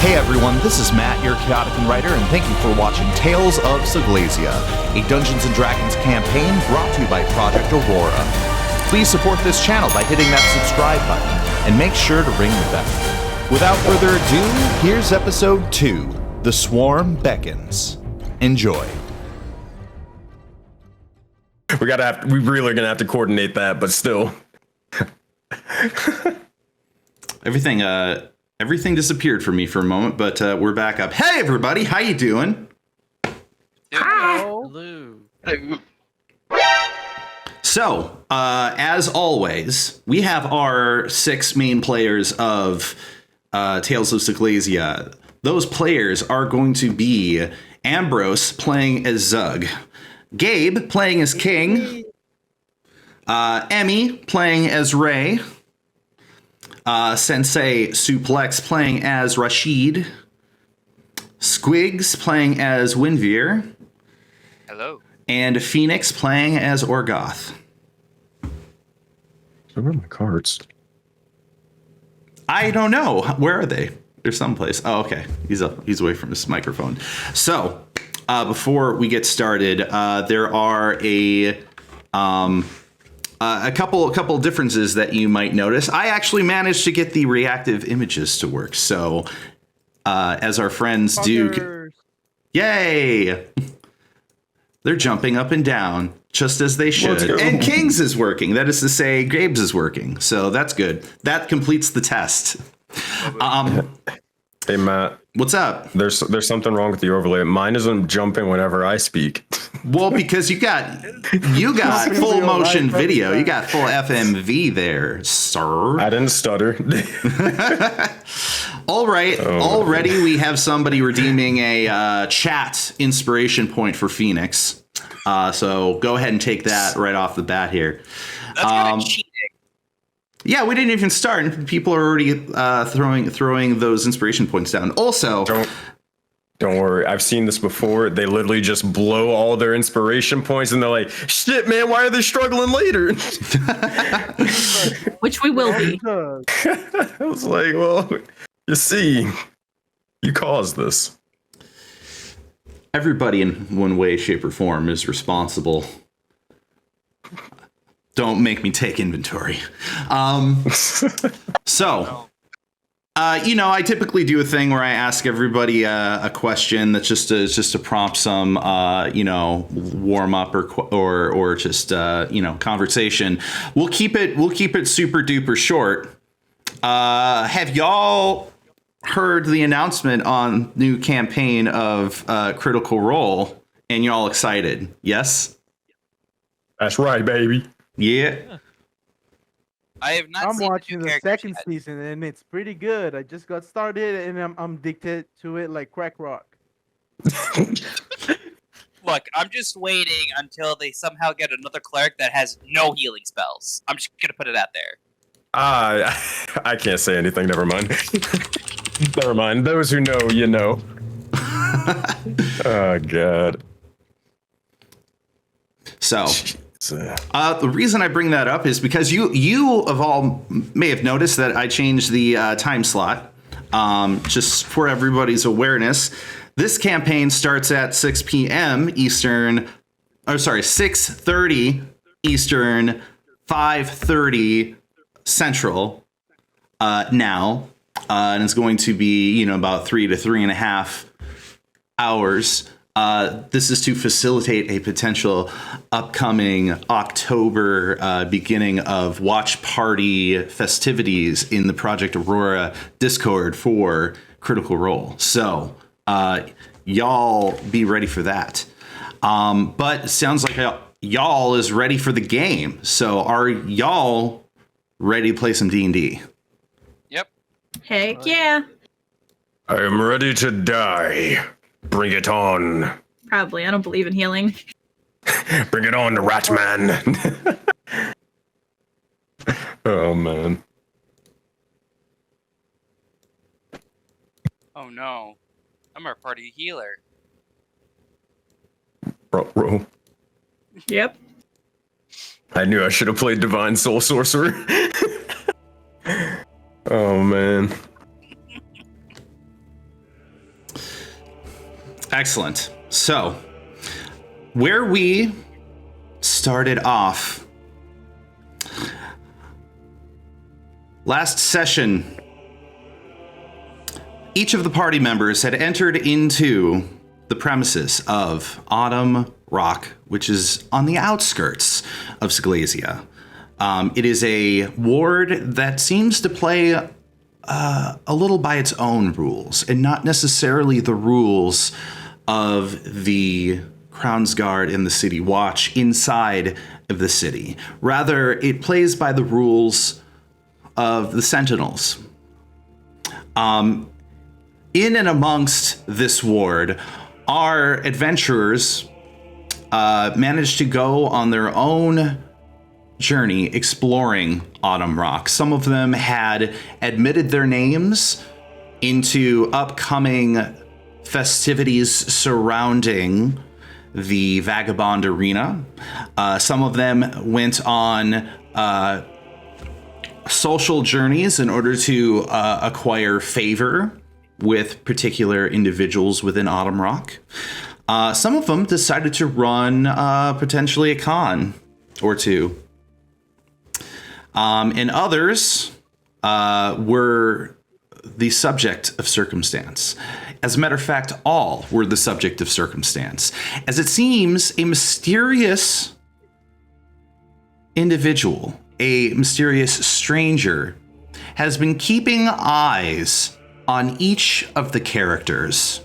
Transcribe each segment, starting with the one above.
Hey everyone, this is Matt, your chaotic writer, and thank you for watching Tales of Seglesia, a Dungeons & Dragons campaign brought to you by Project Aurora. Please support this channel by hitting that subscribe button, and make sure to ring the bell. Without further ado, here's episode 2, The Swarm Beckons. Enjoy. We really are gonna have to coordinate that, but still. Everything disappeared for me for a moment, but we're back up. Hey everybody, how you doing? Hello. So, as always, we have our 6 main players of Tales of Seglesia. Those players are going to be Ambrose playing as Zug, Gabe playing as King, Emmy playing as Ray, Sensei Suplex playing as Rashid, Squigs playing as Winveer. Hello. And Phoenix playing as Orgoth. Where are my cards? I don't know. Where are they? They're someplace. Oh, okay. He's away from his microphone. So, before we get started, there are a couple differences that you might notice. I actually managed to get the reactive images to work. So, as our friends do, yay! They're jumping up and down just as they should. And King's is working. That is to say, Gabe's is working. So that's good. That completes the test. Hey Matt, What's up? there's something wrong with the overlay. Mine isn't jumping whenever I speak. Well, because you got full motion video. You got full FMV there, sir. I didn't stutter. All right. Already we have somebody redeeming a chat inspiration point for Phoenix. So go ahead and take that right off the bat here. That's kind of cheating. Yeah, we didn't even start, and people are already throwing those inspiration points down. Also, Don't worry. I've seen this before. They literally just blow all their inspiration points, and they're like, "Shit, man, why are they struggling later?" Which we will be. I was like, "Well, you see, you caused this." everybody in one way, shape, or form is responsible. Don't make me take inventory. So, I typically do a thing where I ask everybody a question that's just to prompt some, warm up or just conversation. We'll keep it super duper short. Have y'all heard the announcement on new campaign of Critical Role, and y'all excited? Yes. That's right, baby. Yeah. I have not I'm seen watching new the characters second yet. season and it's pretty good. I just got started and I'm addicted to it like crack rock. Look, I'm just waiting until they somehow get another cleric that has no healing spells. I'm just gonna put it out there. I can't say anything. Never mind. Never mind. Those who know, you know. Oh God. So, the reason I bring that up is because you of all may have noticed that I changed the time slot. Just for everybody's awareness, this campaign starts at 6 p.m. Eastern. 6:30 Eastern, 5:30 Central. Now, and it's going to be about 3 to 3.5 hours. This is to facilitate a potential upcoming October beginning of watch party festivities in the Project Aurora Discord for Critical Role. So y'all be ready for that. But it sounds like y'all is ready for the game. So are y'all ready to play some D&D? Yep. Heck yeah. I am ready to die. Bring it on. Probably. I don't believe in healing. Bring it on, Ratman. Oh, man. Oh no, I'm our party healer. Bro. Yep. I knew I should have played Divine Soul Sorcerer. Oh, man. Excellent. So, where we started off last session, each of the party members had entered into the premises of Autumn Rock, which is on the outskirts of Seglesia. It is a ward that seems to play a little by its own rules, and not necessarily the rules of the Crown's Guard and the City Watch inside of the city. Rather, it plays by the rules of the Sentinels. In and amongst this ward, our adventurers managed to go on their own journey exploring Autumn Rock. Some of them had admitted their names into upcoming festivities surrounding the Vagabond Arena. Some of them went on social journeys in order to acquire favor with particular individuals within Autumn Rock. Some of them decided to run potentially a con or two. And others were the subject of circumstance. As a matter of fact, all were the subject of circumstance, as it seems a mysterious individual, a mysterious stranger, has been keeping eyes on each of the characters,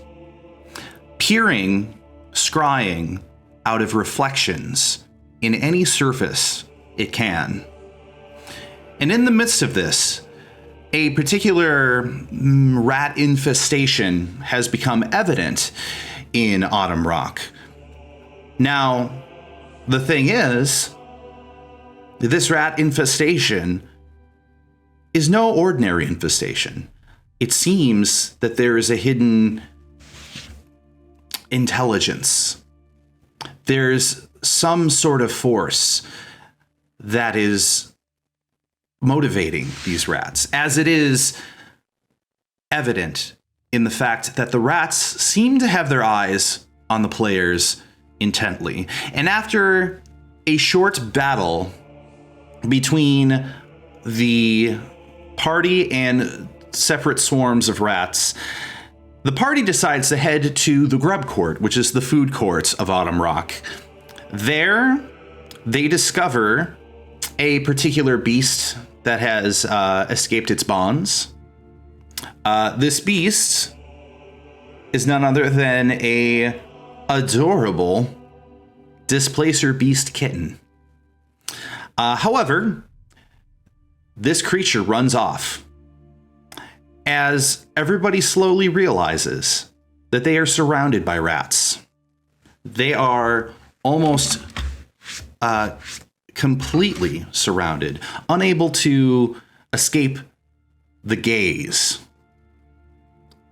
peering, scrying out of reflections in any surface it can. And in the midst of this, a particular rat infestation has become evident in Autumn Rock. Now, the thing is, this rat infestation is no ordinary infestation. It seems that there is a hidden intelligence. There's some sort of force that is motivating these rats, as it is evident in the fact that the rats seem to have their eyes on the players intently. And after a short battle between the party and separate swarms of rats, the party decides to head to the Grub Court, which is the food court of Autumn Rock. There, they discover a particular beast that has escaped its bonds. This beast is none other than a adorable displacer beast kitten. However, this creature runs off as everybody slowly realizes that they are surrounded by rats. They are almost completely surrounded, unable to escape the gaze,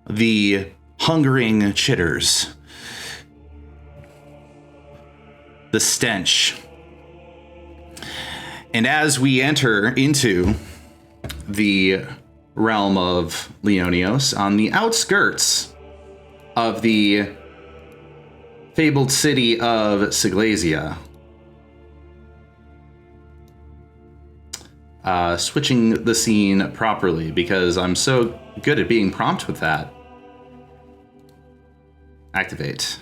the hungering chitters, the stench. And as we enter into the realm of Leonios, on the outskirts of the fabled city of Seglesia, switching the scene properly because I'm so good at being prompt with that. Activate.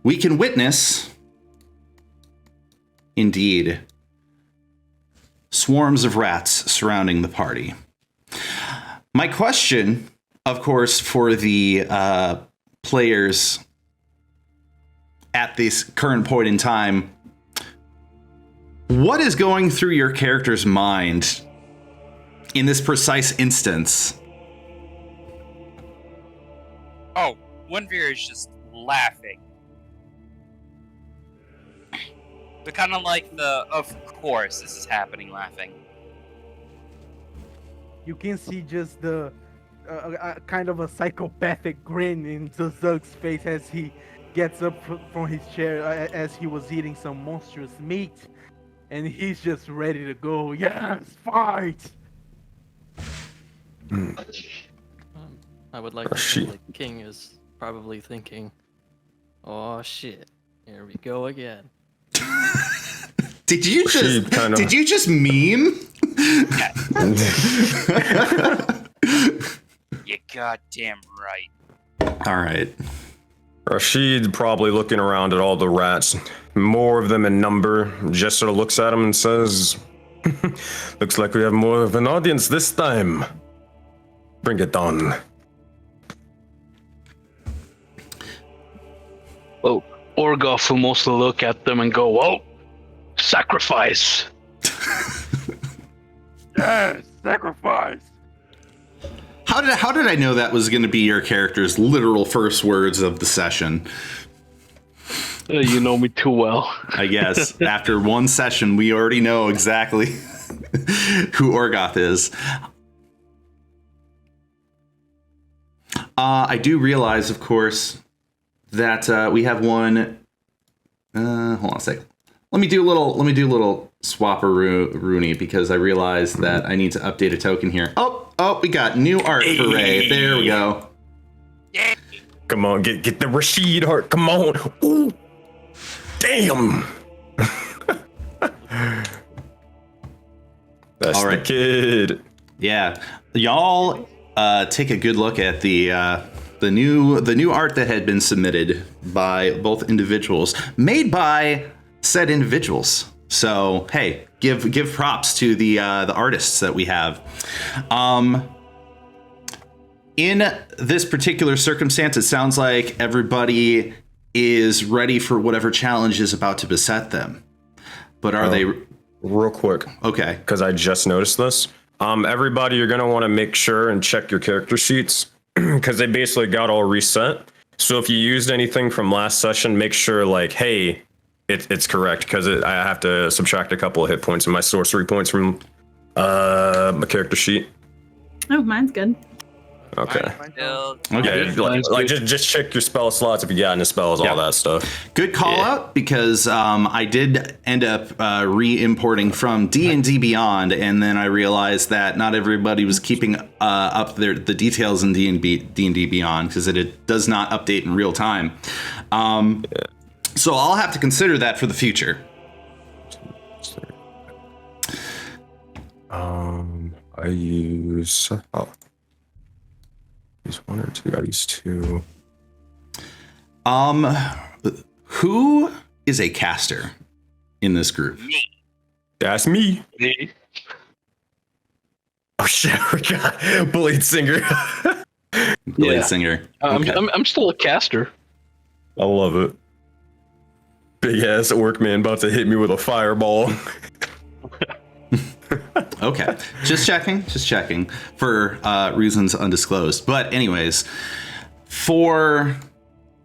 We can witness, indeed, swarms of rats surrounding the party. My question, of course, for the players at this current point in time, what is going through your character's mind in this precise instance? Oh, Windveer is just laughing. They're kind of like the, of course this is happening, laughing. You can see just the kind of a psychopathic grin in Zug's face as he gets up from his chair as he was eating some monstrous meat, and he's just ready to go. Yes, fight! I would like to think the king is probably thinking, "Oh shit, here we go again." Did you just meme? You goddamn right. All right. Rashid probably looking around at all the rats, more of them in number, just sort of looks at them and says, "Looks like we have more of an audience this time. Bring it on." Well, Orgoff will mostly look at them and go, "Whoa, sacrifice." Yes, sacrifice. How did I know that was going to be your character's literal first words of the session? You know me too well. I guess after one session, we already know exactly who Orgoth is. I do realize, of course, that we have one. Hold on a second. Let me do a little swap-a-rooney because I realized that I need to update a token here. Oh, we got new art for Ray. There we go. Come on, get the Rashid heart. Come on. Ooh. Damn. That's All right. the kid. Yeah, y'all take a good look at the new art that had been submitted by both individuals, made by said individuals. So hey, give props to the artists that we have. In this particular circumstance, it sounds like everybody is ready for whatever challenge is about to beset them. But are they real quick? Okay. Because I just noticed this. Everybody, you're gonna want to make sure and check your character sheets because they basically got all reset. So if you used anything from last session, make sure like, hey, it's correct because I have to subtract a couple of hit points in my sorcery points from my character sheet. Oh, mine's good. Okay. Okay. Yeah, like just check your spell slots if you got any spells, all that stuff. Good call out because I did end up re-importing from D&D Beyond, and then I realized that not everybody was keeping up the details in D&D Beyond because it does not update in real time. So I'll have to consider that for the future. I use one or two. I use two. Who is a caster in this group? That's me. Oh shit! I forgot. Blade Singer. Blade Singer. Okay. I'm still a caster. I love it. Big ass orc man about to hit me with a fireball. Okay, just checking for reasons undisclosed. But anyways, for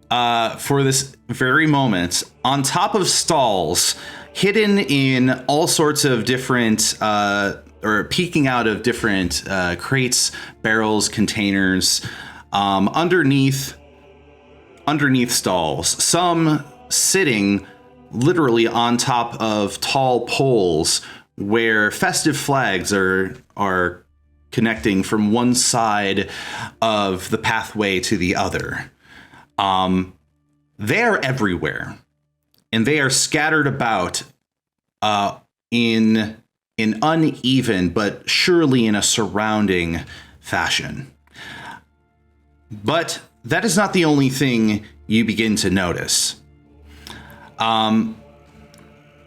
this very moment, on top of stalls, hidden in all sorts of different or peeking out of different crates, barrels, containers, underneath stalls, some sitting literally on top of tall poles where festive flags are connecting from one side of the pathway to the other. They are everywhere, and they are scattered about in an uneven but surely in a surrounding fashion. But that is not the only thing you begin to notice. Of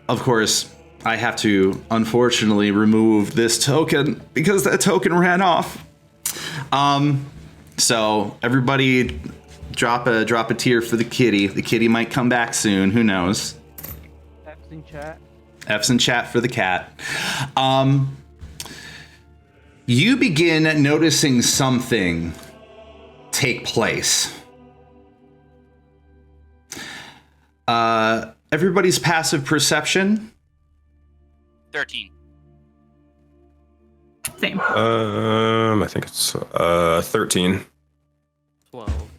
course, I have to unfortunately remove this token because that token ran off. So everybody drop a tear for the kitty. The kitty might come back soon. Who knows? F's in chat. F's in chat for the cat. You begin noticing something take place. Everybody's passive perception. 13. Same. I think it's 13. 12.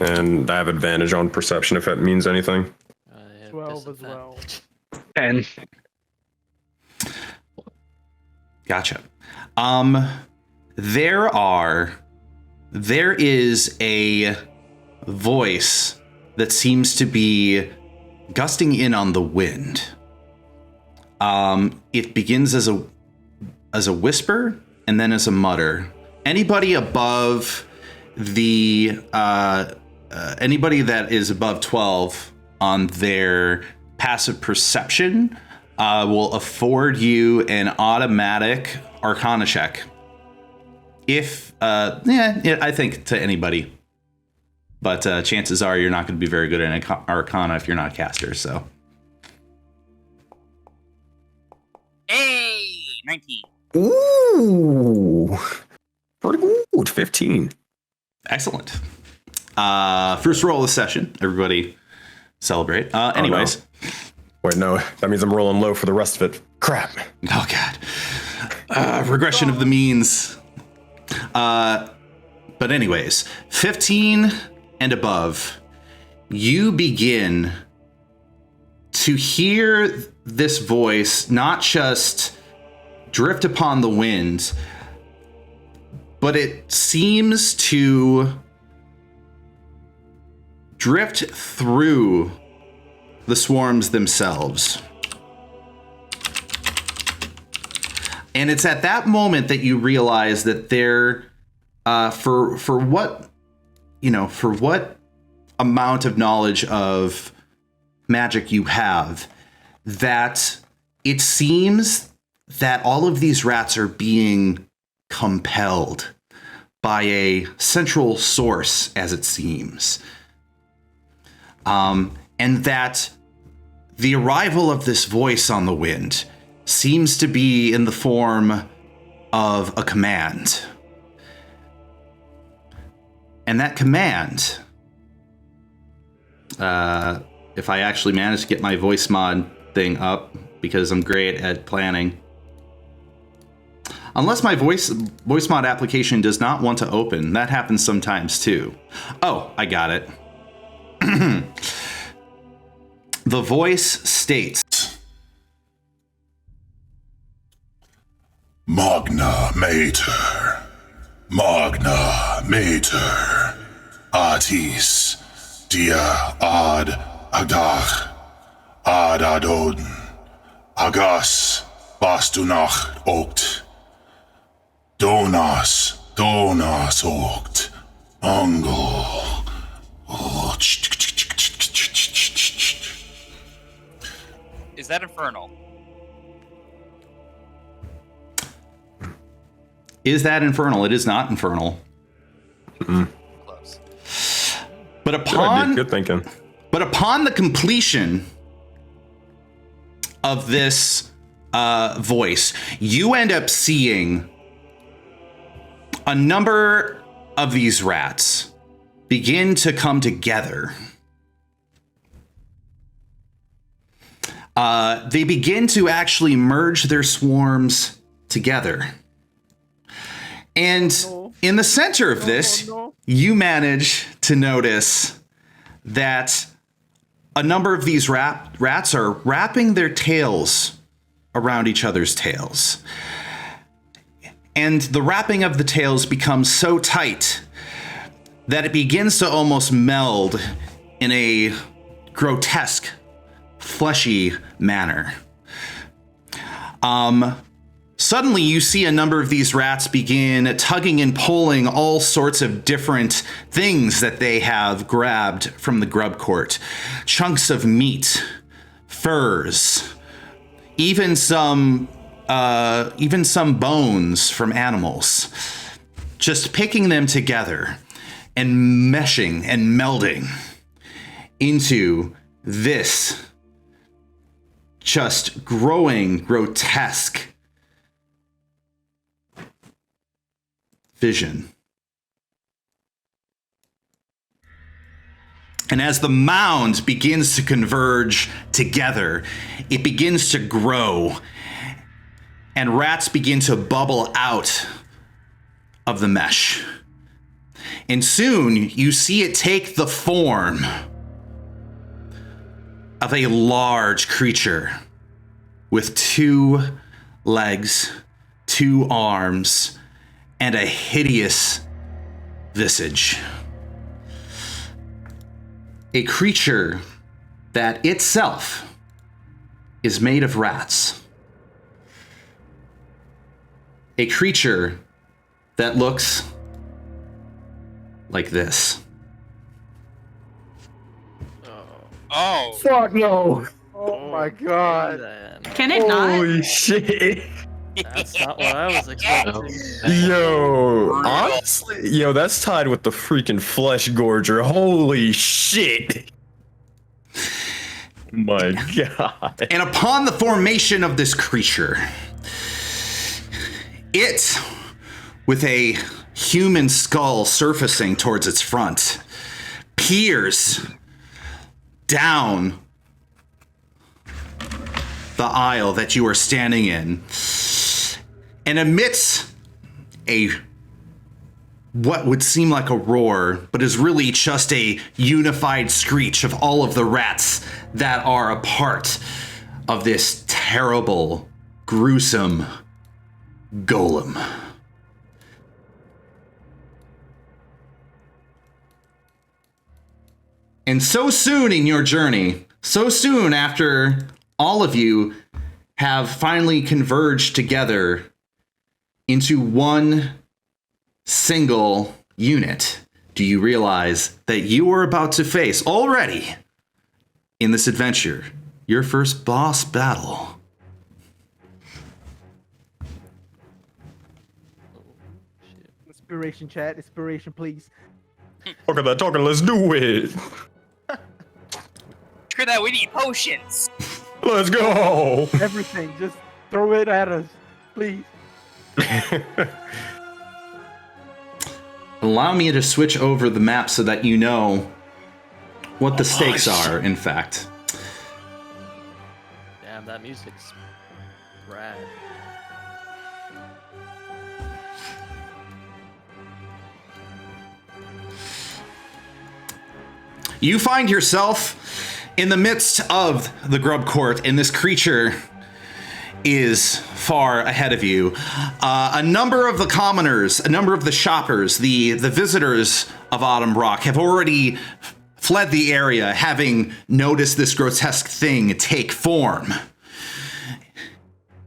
And I have advantage on perception if that means anything. I have 12 as well. disadvantage. 10. Gotcha. there is a voice that seems to be gusting in on the wind. It begins as a whisper and then as a mutter. Anybody above anybody that is above 12 on their passive perception will afford you an automatic Arcana check. If I think to anybody, but chances are you're not going to be very good at Arcana if you're not a caster. So, Hey, 19. Ooh, pretty good. 15. excellent. First roll of the session. Everybody celebrate. Anyways. Oh, no. Wait, no. That means I'm rolling low for the rest of it. Crap. Oh, God. Regression of the means. But anyways, 15 and above, you begin to hear this voice not just drift upon the wind, but it seems to drift through the swarms themselves. And it's at that moment that you realize that they're for what amount of knowledge of magic you have, that it seems that all of these rats are being compelled by a central source, as it seems. And that the arrival of this voice on the wind seems to be in the form of a command. And that command, if I actually manage to get my voice mod thing up, because I'm great at planning. Unless my voice mod application does not want to open, that happens sometimes too. Oh, I got it. The voice states, Magna Mater, Artis, Dia ad Agdach, ad Adoden, Agas, Bastunach Ogt, Donas Ogt, Ongol, Is that infernal? Is that infernal? It is not infernal. Close. But upon Good thinking. But upon the completion of this voice, you end up seeing a number of these rats begin to come together. They begin to actually merge their swarms together. And in the center of this, you manage to notice that a number of these rats are wrapping their tails around each other's tails. And the wrapping of the tails becomes so tight that it begins to almost meld in a grotesque, fleshy manner. Suddenly you see a number of these rats begin tugging and pulling all sorts of different things that they have grabbed from the grub court. Chunks of meat, furs, even some bones from animals. Just picking them together and meshing and melding into this just growing, grotesque vision. And as the mound begins to converge together, it begins to grow, and rats begin to bubble out of the mesh. And soon you see it take the form of a large creature with 2 legs, 2 arms, and a hideous visage. A creature that itself is made of rats. A creature that looks like this. Oh. Fuck no! Oh my god. Can it not? Holy shit. That's not what I was expecting. Yo, honestly, yo, that's tied with the freaking flesh gorger. Holy shit. My god. And upon the formation of this creature, it, with a human skull surfacing towards its front, peers down the aisle that you are standing in and emits a what would seem like a roar, but is really just a unified screech of all of the rats that are a part of this terrible, gruesome golem. And so soon in your journey, so soon after all of you have finally converged together into one single unit, do you realize that you are about to face already in this adventure your first boss battle. Inspiration, chat. Inspiration, please. Look at that talking, let's do it. Screw that, we need potions. Let's go. Everything. Just throw it at us, please. Allow me to switch over the map so that you know what the stakes are, in fact. Damn, that music's rad. You find yourself in the midst of the Grub Court, and this creature is far ahead of you. A number of the commoners, a number of the shoppers, the visitors of Autumn Rock have already fled the area, having noticed this grotesque thing take form.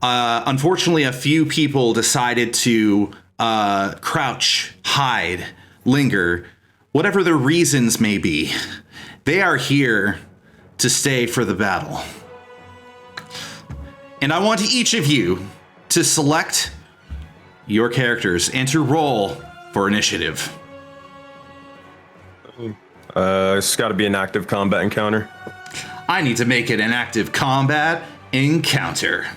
Unfortunately, a few people decided to crouch, hide, linger, whatever their reasons may be. They are here to stay for the battle. And I want each of you to select your characters and to roll for initiative. It's got to be an active combat encounter. I need to make it an active combat encounter.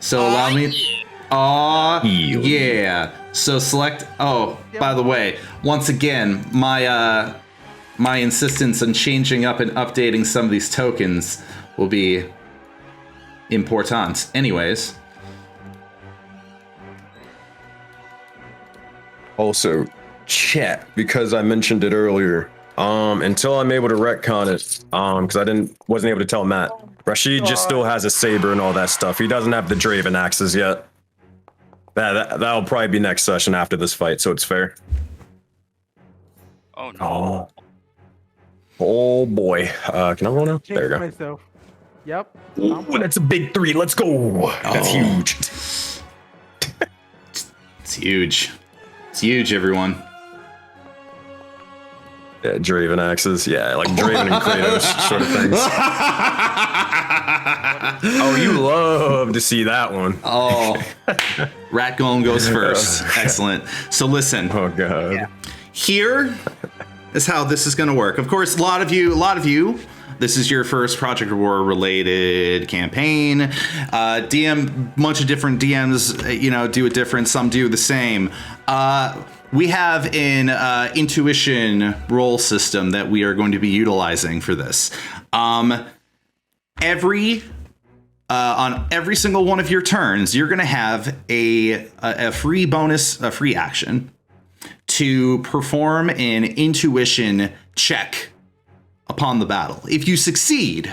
So allow me. Yeah. So select. Oh, by the way, once again, my insistence on changing up and updating some of these tokens will be important. Anyways. Also, chat, because I mentioned it earlier. Until I'm able to retcon it, because I wasn't able to tell Matt. Rashid just still has a saber and all that stuff. He doesn't have the Draven axes yet. That'll probably be next session after this fight, so it's fair. Oh no. Oh boy. Can I roll now? There you go. Myself. Yep. Ooh, that's a big 3. Let's go. That's huge. It's huge. It's huge, everyone. Yeah, Draven axes. Yeah, like Draven and Kratos sort of things. Oh, you love to see that one. Oh, Rat Golem goes first. Excellent. So listen. Oh god. Yeah. Here is how this is going to work. Of course, a lot of you. This is your first Project Aurora related campaign. DM, bunch of different DMs, do it different. Some do the same. We have an intuition roll system that we are going to be utilizing for this. On every single one of your turns, you're going to have a free bonus, a free action to perform an intuition check upon the battle. If you succeed,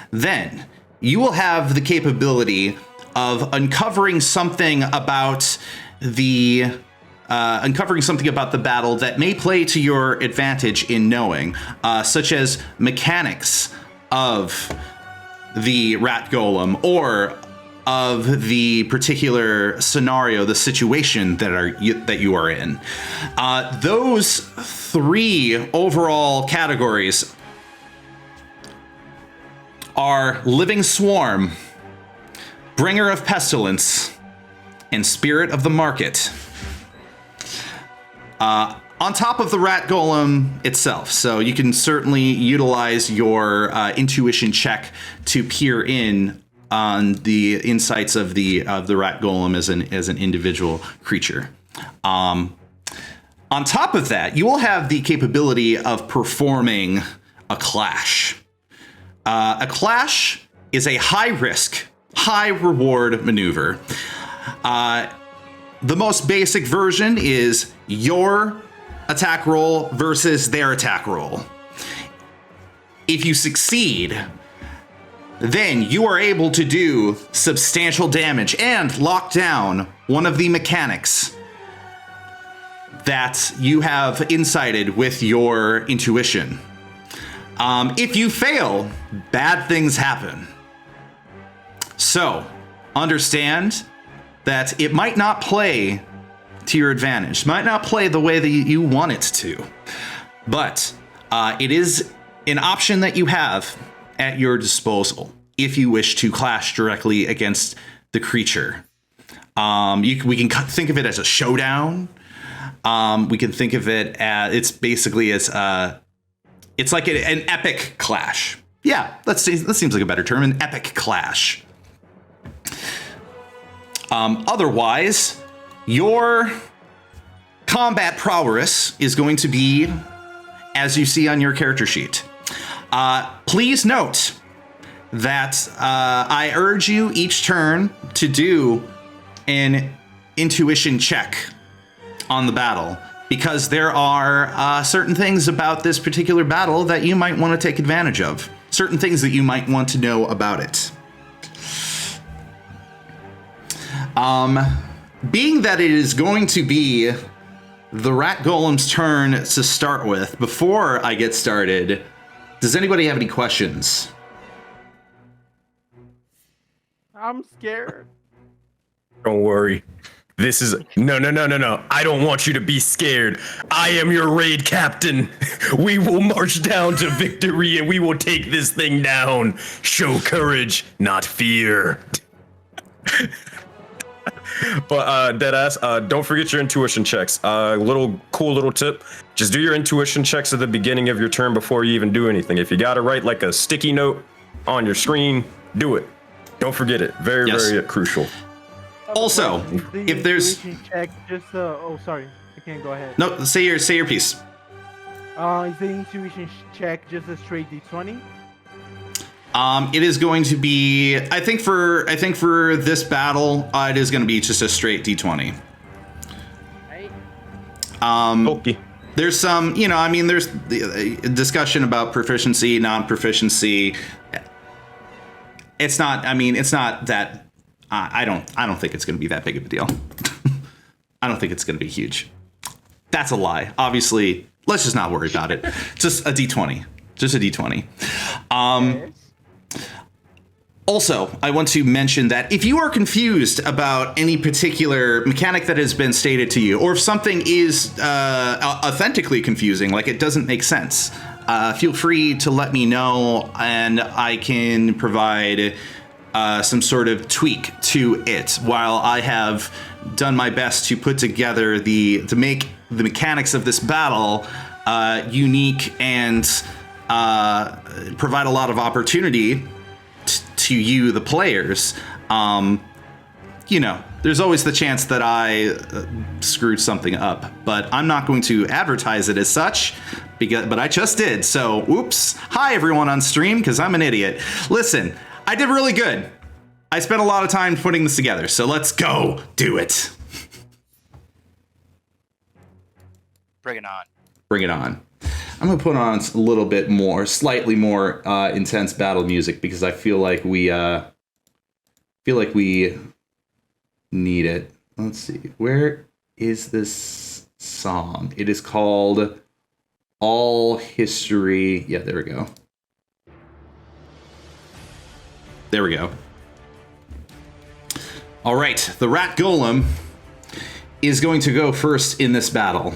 then you will have the capability of uncovering something about the uncovering something about the battle that may play to your advantage in knowing, such as mechanics of the rat golem or of the particular scenario, the situation that you are in. Those 3 overall categories are Living Swarm, Bringer of Pestilence, and Spirit of the Market. On top of the rat golem itself, so you can certainly utilize your intuition check to peer in on the insights of the rat golem as an individual creature. On top of that, you will have the capability of performing a clash. A clash is a high risk, high reward maneuver. The most basic version is your attack roll versus their attack roll. If you succeed, then you are able to do substantial damage and lock down one of the mechanics that you have incited with your intuition. If you fail, bad things happen. So, understand that it might not play to your advantage, might not play the way that you want it to, but it is an option that you have at your disposal if you wish to clash directly against the creature. We can think of it as a showdown. We can think of it as it's basically as it's like an epic clash. Yeah, that seems like a better term, an epic clash. Otherwise, your combat prowess is going to be as you see on your character sheet. Please note that I urge you each turn to do an intuition check on the battle, because there are certain things about this particular battle that you might want to take advantage of, certain things that you might want to know about it. Being that it is going to be the rat golem's turn to start with, before I get started, does anybody have any questions? I'm scared. Don't worry. This is no. I don't want you to be scared. I am your raid captain. We will march down to victory and we will take this thing down. Show courage, not fear. But deadass, don't forget your intuition checks. Cool little tip. Just do your intuition checks at the beginning of your turn before you even do anything. If you gotta write like a sticky note on your screen, do it. Don't forget it. Very crucial. Also, if there's check, just sorry, I can't go ahead. No, say your piece. Is the intuition check just a straight D20? It is going to be, I think for this battle, it is going to be just a straight D20. Right. Okay. There's some, there's the discussion about proficiency, non-proficiency. It's not that. I don't think it's going to be that big of a deal. I don't think it's going to be huge. That's a lie. Obviously, let's just not worry about it. Just a D20. Just a D20. Also, I want to mention that if you are confused about any particular mechanic that has been stated to you, or if something is authentically confusing, like it doesn't make sense, feel free to let me know, and I can provide some sort of tweak to it, while I have done my best to put together to make the mechanics of this battle unique and provide a lot of opportunity to you, the players. There's always the chance that I screwed something up, but I'm not going to advertise it as such, but I just did. So, oops. Hi, everyone on stream, because I'm an idiot. Listen, I did really good. I spent a lot of time putting this together, so let's go do it. Bring it on. Bring it on. I'm gonna put on a little bit more, slightly more intense battle music, because I feel like we need it. Let's see, where is this song? It is called All History. Yeah, there we go. There we go. All right, the rat golem is going to go first in this battle.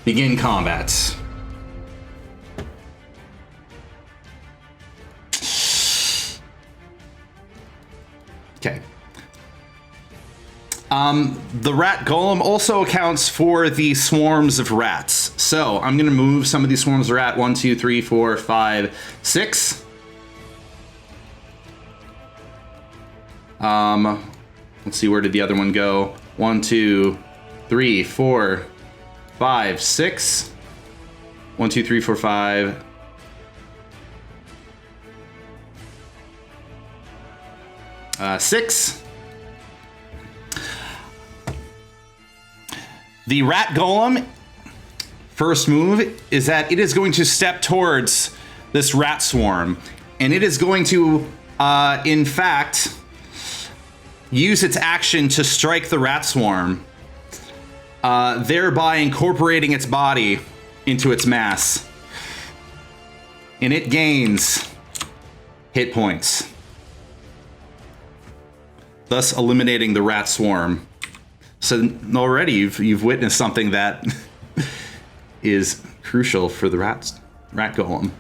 Begin combat. Okay. The rat golem also accounts for the swarms of rats. So I'm going to move some of these swarms of rat. 1, 2, 3, 4, 5, 6. Let's see, where did the other one go? 1, 2, 3, 4, 5, 6. 1, 2, 3, 4, 5. Six. The rat golem, first move is that it is going to step towards this rat swarm, and it is going to, in fact, use its action to strike the rat swarm, thereby incorporating its body into its mass. And it gains hit points, thus eliminating the rat swarm. So already you've witnessed something that is crucial for the rat golem.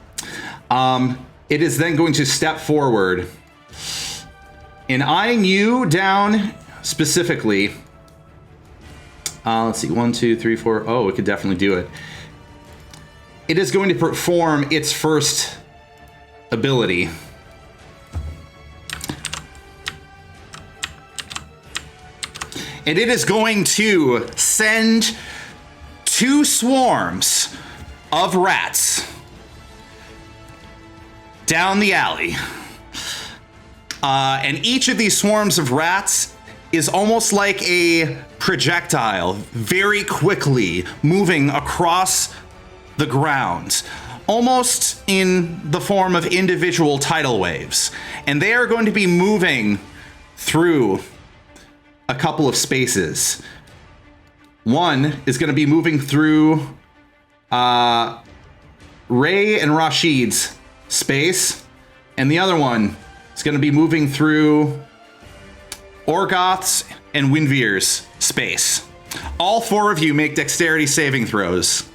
It is then going to step forward and eyeing you down specifically. Let's see, 1, 2, 3, 4. Oh, it could definitely do it. It is going to perform its first ability. And it is going to send 2 swarms of rats down the alley. And each of these swarms of rats is almost like a projectile, very quickly moving across the ground, almost in the form of individual tidal waves. And they are going to be moving through a couple of spaces. One is going to be moving through Ray and Rashid's space, and the other one is going to be moving through Orgoth's and Winvir's space. All 4 of you make dexterity saving throws.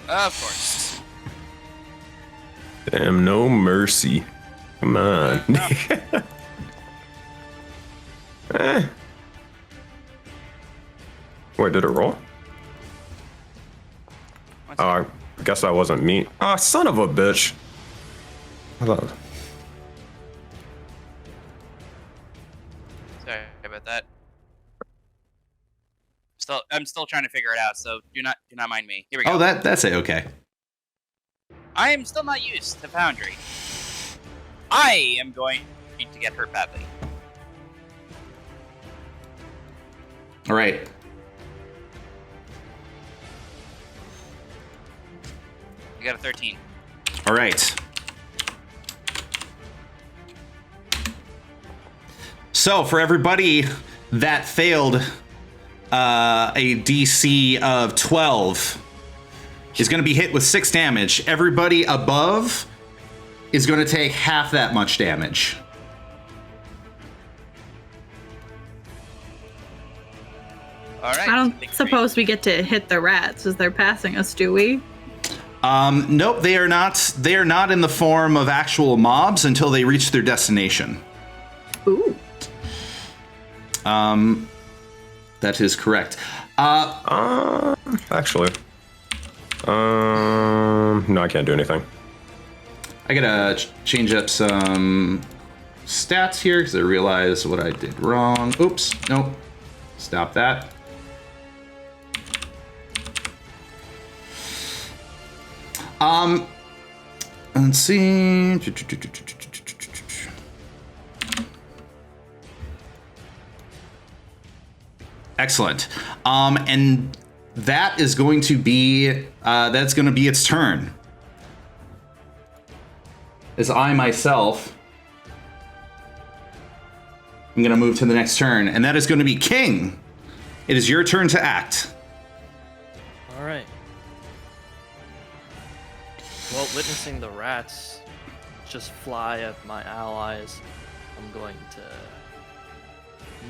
Of course. Damn, no mercy. Come on. Wait, did it roll? Oh, I guess that wasn't me. Oh, son of a bitch. Sorry about that. I'm still trying to figure it out, so do not mind me. Here we go. Oh, that's it. Okay. I am still not used to Foundry. I am going to get hurt badly. All right. I got a 13. All right. So for everybody that failed a DC of 12 is going to be hit with 6 damage. Everybody above is going to take half that much damage. All right. I don't suppose we get to hit the rats as they're passing us, do we? Nope, they are not. They are not in the form of actual mobs until they reach their destination. Ooh. That is correct. Actually. No, I can't do anything. I gotta change up some stats here because I realized what I did wrong. Oops, nope. Stop that. Let's see. Excellent. And that is going to be that's going to be its turn. As I myself am going to move to the next turn, and that is going to be King. it is your turn to act. All right. Well, witnessing the rats just fly at my allies, I'm going to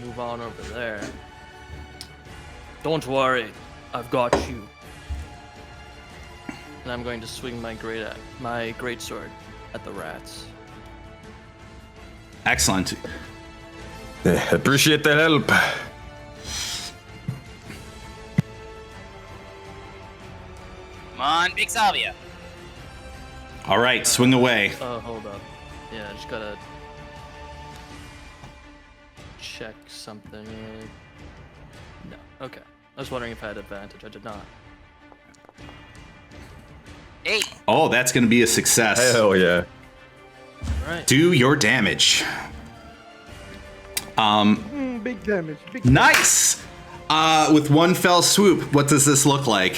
move on over there. Don't worry, I've got you. And I'm going to swing my great sword at the rats. Excellent. Appreciate that help. Come on, Big Salvia. All right, swing away. Oh, hold up. Yeah, I just gotta check something. No, okay. I was wondering if I had advantage. I did not. 8. Oh, that's going to be a success. Hell yeah. Alright. Do your damage. Big damage. Big Nice! With one fell swoop, what does this look like?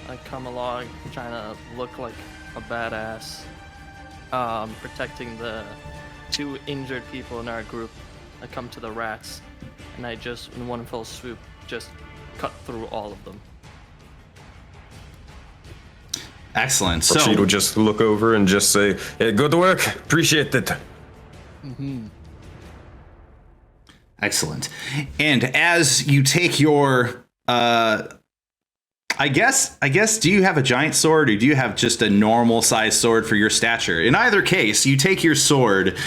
I come along trying to look like a badass, protecting the 2 injured people in our group. I come to the rats, and I just, in one fell swoop, just cut through all of them. Excellent. Rashid So, will just look over and just say, hey, good work. Appreciate it. excellent. And as you take your, I guess, do you have a giant sword or do you have just a normal size sword for your stature? In either case, you take your sword,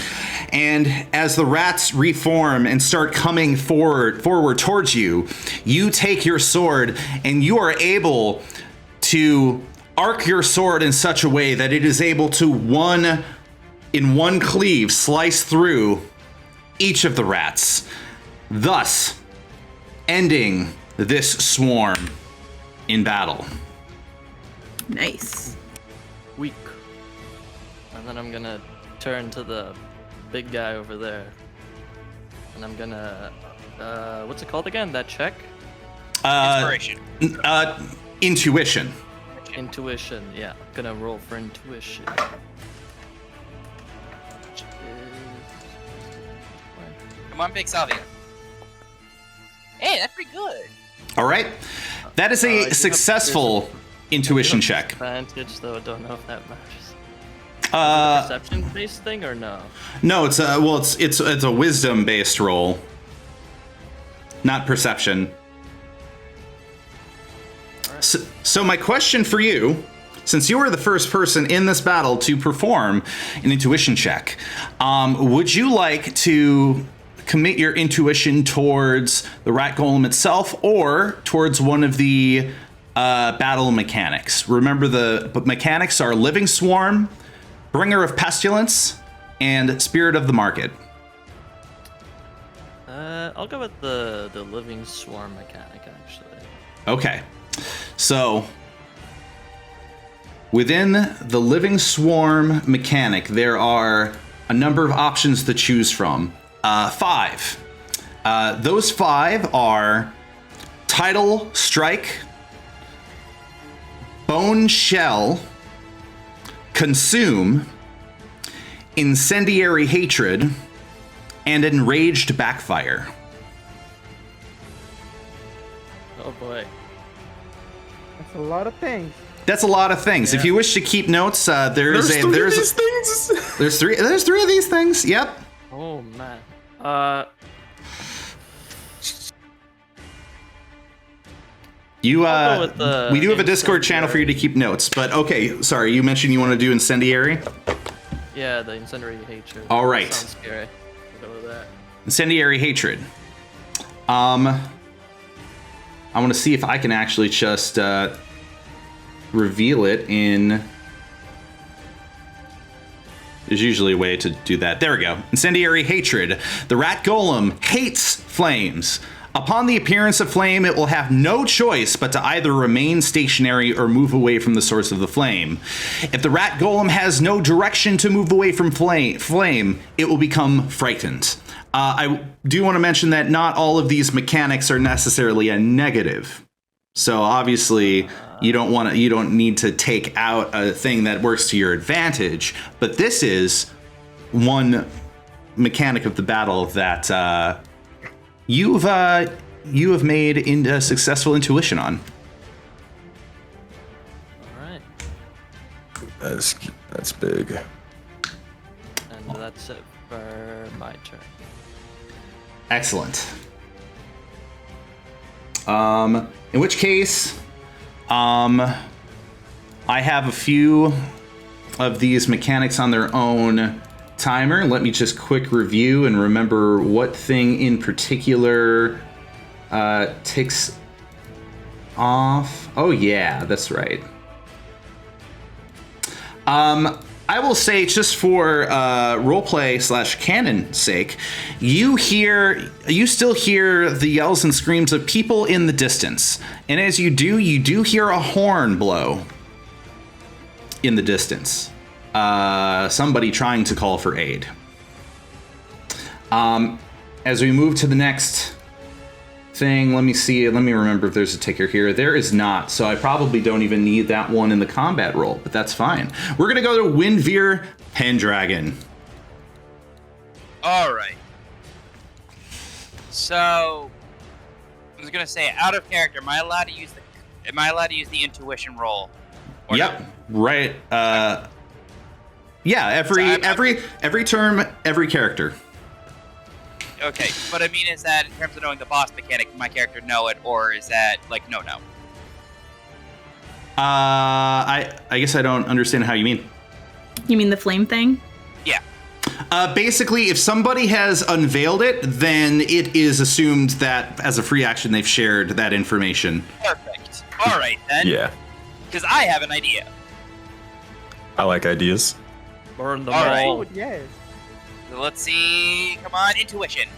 and as the rats reform and start coming forward towards you, you take your sword and you are able to arc your sword in such a way that it is able to in one cleave slice through each of the rats, thus ending this swarm in battle. Nice. Weak. And then I'm gonna turn to the big guy over there. And I'm gonna, what's it called again? That check? Inspiration. Intuition. Intuition, yeah. I'm gonna roll for intuition. Which is... Come on, Big Salvia. Hey, that's pretty good. All right. That is you a have- successful intuition check. Advantage, though. Don't know if that matters. Uh, Perception-based thing or no? no, it's a wisdom-based roll, not perception. So my question for you, since you were the first person in this battle to perform an intuition check, would you like to commit your intuition towards the rat golem itself or towards one of the battle mechanics? Remember, the mechanics are Living Swarm, Bringer of Pestilence, and Spirit of the Market. I'll go with the Living Swarm mechanic, actually. Okay. So, within the Living Swarm mechanic, there are a number of options to choose from. 5. Those 5 are Tidal Strike, Bone Shell, Consume, Incendiary Hatred, and Enraged Backfire. Oh boy. That's a lot of things. That's a lot of things. Yeah. If you wish to keep notes, there's three of these things. Yep. Oh man. You I'll go with the we do have a Discord channel for you to keep notes, but okay, sorry, you mentioned you want to do incendiary? Yeah, the incendiary hatred. All right. That sounds scary. We'll go with that. Incendiary hatred. I want to see if I can actually just reveal it in. There's usually a way to do that. There we go. Incendiary hatred. The rat golem hates flames. Upon the appearance of flame, it will have no choice but to either remain stationary or move away from the source of the flame. If the rat golem has no direction to move away from flame, it will become frightened. I do want to mention that not all of these mechanics are necessarily a negative. So obviously, you don't need to take out a thing that works to your advantage. But this is one mechanic of the battle that you've you have made a successful intuition on. All right. That's big. And that's it for my turn. Excellent. In which case, I have a few of these mechanics on their own timer. Let me just quick review and remember what thing in particular ticks off. Oh yeah, that's right. I will say, just for roleplay / canon sake, you still hear the yells and screams of people in the distance, and as you do hear a horn blow in the distance. Somebody trying to call for aid. As we move to the next thing, let me remember if there's a ticker here. There is not, so I probably don't even need that one in the combat roll, but that's fine. We're gonna go to Windveer Pendragon. All right. So I was gonna say, out of character, am I allowed to use the intuition roll? Or Yep. no? Right. Yeah. Every term, every character. Okay, but I mean, is that in terms of knowing the boss mechanic, can my character know it, or is that like no? I guess I don't understand how you mean. You mean the flame thing? Yeah. Basically, if somebody has unveiled it, then it is assumed that as a free action they've shared that information. Perfect. All right then. Yeah, Because I have an idea. I like ideas. Burn them All right. all. Oh, yes. So let's see. Come on, intuition.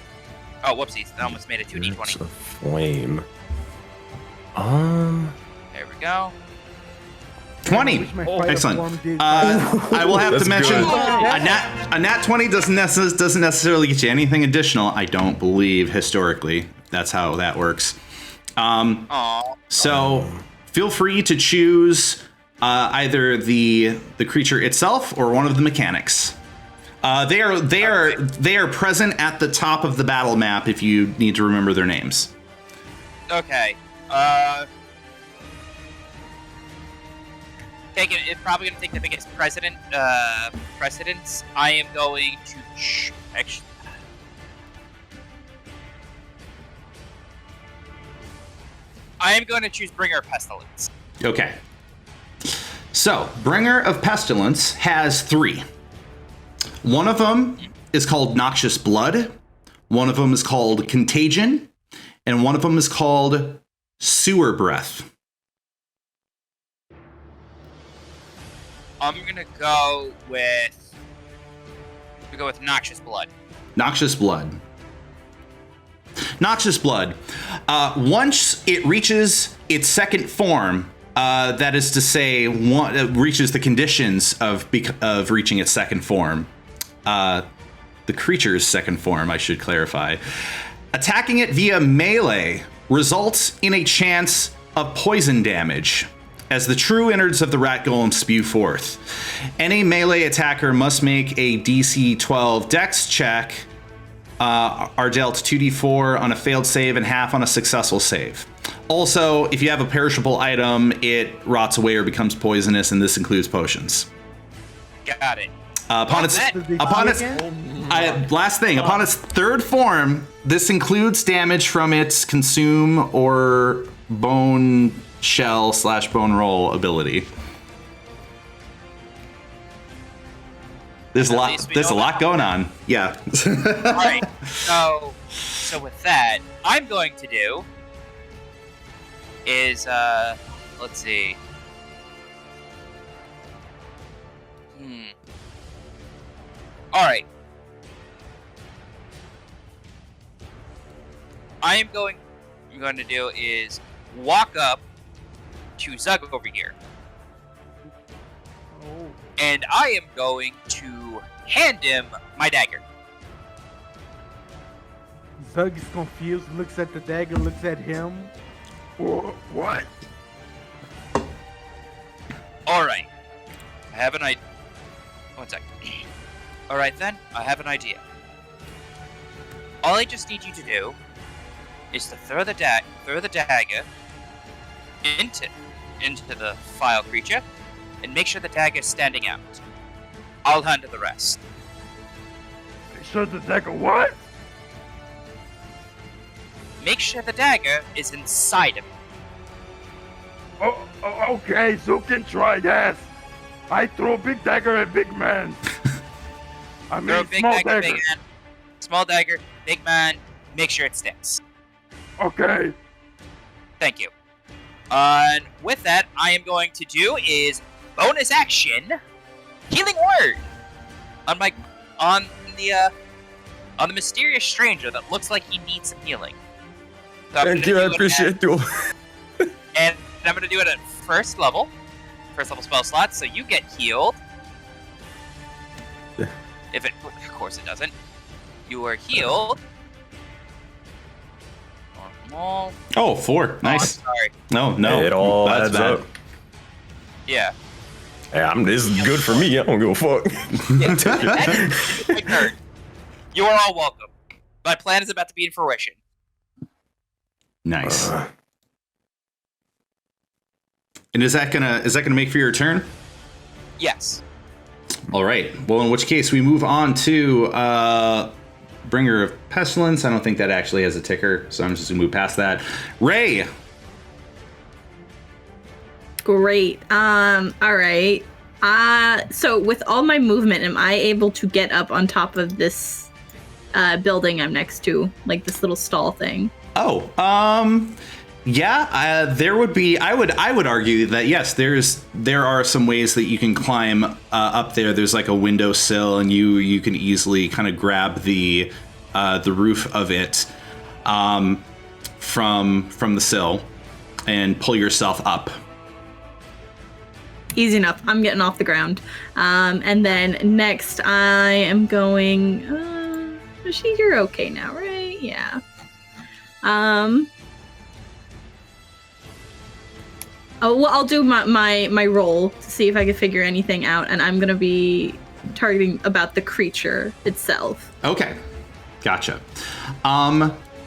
Oh, whoopsies! I almost made a 2d20. It's a flame. There we go. 20. Wish my fighter Excellent. form did- I will have to That's mention good. a nat 20 doesn't necessarily get you anything additional. I don't believe historically that's how that works. Aw. So feel free to choose either the creature itself or one of the mechanics. They are present at the top of the battle map if you need to remember their names. Okay. It's probably going to take the biggest precedence. I am going to actually. I am going to choose Bringer of Pestilence. Okay. So, Bringer of Pestilence has 3. One of them is called Noxious Blood, one of them is called Contagion, and one of them is called Sewer Breath. I'm gonna go with Noxious Blood. Noxious Blood. Noxious Blood. Once it reaches its second form, that is to say, reaches the conditions of reaching its second form. The creature's second form, I should clarify. Attacking it via melee results in a chance of poison damage, as the true innards of the rat golem spew forth. Any melee attacker must make a DC 12 dex check, are dealt 2d4 on a failed save and half on a successful save. Also, if you have a perishable item, it rots away or becomes poisonous, and this includes potions. Got it. Upon its third form, this includes damage from its consume or bone shell / bone roll ability. There's a lot going on. Yeah. All right. So with that, I'm going to do is let's see. All right. I'm going to do is walk up to Zug over here. Oh. And I am going to hand him my dagger. Zug is confused, looks at the dagger, looks at him. What? Alright. I have an idea. One second. Alright then, I have an idea. All I just need you to do is to throw the dagger into the vile creature, and make sure the dagger is standing out. I'll handle the rest. Make sure the dagger what? Make sure the dagger is inside of it. Oh, okay, so can try that. I throw big dagger at big man. I Throw mean, big small dagger, dagger. big man. Small dagger, big man. Make sure it sticks. Okay. Thank you. And with that, I am going to do is bonus action, healing word on the mysterious stranger that looks like he needs some healing. So I'm Thank gonna you, I do it appreciate you. and I'm gonna do it at first level spell slot. So you get healed. Yeah. If it, of course, it doesn't. You are healed. Normal. Oh, 4. Nice. Oh, I'm sorry. No. It all That's adds bad. up. Yeah. Yeah, this is good for me. I don't give a fuck. My turn. You are all welcome. My plan is about to be in fruition. Nice. And is that gonna make for your turn? Yes. All right. Well, in which case we move on to Bringer of Pestilence. I don't think that actually has a ticker, so I'm just gonna move past that. Ray. Great. All right. So with all my movement, am I able to get up on top of this building I'm next to, like this little stall thing? Oh, yeah. There would be. I would argue that yes. There are some ways that you can climb up there. There's like a windowsill, and you can easily kind of grab the roof of it from the sill and pull yourself up. Easy enough. I'm getting off the ground. And then next, I am going. You're okay now, right? Yeah. Oh, well, I'll do my roll to see if I can figure anything out, and I'm gonna be targeting about the creature itself. Okay, gotcha.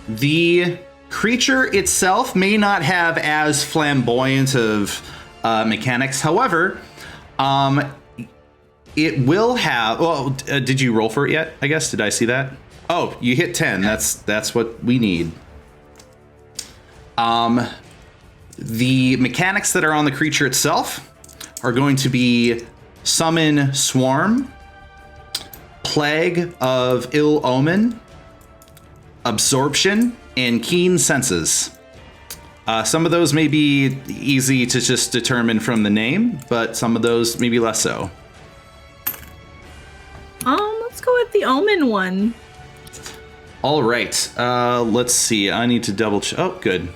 The creature itself may not have as flamboyant of mechanics. However, it will have. Well, did you roll for it yet? I guess. Did I see that? Oh, you hit 10. That's what we need. The mechanics that are on the creature itself are going to be summon Swarm, Plague of Ill Omen, Absorption, and Keen Senses. Some of those may be easy to just determine from the name, but some of those maybe less so. Let's go with the Omen one. All right. Let's see. I need to double check. Oh, good.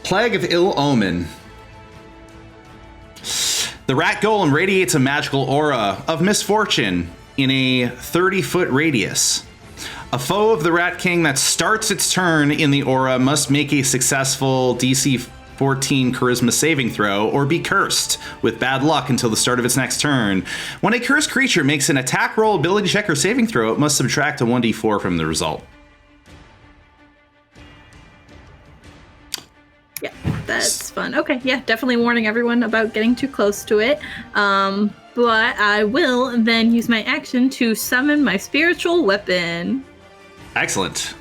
Plague of Ill Omen. The rat golem radiates a magical aura of misfortune in a 30-foot radius. A foe of the Rat King that starts its turn in the aura must make a successful DC 14 charisma saving throw or be cursed with bad luck until the start of its next turn. When a cursed creature makes an attack roll, ability check, or saving throw, it must subtract a 1d4 from the result. Yeah, that's fun. Okay, yeah, definitely warning everyone about getting too close to it. But I will then use my action to summon my spiritual weapon. Excellent.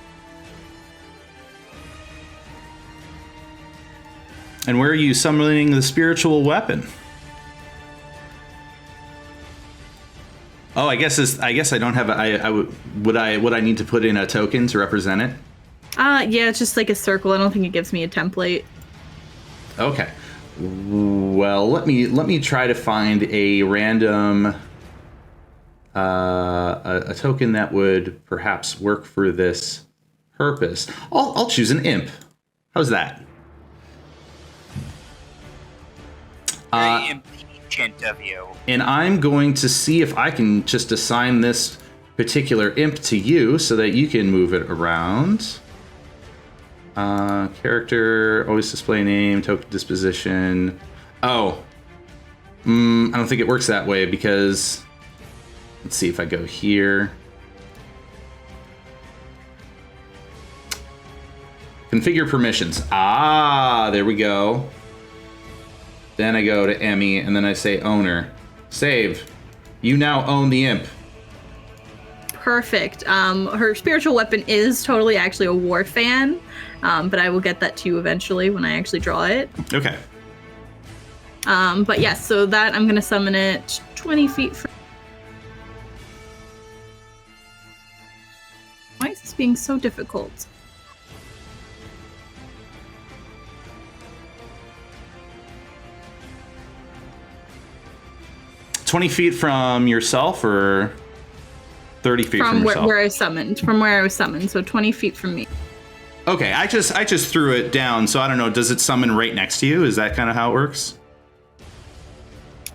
And where are you summoning the spiritual weapon? Oh, I guess I don't have. Would I need to put in a token to represent it? Yeah, it's just like a circle. I don't think it gives me a template. Okay. Well, let me try to find a random a token that would perhaps work for this purpose. I'll choose an imp. How's that? Very impatient of you. And I'm going to see if I can just assign this particular imp to you so that you can move it around. Character, always display name, token disposition. Oh, I don't think it works that way because let's see if I go here. Configure permissions. Ah, there we go. Then I go to Emmy, and then I say owner. Save. You now own the imp. Perfect. Her spiritual weapon is totally actually a war fan, but I will get that to you eventually when I actually draw it. Okay. But yes, so that I'm going to summon it 20 feet from... Why is this being so difficult? $20 feet from yourself, or 30 feet from yourself? Where I summoned. From where I was summoned, so 20 feet from me. Okay, I just threw it down, so I don't know. Does it summon right next to you? Is that kind of how it works?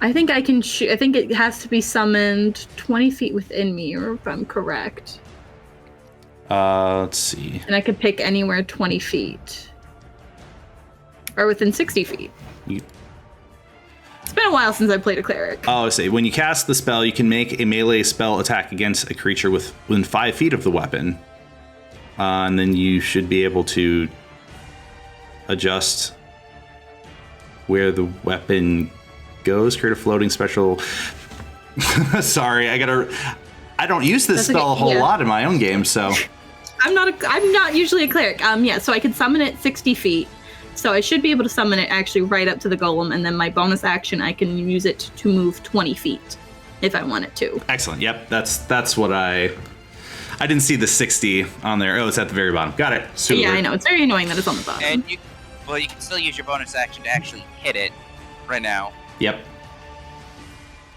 I think I can shoot. I think it has to be summoned 20 feet within me, or if I'm correct. Let's see. And I could pick anywhere 20 feet. Or within 60 feet. It's been a while since I played a cleric. Oh, I see. When you cast the spell, you can make a melee spell attack against a creature within 5 feet of the weapon. And then you should be able to adjust where the weapon goes. Create a floating special... Sorry, I don't use this spell a whole lot in my own game, so... I'm not usually a cleric. So I can summon it 60 feet. So I should be able to summon it actually right up to the golem, and then my bonus action, I can use it to move 20 feet if I want it to. Excellent. Yep, that's what I didn't see the 60 on there. Oh, it's at the very bottom. Got it. Super. Yeah, I know. It's very annoying that it's on the bottom. And you can still use your bonus action to actually hit it right now. Yep.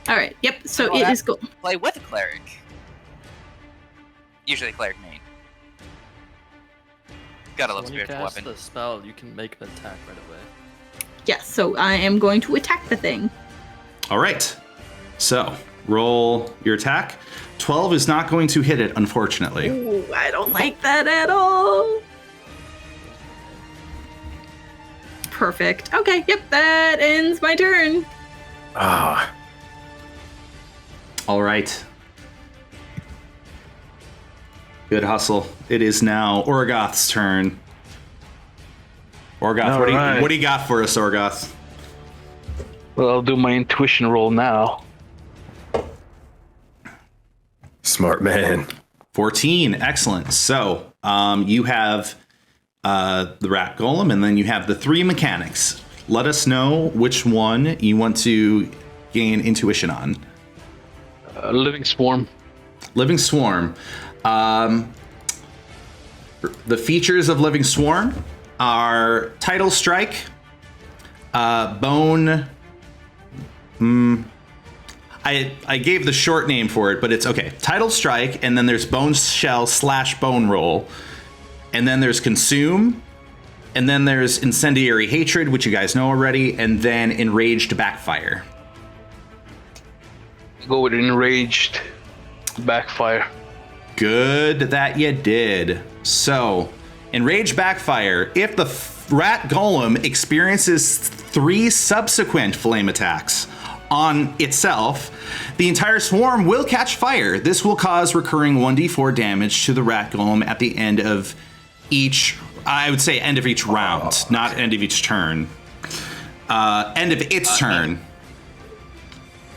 All right. Yep. So it is cool. Play with a cleric. Usually cleric main. Gotta love spiritual weapon. When you cast the spell, you can make an attack right away. Yes. So I am going to attack the thing. All right. So roll your attack. 12 is not going to hit it, unfortunately. Ooh, I don't like that at all. Perfect. Okay. Yep. That ends my turn. Ah. All right. Good hustle. It is now Orgoth's turn. Orgoth, what do you got for us, Orgoth? Well, I'll do my intuition roll now. Smart man. 14. Excellent. So you have the rat golem, and then you have the 3 mechanics. Let us know which one you want to gain intuition on. Living Swarm. Living Swarm. The features of Living Swarm are Title Strike, Bone. I gave the short name for it, but it's okay. Title Strike, and then there's Bone Shell / Bone Roll, and then there's Consume, and then there's Incendiary Hatred, which you guys know already, and then Enraged Backfire. Go with Enraged Backfire. Good that you did. So, Enraged Backfire. If the rat golem experiences 3 subsequent flame attacks on itself, the entire swarm will catch fire. This will cause recurring 1d4 damage to the rat golem at the end of each, I would say end of each round, not end of each turn. End of its turn.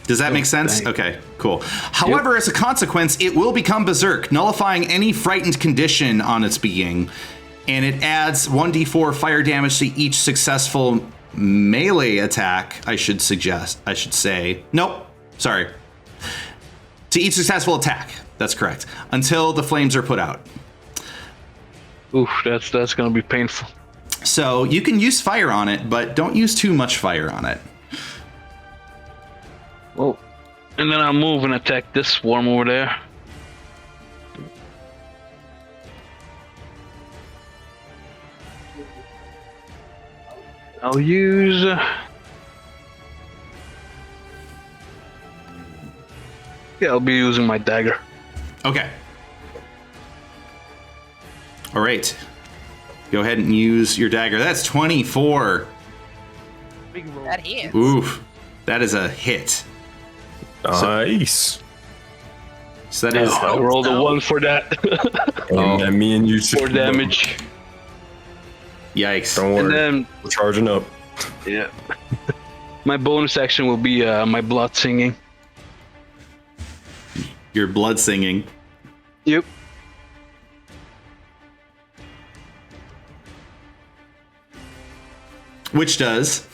Does that make sense? Okay, cool. However, as a consequence, it will become berserk, nullifying any frightened condition on its being. And it adds 1d4 fire damage to each successful melee attack, I should say. Nope, sorry. To each successful attack, that's correct. Until the flames are put out. Oof, that's gonna be painful. So you can use fire on it, but don't use too much fire on it. Oh, and then I'll move and attack this swarm over there. I'll use... yeah, I'll be using my dagger. Okay. All right. Go ahead and use your dagger. That's 24. Big roll. That hits. Oof. That is a hit. Nice. So that is... I rolled a 1 for that. And me and you should 4 damage. Yikes. Don't And worry. then, We're charging up. yeah. My bonus action will be my blood singing. Your blood singing. Yep. Which does?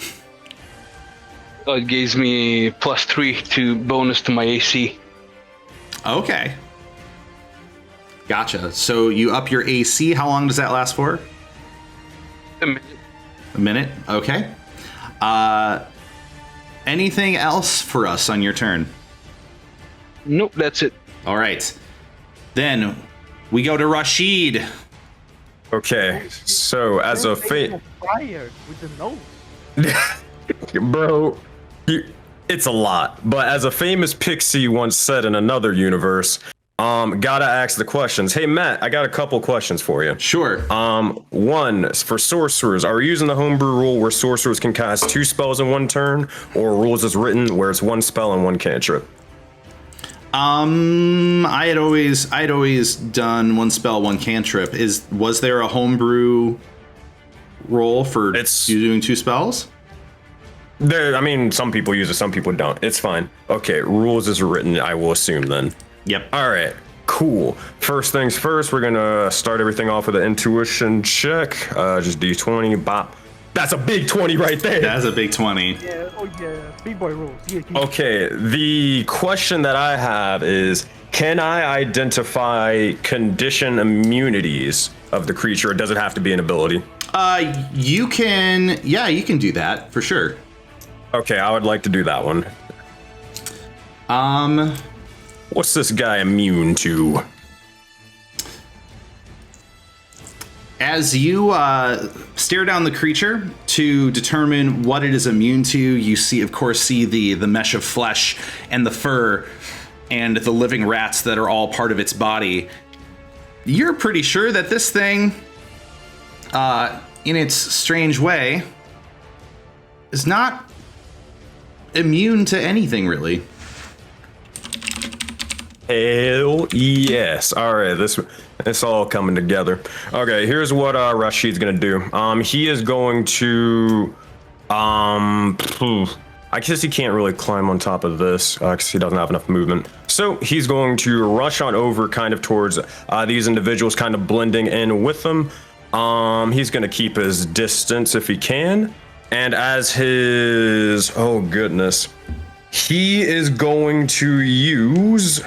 It gives me +3 to bonus to my AC. Okay. Gotcha. So you up your AC. How long does that last for? A minute. A minute. Okay. Anything else for us on your turn? Nope, that's it. All right. Then we go to Rashid. Okay, so as a fate, Fire with the nose. bro, it's a lot. But as a famous pixie once said in another universe, gotta ask the questions. Hey Matt, I got a couple questions for you. Sure. One for sorcerers. Are we using the homebrew rule where sorcerers can cast 2 spells in one turn, or rules as written where it's 1 spell and 1 cantrip? I'd always done 1 spell, 1 cantrip. Was there a homebrew roll for you doing 2 spells? There, I mean, some people use it, some people don't. It's fine. Okay, rules as written, I will assume then. Yep. All right, cool. First things first, we're gonna start everything off with an intuition check. Just D20, bop. That's a big 20 right there. That's a big 20. Yeah, oh yeah, big boy rules. Yeah, Okay, the question that I have is, can I identify condition immunities of the creature, or does it have to be an ability? You can do that for sure. Okay, I would like to do that one. What's this guy immune to? As you stare down the creature to determine what it is immune to, you see the mesh of flesh and the fur and the living rats that are all part of its body. You're pretty sure that this thing, in its strange way, is not immune to anything, really. Hell yes. All right, it's all coming together. Okay, here's what Rashid's gonna do. He is going to, I guess he can't really climb on top of this because he doesn't have enough movement. So he's going to rush on over kind of towards these individuals, kind of blending in with them. He's gonna keep his distance if he can. And as his, oh goodness, he is going to use,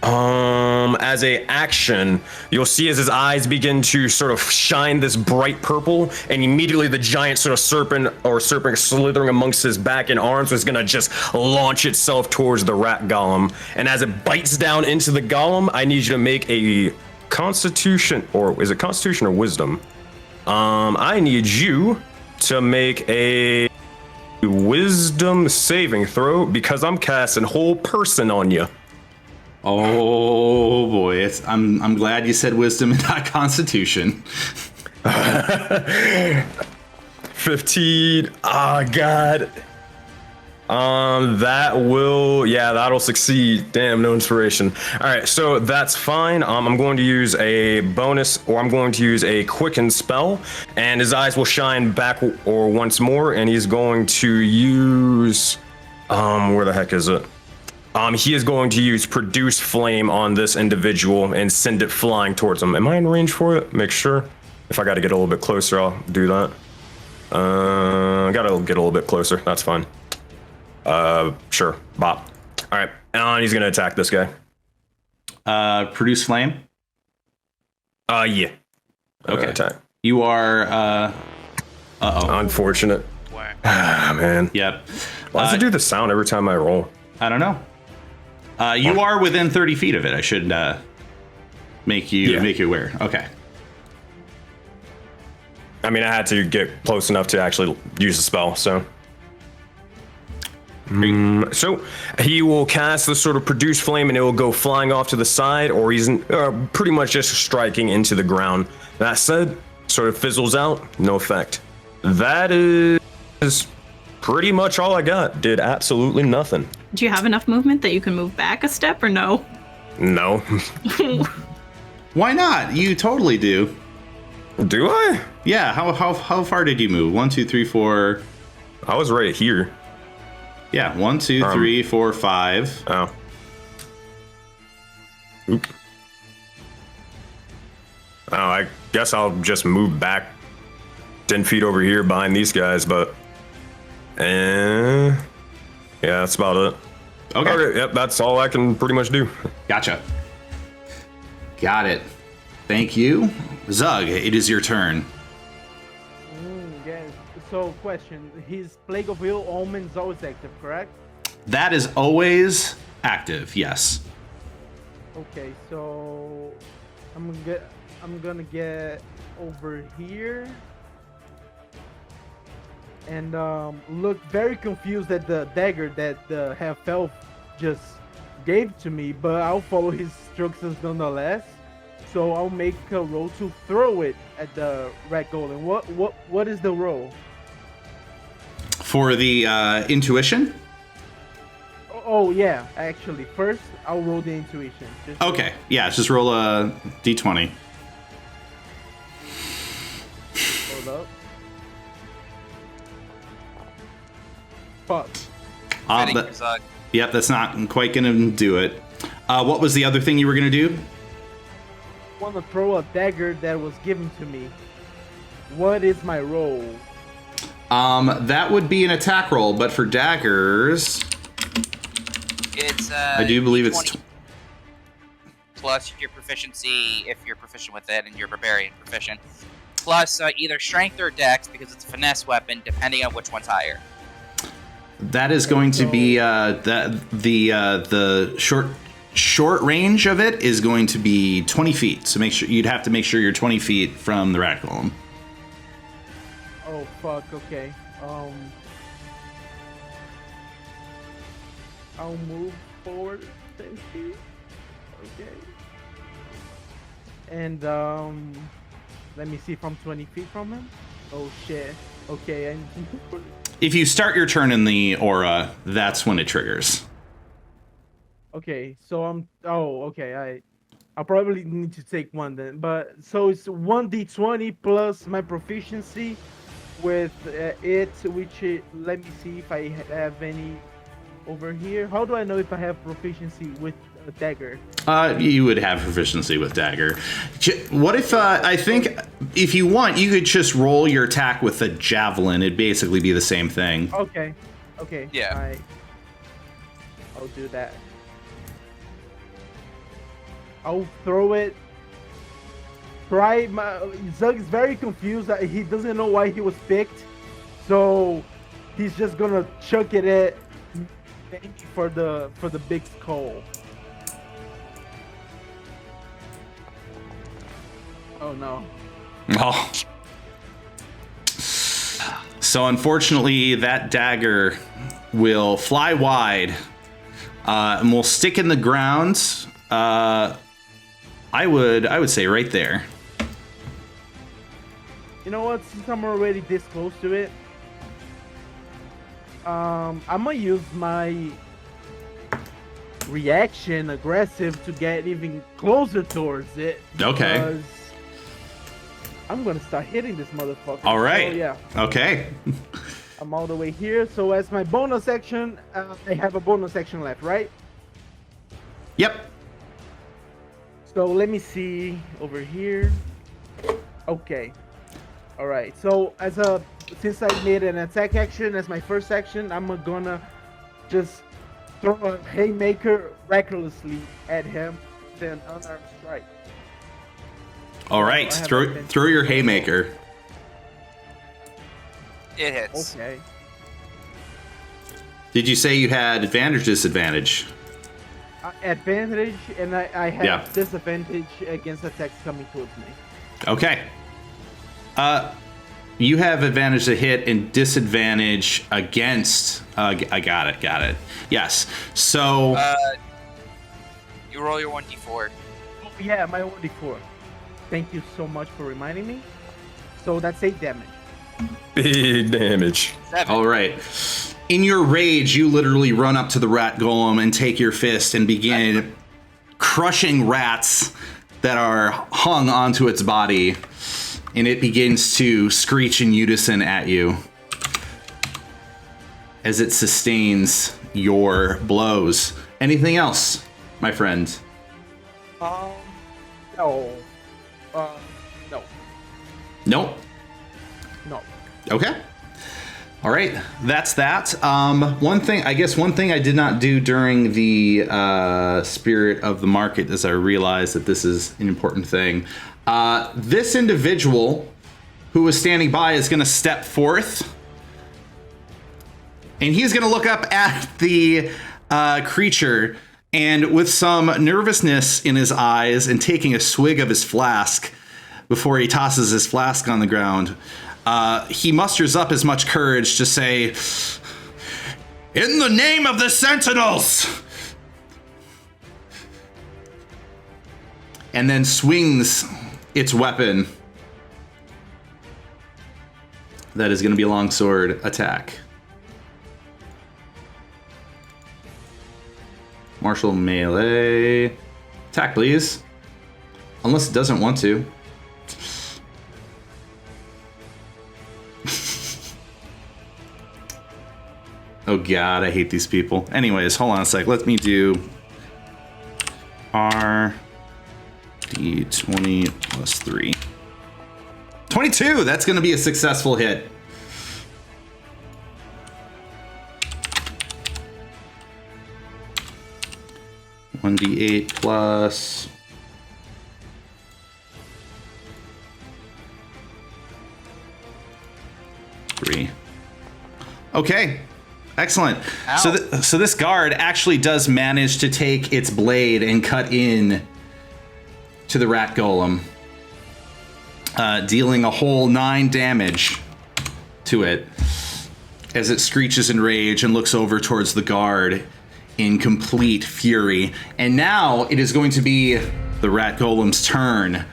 as a action, you'll see as his eyes begin to sort of shine this bright purple, and immediately the giant sort of serpent slithering amongst his back and arms is gonna just launch itself towards the rat golem. And as it bites down into the golem, I need you to make a constitution, or is it constitution or wisdom? I need you to make a wisdom saving throw because I'm casting whole person on you. Oh boy, I'm glad you said wisdom and not constitution. 15. Oh god. That'll succeed. Damn, no inspiration. All right, so that's fine. I'm going to use a bonus, or I'm going to use a quicken spell, and his eyes will shine back or once more, and he's going to use, where the heck is it? He is going to use produce flame on this individual and send it flying towards him. Am I in range for it? Make sure. If I got to get a little bit closer, I'll do that. Gotta get a little bit closer. That's fine. Sure. Bop. All right. And he's gonna attack this guy. Produce flame? Yeah. Okay. Attack. You are, Unfortunate. Ah, man. Yep. Why does it do the sound every time I roll? I don't know. You are within 30 feet of it. I should make you aware. Okay. I mean, I had to get close enough to actually use the spell, so. So he will cast the sort of produce flame and it will go flying off to the side, or he's pretty much just striking into the ground. That said, sort of fizzles out, no effect. That is pretty much all I got. Did absolutely nothing. Do you have enough movement that you can move back a step or no? No. Why not? You totally do. Do I? Yeah. How far did you move? 1, 2, 3, 4. I was right here. Yeah. 1, 2, 3, 4, 5. Oh. Oop. Oh, I guess I'll just move back 10 feet over here behind these guys, but yeah, that's about it. Okay, yep, that's all I can pretty much do. Gotcha. Got it. Thank you. Zug, it is your turn. Yes. So, question. His Plague of Ill Omen is always active, correct? That is always active, yes. Okay, so I'm gonna get over here and look very confused at the dagger that the half-elf just gave to me, but I'll follow his instructions nonetheless. So I'll make a roll to throw it at the rat golem. What is the roll? For the intuition? Oh yeah, actually, first I'll roll the intuition. Okay, yeah, just roll a d20. Hold up. Fuck. Yep, that's not quite gonna do it. What was the other thing you were gonna do? I want to throw a dagger that was given to me. What is my roll? That would be an attack roll, but for daggers, It's I do believe it's 20 plus your proficiency if you're proficient with it and you're barbarian proficient. Plus either strength or dex because it's a finesse weapon, depending on which one's higher. that is going to be the short range of it is going to be 20 feet. So you'd have to make sure you're 20 feet from the rat golem. Oh fuck. Okay. I'll move forward 10 feet. Okay. And let me see if I'm 20 feet from him. Oh shit. Okay. If you start your turn in the aura, that's when it triggers. Okay. So okay. I'll probably need to take one then. But so it's 1d20 plus my proficiency with it, which let me see if I have any over here. How do I know if I have proficiency with a dagger? You would have proficiency with dagger. What if I think if you want, you could just roll your attack with a javelin. It'd basically be the same thing. Okay. Yeah. I'll do that. I'll throw it. Zug is very confused. He doesn't know why he was picked, so he's just gonna chuck it at for the big skull. Oh no. Oh. So unfortunately, that dagger will fly wide and will stick in the ground. I would say right there. You know what? Since I'm already this close to it, I'm gonna use my reaction aggressive to get even closer towards it. Okay. Because I'm gonna start hitting this motherfucker. All right. So, yeah. Okay. I'm all the way here. So as my bonus action, I have a bonus action left, right? Yep. So let me see over here. Okay. All right. So since I made an attack action as my first action, I'm gonna just throw a haymaker recklessly at him, then unarmed strike. All right. Throw your haymaker. It hits. Okay. Did you say you had advantage, disadvantage? Advantage, and I have disadvantage against attacks coming towards me. Okay. You have advantage to hit and disadvantage against. I got it. Yes. So. You roll your 1d4. Oh, yeah, my 1d4. Thank you so much for reminding me. So that's 8 damage. Big damage. 7. All right. In your rage, you literally run up to the rat golem and take your fist and begin crushing rats that are hung onto its body. and it begins to screech in unison at you as it sustains your blows. Anything else, my friend? No. No. Nope. No. Okay. All right, that's that. One thing I did not do during the spirit of the market, as I realized that this is an important thing. This individual who was standing by is going to step forth, and he's going to look up at the creature, and with some nervousness in his eyes and taking a swig of his flask before he tosses his flask on the ground, he musters up as much courage to say, "In the name of the Sentinels!" And then swings its weapon. That is going to be a longsword attack. Martial melee. Attack, please. Unless it doesn't want to. Oh god, I hate these people. Anyways, hold on a sec. Let me do D20 plus 3. 22! That's going to be a successful hit. $1d8 plus... three. Okay. Excellent. So this guard actually does manage to take its blade and cut in to the rat golem, dealing a whole 9 damage to it as it screeches in rage and looks over towards the guard in complete fury. And now it is going to be the rat golem's turn,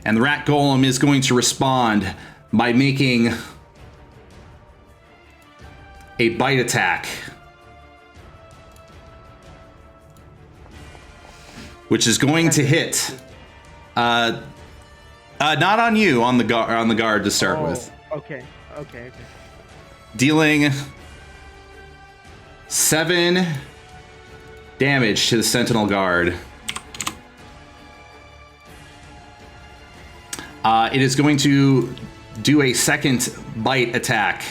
and the rat golem is going to respond by making a bite attack, which is going to hit. Not on you, on the guard to start with. Okay. Dealing 7 damage to the sentinel guard. It is going to do a second bite attack.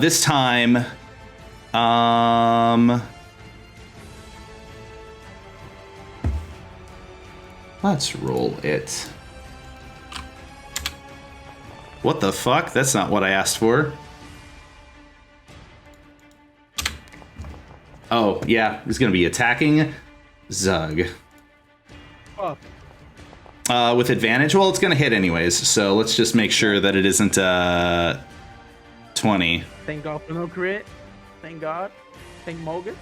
This time, let's roll it. What the fuck? That's not what I asked for. Oh, yeah, he's gonna be attacking Zug. Fuck. With advantage? Well, it's gonna hit anyways, so let's just make sure that it isn't, 20. Thank God for no crit. Thank God. Thank Mogus.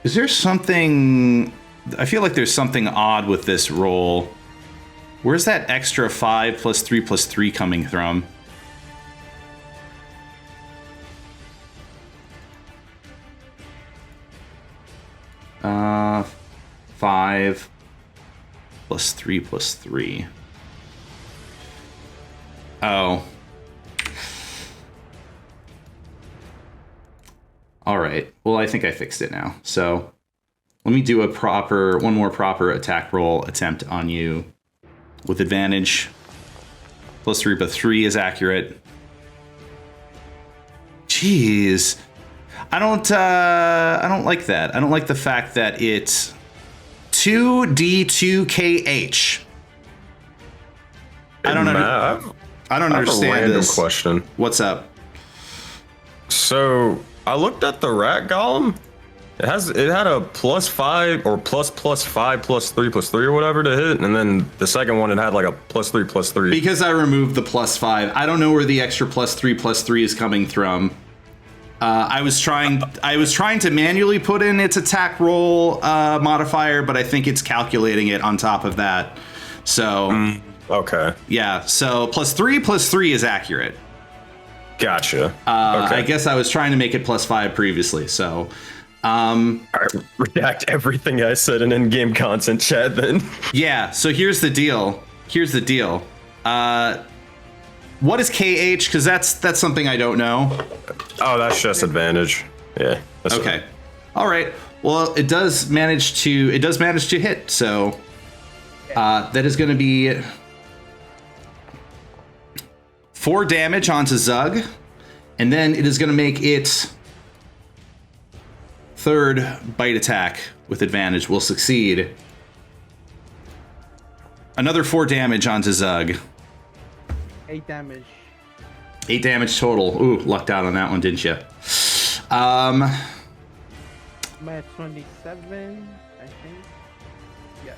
Is there something... I feel like there's something odd with this roll. Where's that extra 5 plus 3 plus 3 coming from? Uh, 5 plus 3 plus 3. Oh. All right. Well, I think I fixed it now. So let me do one more proper attack roll attempt on you with advantage. Plus 3, but 3 is accurate. Jeez. I don't like that. I don't like the fact that it's 2d2kh. I don't understand a random this. question. What's up? So I looked at the rat golem. It had a +5 or +5 +3 or whatever to hit, and then the second one it had like a +3. Because I removed the +5. I don't know where the extra +3 is coming from. I was trying to manually put in its attack roll modifier, but I think it's calculating it on top of that. So okay. Yeah. So +3 is accurate. Gotcha. Okay. I guess I was trying to make it +5 previously. So. All right, redact everything I said in in-game content chat then. Yeah, so here's the deal. here's the deal. What is KH? Because that's something I don't know. Oh, that's just advantage. Yeah. That's Okay. All right. Well, it does manage to hit. So that is going to be 4 damage onto Zug, and then it is going to make its third bite attack with advantage. Will succeed. Another 4 damage onto Zug. 8 damage. 8 damage total. Ooh, lucked out on that one, didn't you? I'm at 27, I think. Yeah.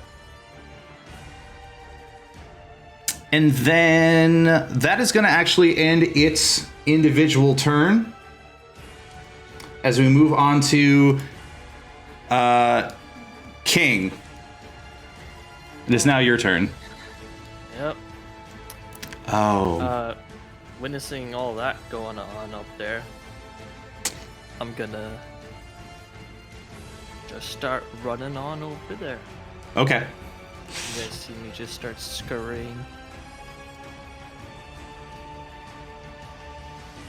And then that is going to actually end its individual turn. As we move on to King. It is now your turn. Yep. Oh. Witnessing all that going on up there, I'm gonna just start running on over there. Okay. You guys see me just start scurrying.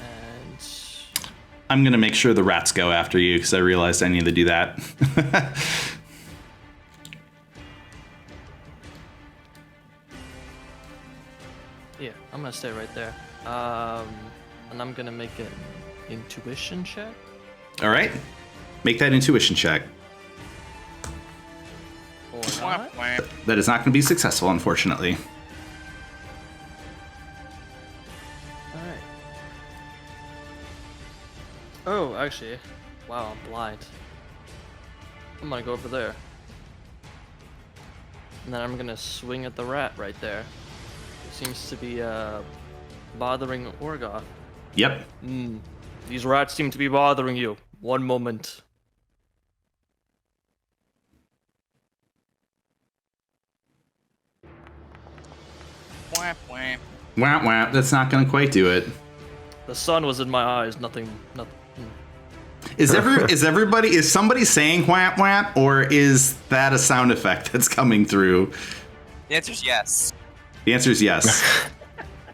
And I'm going to make sure the rats go after you because I realized I need to do that. yeah, I'm gonna stay right there. And I'm gonna make an intuition check. All right. Make that intuition check. Or not. That is not going to be successful, unfortunately. Alright. Oh, actually, wow, I'm blind. I'm gonna go over there. And then I'm gonna swing at the rat right there. It seems to be bothering Orgoth. Yep. These rats seem to be bothering you. One moment. Wah, wah. Wah, wah. That's not going to quite do it. The sun was in my eyes. Nothing. Is somebody saying whap whap, or is that a sound effect that's coming through? The answer's yes. The answer is yes.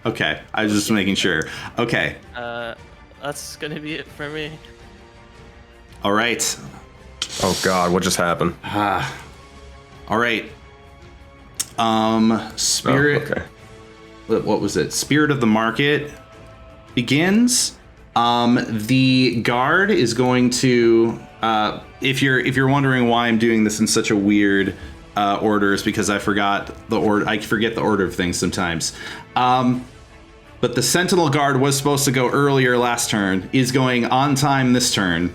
Okay, I was just making sure. Okay. That's gonna be it for me. All right. Oh God, what just happened? All right. Spirit. Oh, okay. What was it? Spirit of the Market begins. The guard is going to. If you're wondering why I'm doing this in such a weird order, is because I forgot the order. I forget the order of things sometimes. But the Sentinel Guard was supposed to go earlier last turn. Is going on time this turn,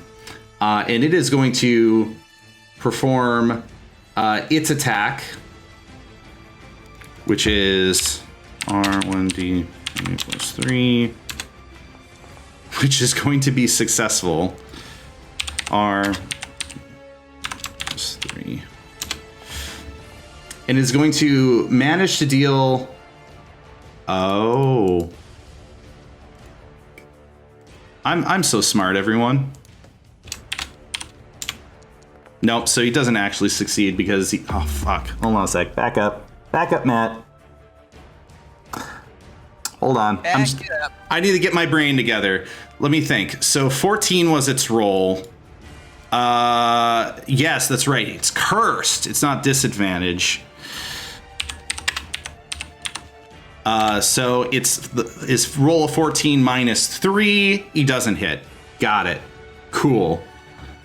and it is going to perform its attack, which is R1D plus 3. Which is going to be successful. R plus 3. And is going to manage to deal. Oh. I'm so smart, everyone. Nope, so he doesn't actually succeed because he. Oh, fuck. Hold on a sec. Back up. Back up, Matt. Hold on. I need to get my brain together. Let me think. So 14 was its roll. Yes, that's right. It's cursed. It's not disadvantage. So it's roll of 14 minus 3. He doesn't hit. Got it. Cool.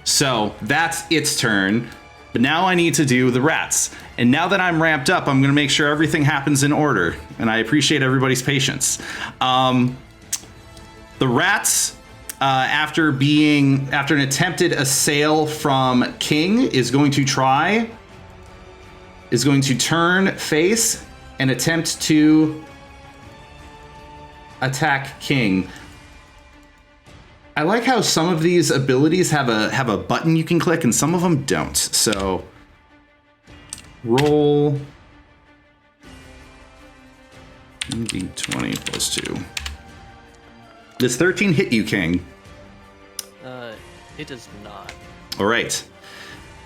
So that's its turn. But now I need to do the rats. And now that I'm ramped up, I'm going to make sure everything happens in order. And I appreciate everybody's patience. The rats, after an attempted assail from King, is going to turn face and attempt to attack King. I like how some of these abilities have a button you can click and some of them don't. So roll d20 plus 2. Does 13 hit you, King? It does not. All right.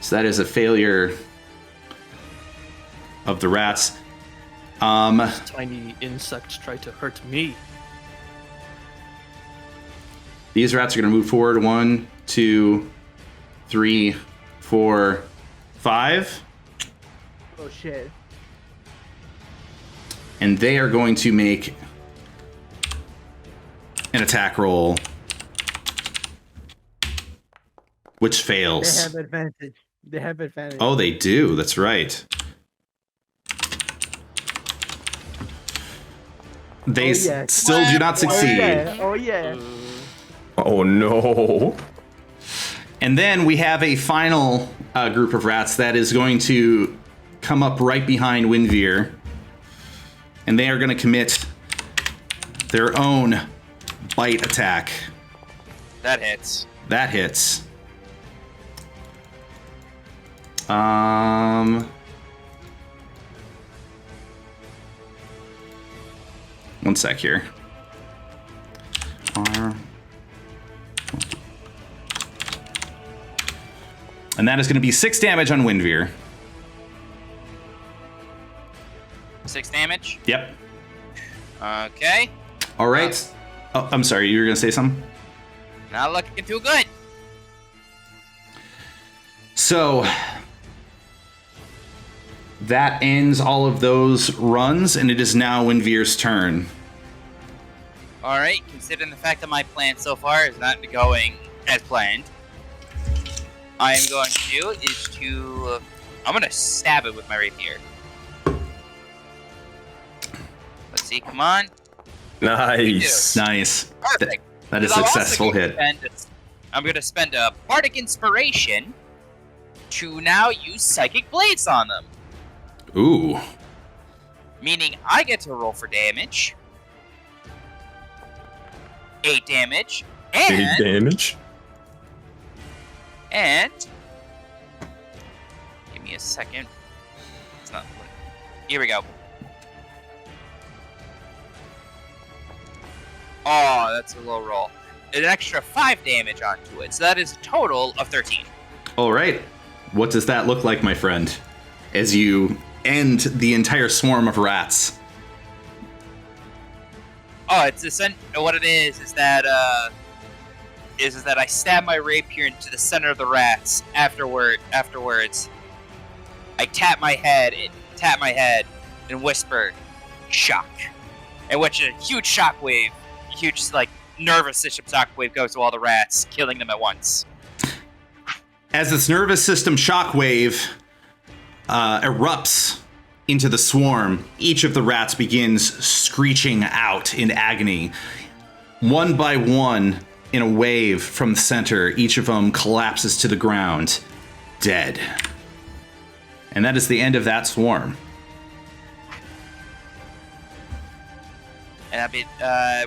So that is a failure of the rats. Tiny insects try to hurt me. These rats are going to move forward 1, 2, 3, 4, 5. Oh shit. And they are going to make an attack roll, which They fails. have advantage. They have advantage. Oh, they do. That's right. They Oh, yeah. still do not Oh succeed. yeah. Oh yeah. Oh no. And then we have a final group of rats that is going to come up right behind Windveer. And they are going to commit their own bite attack. That hits. That hits. One sec here. And that is going to be 6 damage on Windveer. 6 damage. Yep. Okay. All right. Oh, I'm sorry. You were going to say something? Not looking too good. So that ends all of those runs, and it is now Windveer's turn. Alright, considering the fact that my plan so far is not going as planned, I am going to do is to... I'm going to stab it with my rapier. Let's see, come on. Nice. Nice. Perfect. That is a I'm also successful gonna hit. I'm going to spend a Bardic Inspiration to now use Psychic Blades on them. Ooh. Meaning I get to roll for damage. 8 damage. And... 8 damage? And... Give me a second. It's not... Here we go. Oh, that's a low roll. An extra 5 damage onto it, so that is a total of 13. All right. What does that look like, my friend? As you end the entire swarm of rats. Oh, it's what it is that that I stab my rapier into the center of the rats. Afterwards, I tap my head and whisper, "Shock," in which a huge shockwave, nervous system shockwave goes to all the rats, killing them at once. As this nervous system shockwave erupts into the swarm, each of the rats begins screeching out in agony. One by one, in a wave from the center, each of them collapses to the ground, dead. And that is the end of that swarm. And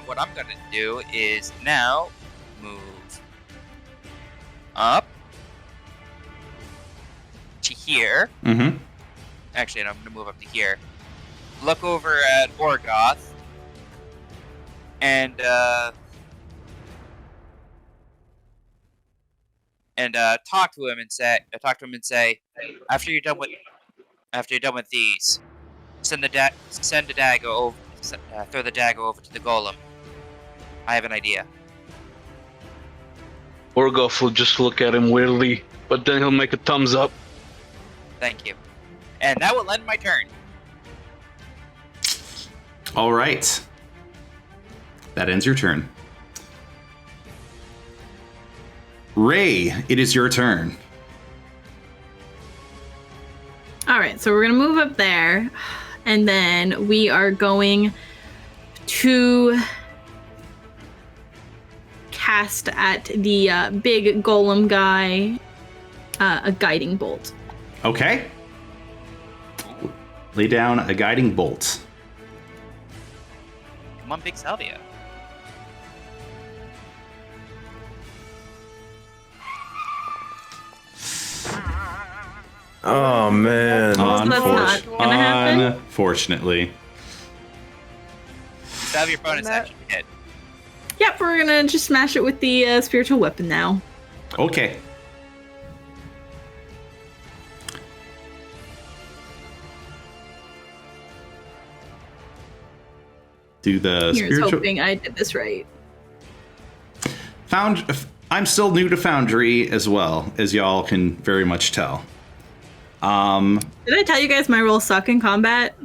what I'm gonna do is now move up to here. Mm-hmm. Actually, no, I'm gonna move up to here. Look over at Orgoth, and talk to him and say, after you're done with these, send the dagger over. Throw the dagger over to the golem. I have an idea. Orgoth will just look at him weirdly, but then he'll make a thumbs up. Thank you. And that will end my turn. All right. That ends your turn. Ray, it is your turn. All right, so we're gonna move up there, and then we are going to cast at the big golem guy a guiding bolt. Okay. Lay down a guiding bolt. Come on, Big Salvia. Oh man. That's not gonna happen. Unfortunately. Salvia bonus action hit. Yep, we're gonna just smash it with the spiritual weapon now. Okay. do the Here's spiritual. hoping I did this right. I'm still new to Foundry as well, as y'all can very much tell. Did I tell you guys my rolls suck in combat?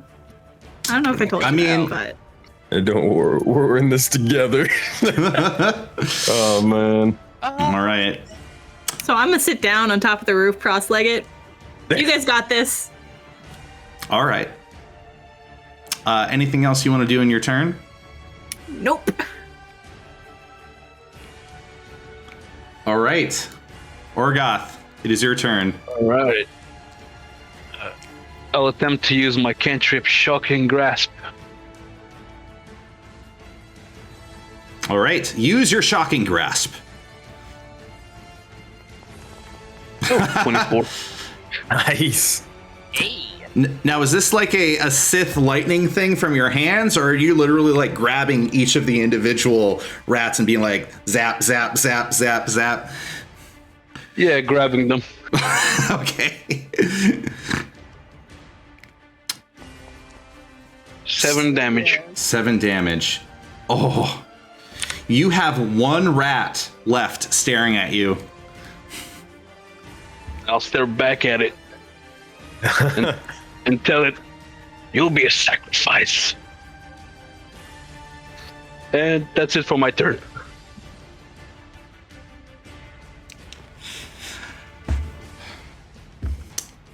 I don't know if I told you that, but... Hey, don't worry, we're in this together. Oh, man. All right. So I'm gonna sit down on top of the roof, cross-legged. You guys got this. All right. Anything else you want to do in your turn? Nope. All right. Orgoth, it is your turn. All right. I'll attempt to use my cantrip Shocking Grasp. All right. Use your Shocking Grasp. 24. Nice. Hey. Now, is this like a Sith lightning thing from your hands, or are you literally like grabbing each of the individual rats and being like zap, zap, zap, zap, zap? Yeah, grabbing them. Okay. 7 damage. 7 damage. Oh. You have one rat left staring at you. I'll stare back at it and tell it, "You'll be a sacrifice." And that's it for my turn.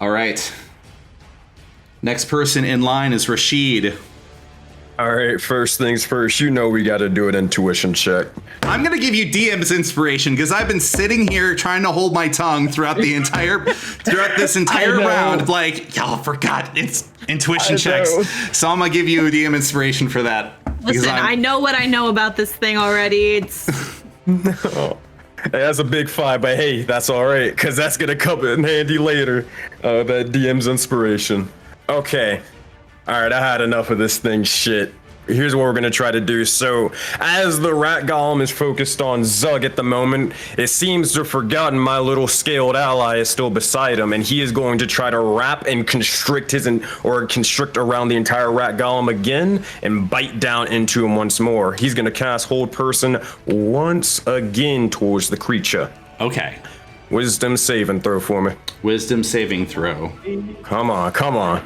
All right. Next person in line is Rashid. All right, first things first, you know we got to do an intuition check. I'm going to give you DM's inspiration because I've been sitting here trying to hold my tongue throughout this entire round. Like, y'all forgot it's intuition checks. So I'm going to give you a DM inspiration for that. Listen, I know what I know about this thing already. It's Oh, that's a big 5, but hey, that's all right, because that's going to come in handy later. That DM's inspiration. Okay. All right, I had enough of this thing shit. Here's what we're going to try to do. So, as the rat golem is focused on Zug at the moment, it seems to have forgotten my little scaled ally is still beside him, and he is going to try to wrap and constrict constrict around the entire rat golem again and bite down into him once more. He's going to cast Hold Person once again towards the creature. Okay. Wisdom saving throw for me. Wisdom saving throw. Come on, come on.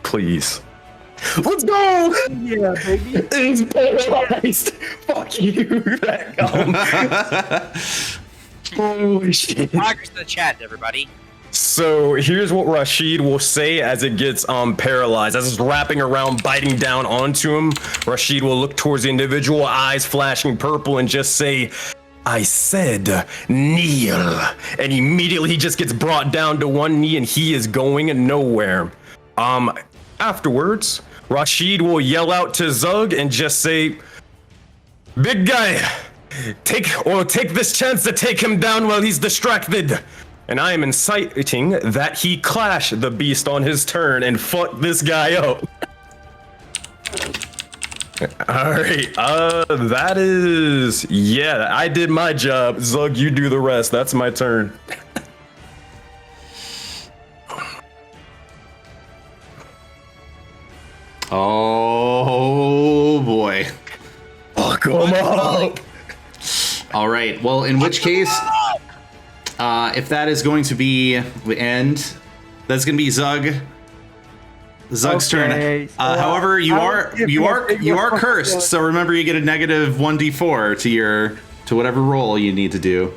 Please. Let's go! Yeah, baby. It's paralyzed. Fuck you, that gum. Holy shit. Progress in the chat, everybody. So here's what Rashid will say as it gets paralyzed. As it's wrapping around, biting down onto him, Rashid will look towards the individual, eyes flashing purple, and just say, "I said kneel." And immediately he just gets brought down to one knee and he is going nowhere. Afterwards, Rashid will yell out to Zug and just say, "Big guy, take this chance to take him down while he's distracted." And I am inciting that he clash the beast on his turn and fuck this guy up. Alright, that is... Yeah, I did my job. Zug, you do the rest. That's my turn. Oh boy. Fuck him up. All right. Well, in which case, if that is going to be the end, that's going to be Zug's turn. However, you are cursed, so remember you get a negative 1d4 to whatever roll you need to do.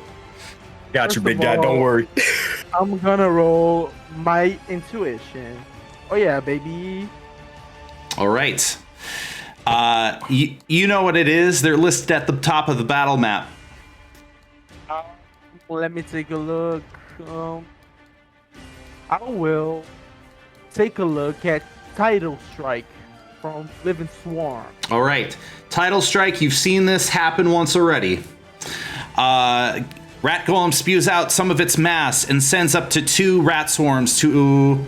Got you, big guy. Don't worry. I'm gonna roll my intuition. Oh yeah, baby. All right. You know what it is. They're listed at the top of the battle map. Let me take a look. I will take a look at Tidal Strike from Living Swarm. All right. Tidal Strike, you've seen this happen once already. Rat Golem spews out some of its mass and sends up to 2 rat swarms to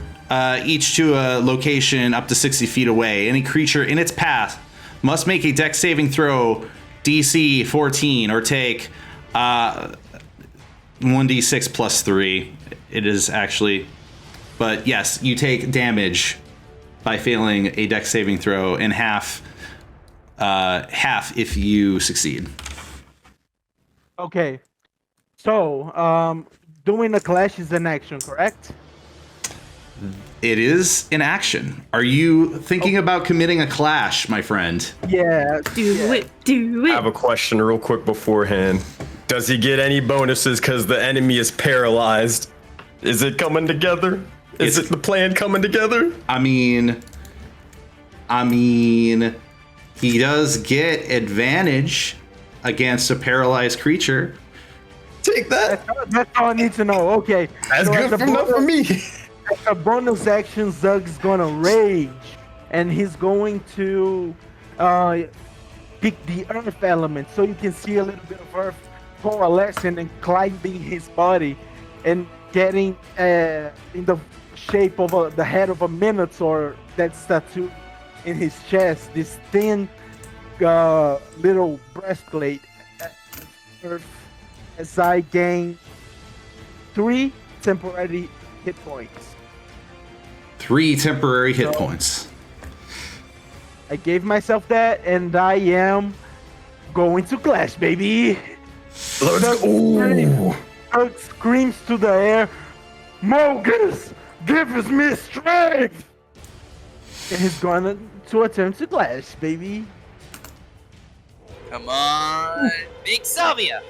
each to a location up to 60 feet away. Any creature in its path must make a dex saving throw DC 14 or take 1d6 plus 3. It is actually... But yes, you take damage by failing a dex saving throw, and half if you succeed. Okay. So, doing a clash is an action, correct? It is an action. Are you thinking about committing a clash, my friend? Yeah. Do I have a question real quick beforehand. Does he get any bonuses because the enemy is paralyzed? Is it coming together? Is it the plan coming together? I mean, he does get advantage against a paralyzed creature. Take that. That's all I need to know. Okay. That's so good enough for me. As a bonus action, Zug's gonna rage, and he's going to pick the earth element, so you can see a little bit of earth coalescing and climbing his body, and getting in the shape of the head of a minotaur that's tattooed in his chest. This thin little breastplate. Earth, as I gain 3 temporary hit points. 3 temporary hit points. I gave myself that, and I am going to clash, baby. Let's go. Kirk screams to the air, Mogus, give me strength! And he's going to attempt to clash, baby. Come on, Big Sylvia.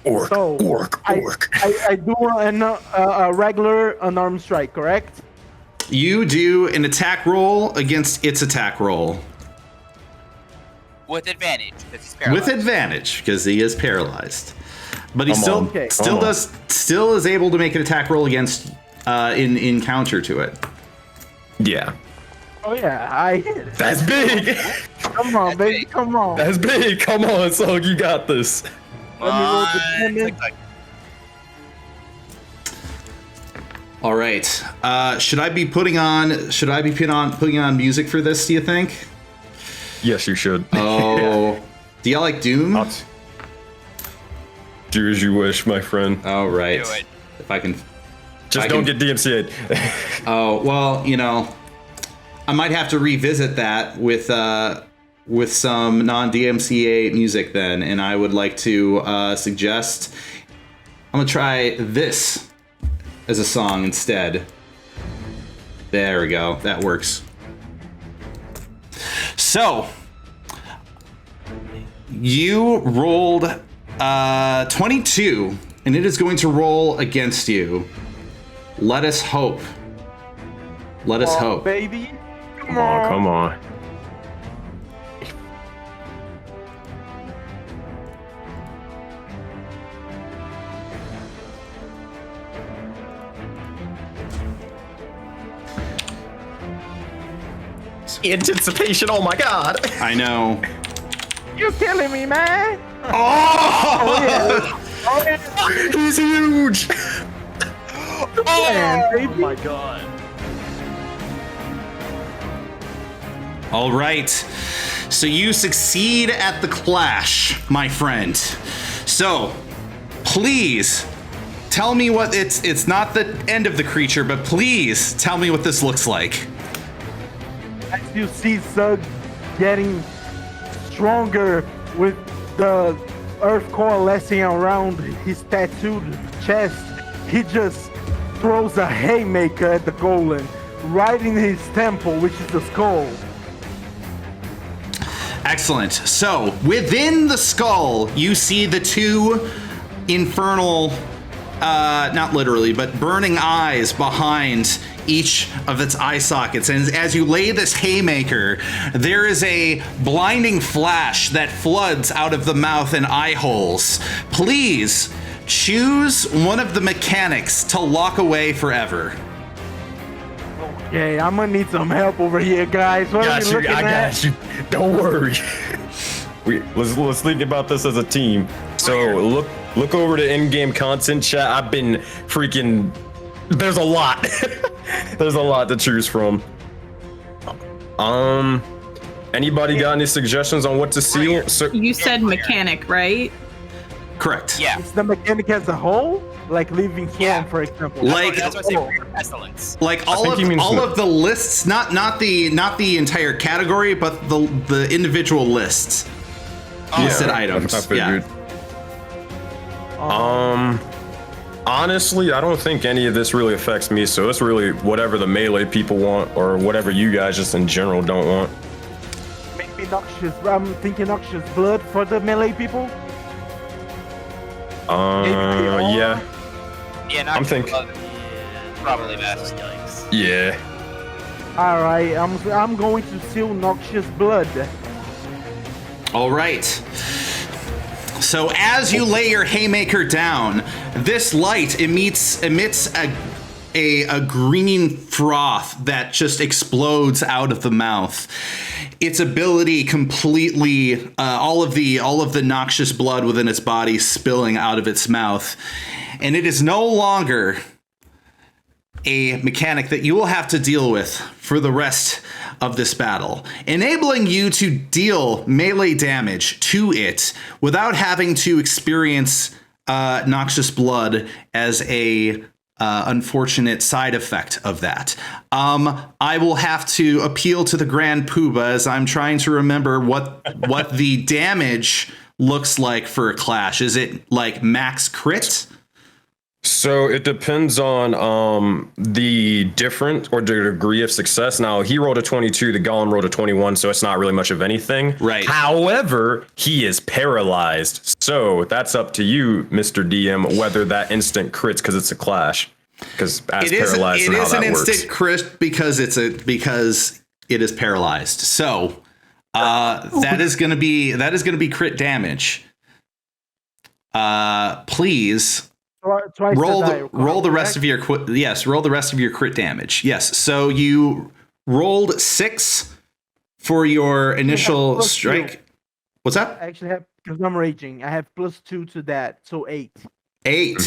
Orc. I do a regular unarmed strike, correct? You do an attack roll against its attack roll. With advantage, because he's paralyzed. With advantage, because he is paralyzed. But he Okay. still is able to make an attack roll against in counter to it. Yeah. Oh yeah, I hit it. That's big. Come on, baby, big. come on. That's big. Come on, Sog, you got this. Let me roll the damage. All right. Should I be putting on music for this? Do you think? Yes, you should. Oh, do y'all like Doom? Do as you wish, my friend. All right. Do it. If I can. Just don't get DMCA'd. Oh well, I might have to revisit that with some non-DMCA music then, and I would like to suggest I'm gonna try this as a song instead. There we go. That works. So you rolled 22, and it is going to roll against you. Let us hope. Let us hope. Baby. Come on, come on. Anticipation, oh my god. I know. You're killing me, man. Oh! Oh yeah. He's huge. Man, baby. Oh my god. All right. So you succeed at the clash, my friend. So, please tell me what it's not the end of the creature, but please tell me what this looks like. As you see Zug getting stronger with the earth coalescing around his tattooed chest, he just throws a haymaker at the golem, right in his temple, which is the skull. Excellent. So, within the skull, you see the two infernal, not literally, but burning eyes behind each of its eye sockets. And as you lay this haymaker, there is a blinding flash that floods out of the mouth and eye holes. Please choose one of the mechanics to lock away forever. Okay, I'm gonna need some help over here, guys. What are we looking at? I got you. Don't worry. Let's think about this as a team. So look over to in-game content chat. I've been freaking. There's a lot. There's a lot to choose from. Anybody got any suggestions on what to see? You said mechanic, right? Correct. Yeah. It's the mechanic as a whole, like leaving Swarm, Yeah. for example. Like- that's what I say. Weird pestilence. Like I think he means all the- of the lists, not the entire category, but the individual lists. Listed items. I figured. Honestly, I don't think any of this really affects me, so it's really whatever the melee people want or whatever you guys just in general don't want. Maybe noxious. I'm thinking noxious blood for the melee people. Yeah, Yeah, not I'm thinking- probably best. Yikes. yeah. All right, I'm going to seal noxious blood. All right. So as you lay your haymaker down, this light emits a green froth that just explodes out of the mouth. Its ability completely, all of the noxious blood within its body spilling out of its mouth, and it is no longer a mechanic that you will have to deal with for the rest of this battle, enabling you to deal melee damage to it without having to experience noxious blood as a unfortunate side effect of that. I will have to appeal to the Grand Poobah as I'm trying to remember what the damage looks like for a clash. Is it like max crit? So it depends on the different or the degree of success. Now he rolled a 22, the golem rolled a 21, so it's not really much of anything. Right. However, he is paralyzed, so that's up to you, Mr. DM, whether that instant crits because it's a clash. Because as paralyzed, it and how is an that works. instant crit because it is paralyzed. So that is going to be crit damage. Please. Twice Roll the die, roll the rest correct? of your roll the rest of your crit damage. Yes. So you rolled 6 for your initial plus strike. 2. What's that? I actually have, because I'm raging, I have +2 to that, so 8. 8.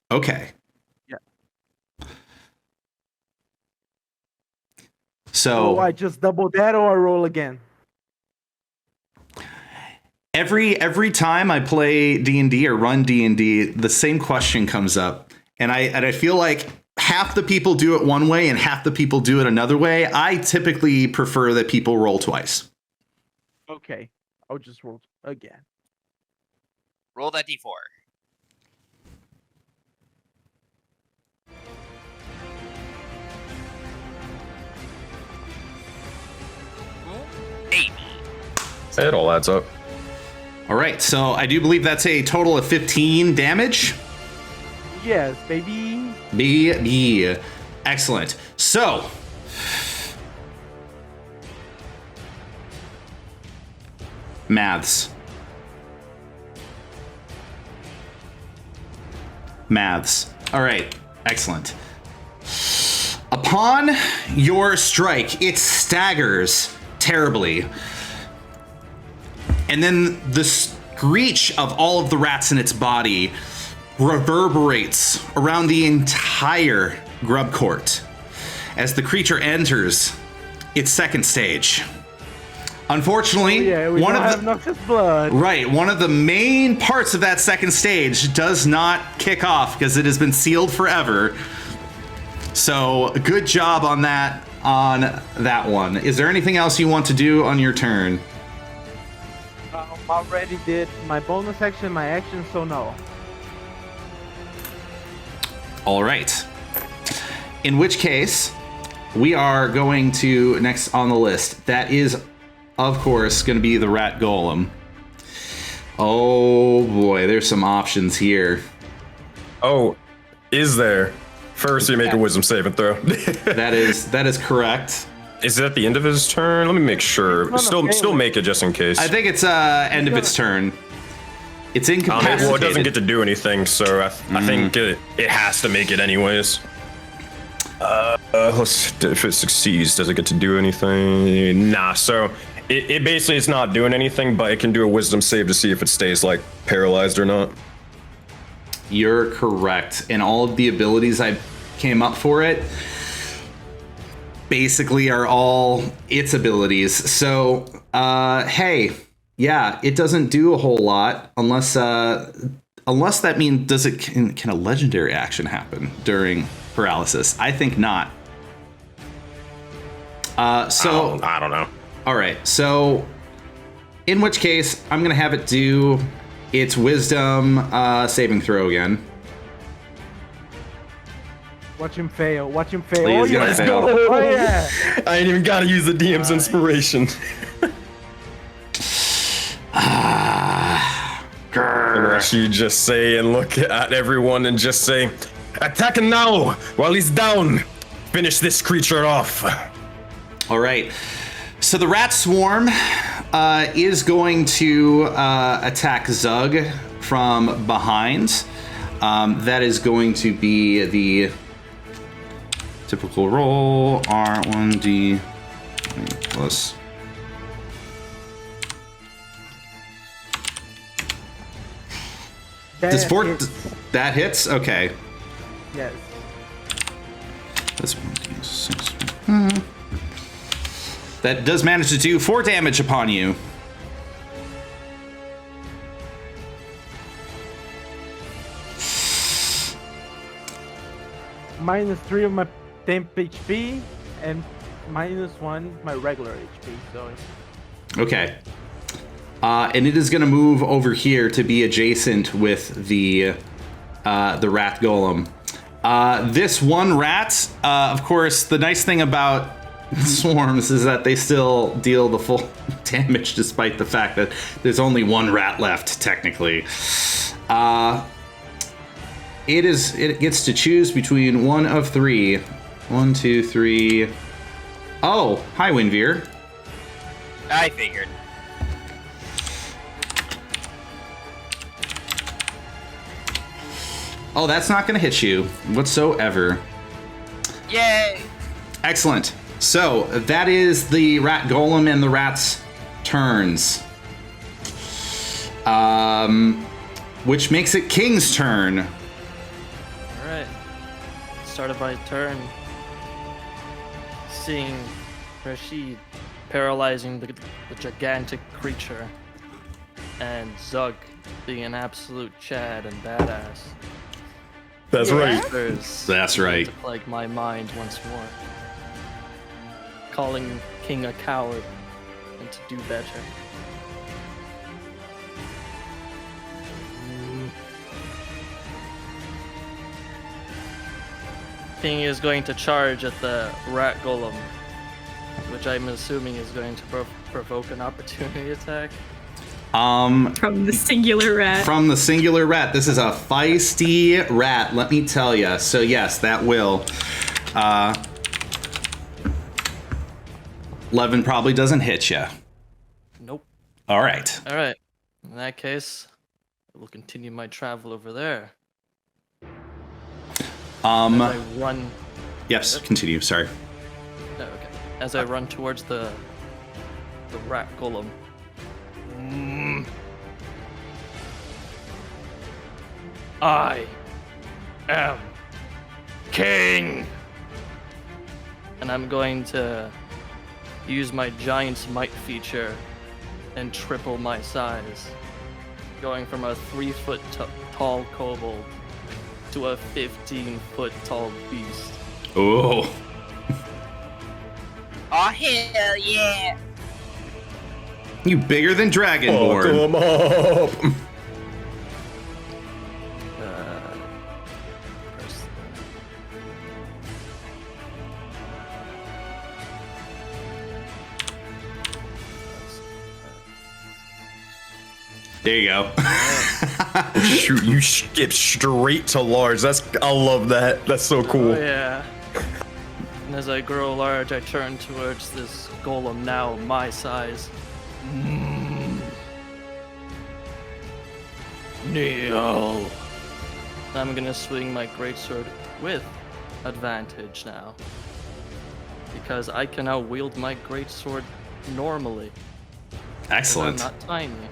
Okay. Yeah. So So I just double that or I roll again? every time I play D&D or run D&D, the same question comes up, and I feel like half the people do it one way and half the people do it another way. I typically prefer that people roll twice. Okay, I'll just roll again. Roll that d4. Eight. It all adds up. All right, so I do believe that's a total of 15 damage. Yes, baby. B. Excellent. So, maths. All right, excellent. Upon your strike, it staggers terribly. And then the screech of all of the rats in its body reverberates around the entire Grub Court as the creature enters its second stage. Unfortunately, Yeah, we one don't of have the noxious blood. one of the main parts of that second stage does not kick off because it has been sealed forever. So, good job on that one. Is there anything else you want to do on your turn? Already did my bonus action, my action, so no. All right. In which case, we are going to next on the list. That is, of course, going to be the rat golem. Oh boy, there's some options here. Oh, is there? First, you make a wisdom saving throw. That is correct. Is it at the end of his turn? Let me make sure. It's not a Still make it just in case. I think it's end of its turn. It's incapacitated. Well, it doesn't get to do anything, so I think it has to make it anyways. If it succeeds, does it get to do anything? Nah. So it basically is not doing anything, but it can do a wisdom save to see if it stays like paralyzed or not. You're correct. And all of the abilities I came up for it basically are all its abilities. So, hey, yeah, it doesn't do a whole lot unless unless that means can a legendary action happen during paralysis? I think not. So I don't know. all right, so in which case I'm gonna have it do its wisdom saving throw again. Watch him fail. Watch him fail. Leah's gonna yes. fail. Oh yeah. I ain't even gotta use the DM's inspiration. Unless you just say and look at everyone and just say, attack him now while he's down. Finish this creature off. All right. So the rat swarm is going to attack Zug from behind. That is going to be the typical roll, R1D plus. That hits? Okay. Yes. That's 1d6. That does manage to do 4 damage upon you. -3 of my temp HP and -1 my regular HP. So. Okay. And it is going to move over here to be adjacent with the rat golem. This one rat, of course, the nice thing about swarms is that they still deal the full damage despite the fact that there's only one rat left, technically. It gets to choose between one of 3. 1, 2, 3. Oh, hi, Winveer. I figured. Oh, that's not going to hit you whatsoever. Yay! Excellent. So that is the rat golem and the rat's turns. Which makes it King's turn. Alright. Started my turn. Seeing Rashid paralyzing the gigantic creature. And Zug being an absolute Chad and badass. That's right. That's right. To plague my mind once more. Calling King a coward and to do better. King is going to charge at the rat golem, which I'm assuming is going to provoke an opportunity attack. From the singular rat. From the singular rat. This is a feisty rat, let me tell you. So yes, that will. 11 probably doesn't hit you. Nope. All right. All right. In that case, I will continue my travel over there. As I run. Yes, continue. Sorry. Oh, okay. As I run towards the rat golem. I am king, and I'm going to use my giant's might feature and triple my size, going from a 3-foot tall kobold to a 15-foot tall beast. Oh. Oh hell yeah! You bigger than Dragonborn. Come up. There you go. Shoot, you skip straight to large. I love that. That's so cool. Oh yeah. And as I grow large, I turn towards this golem now my size. Kneel. I'm gonna swing my greatsword with advantage now. Because I can now wield my greatsword normally. Excellent. I'm not tiny.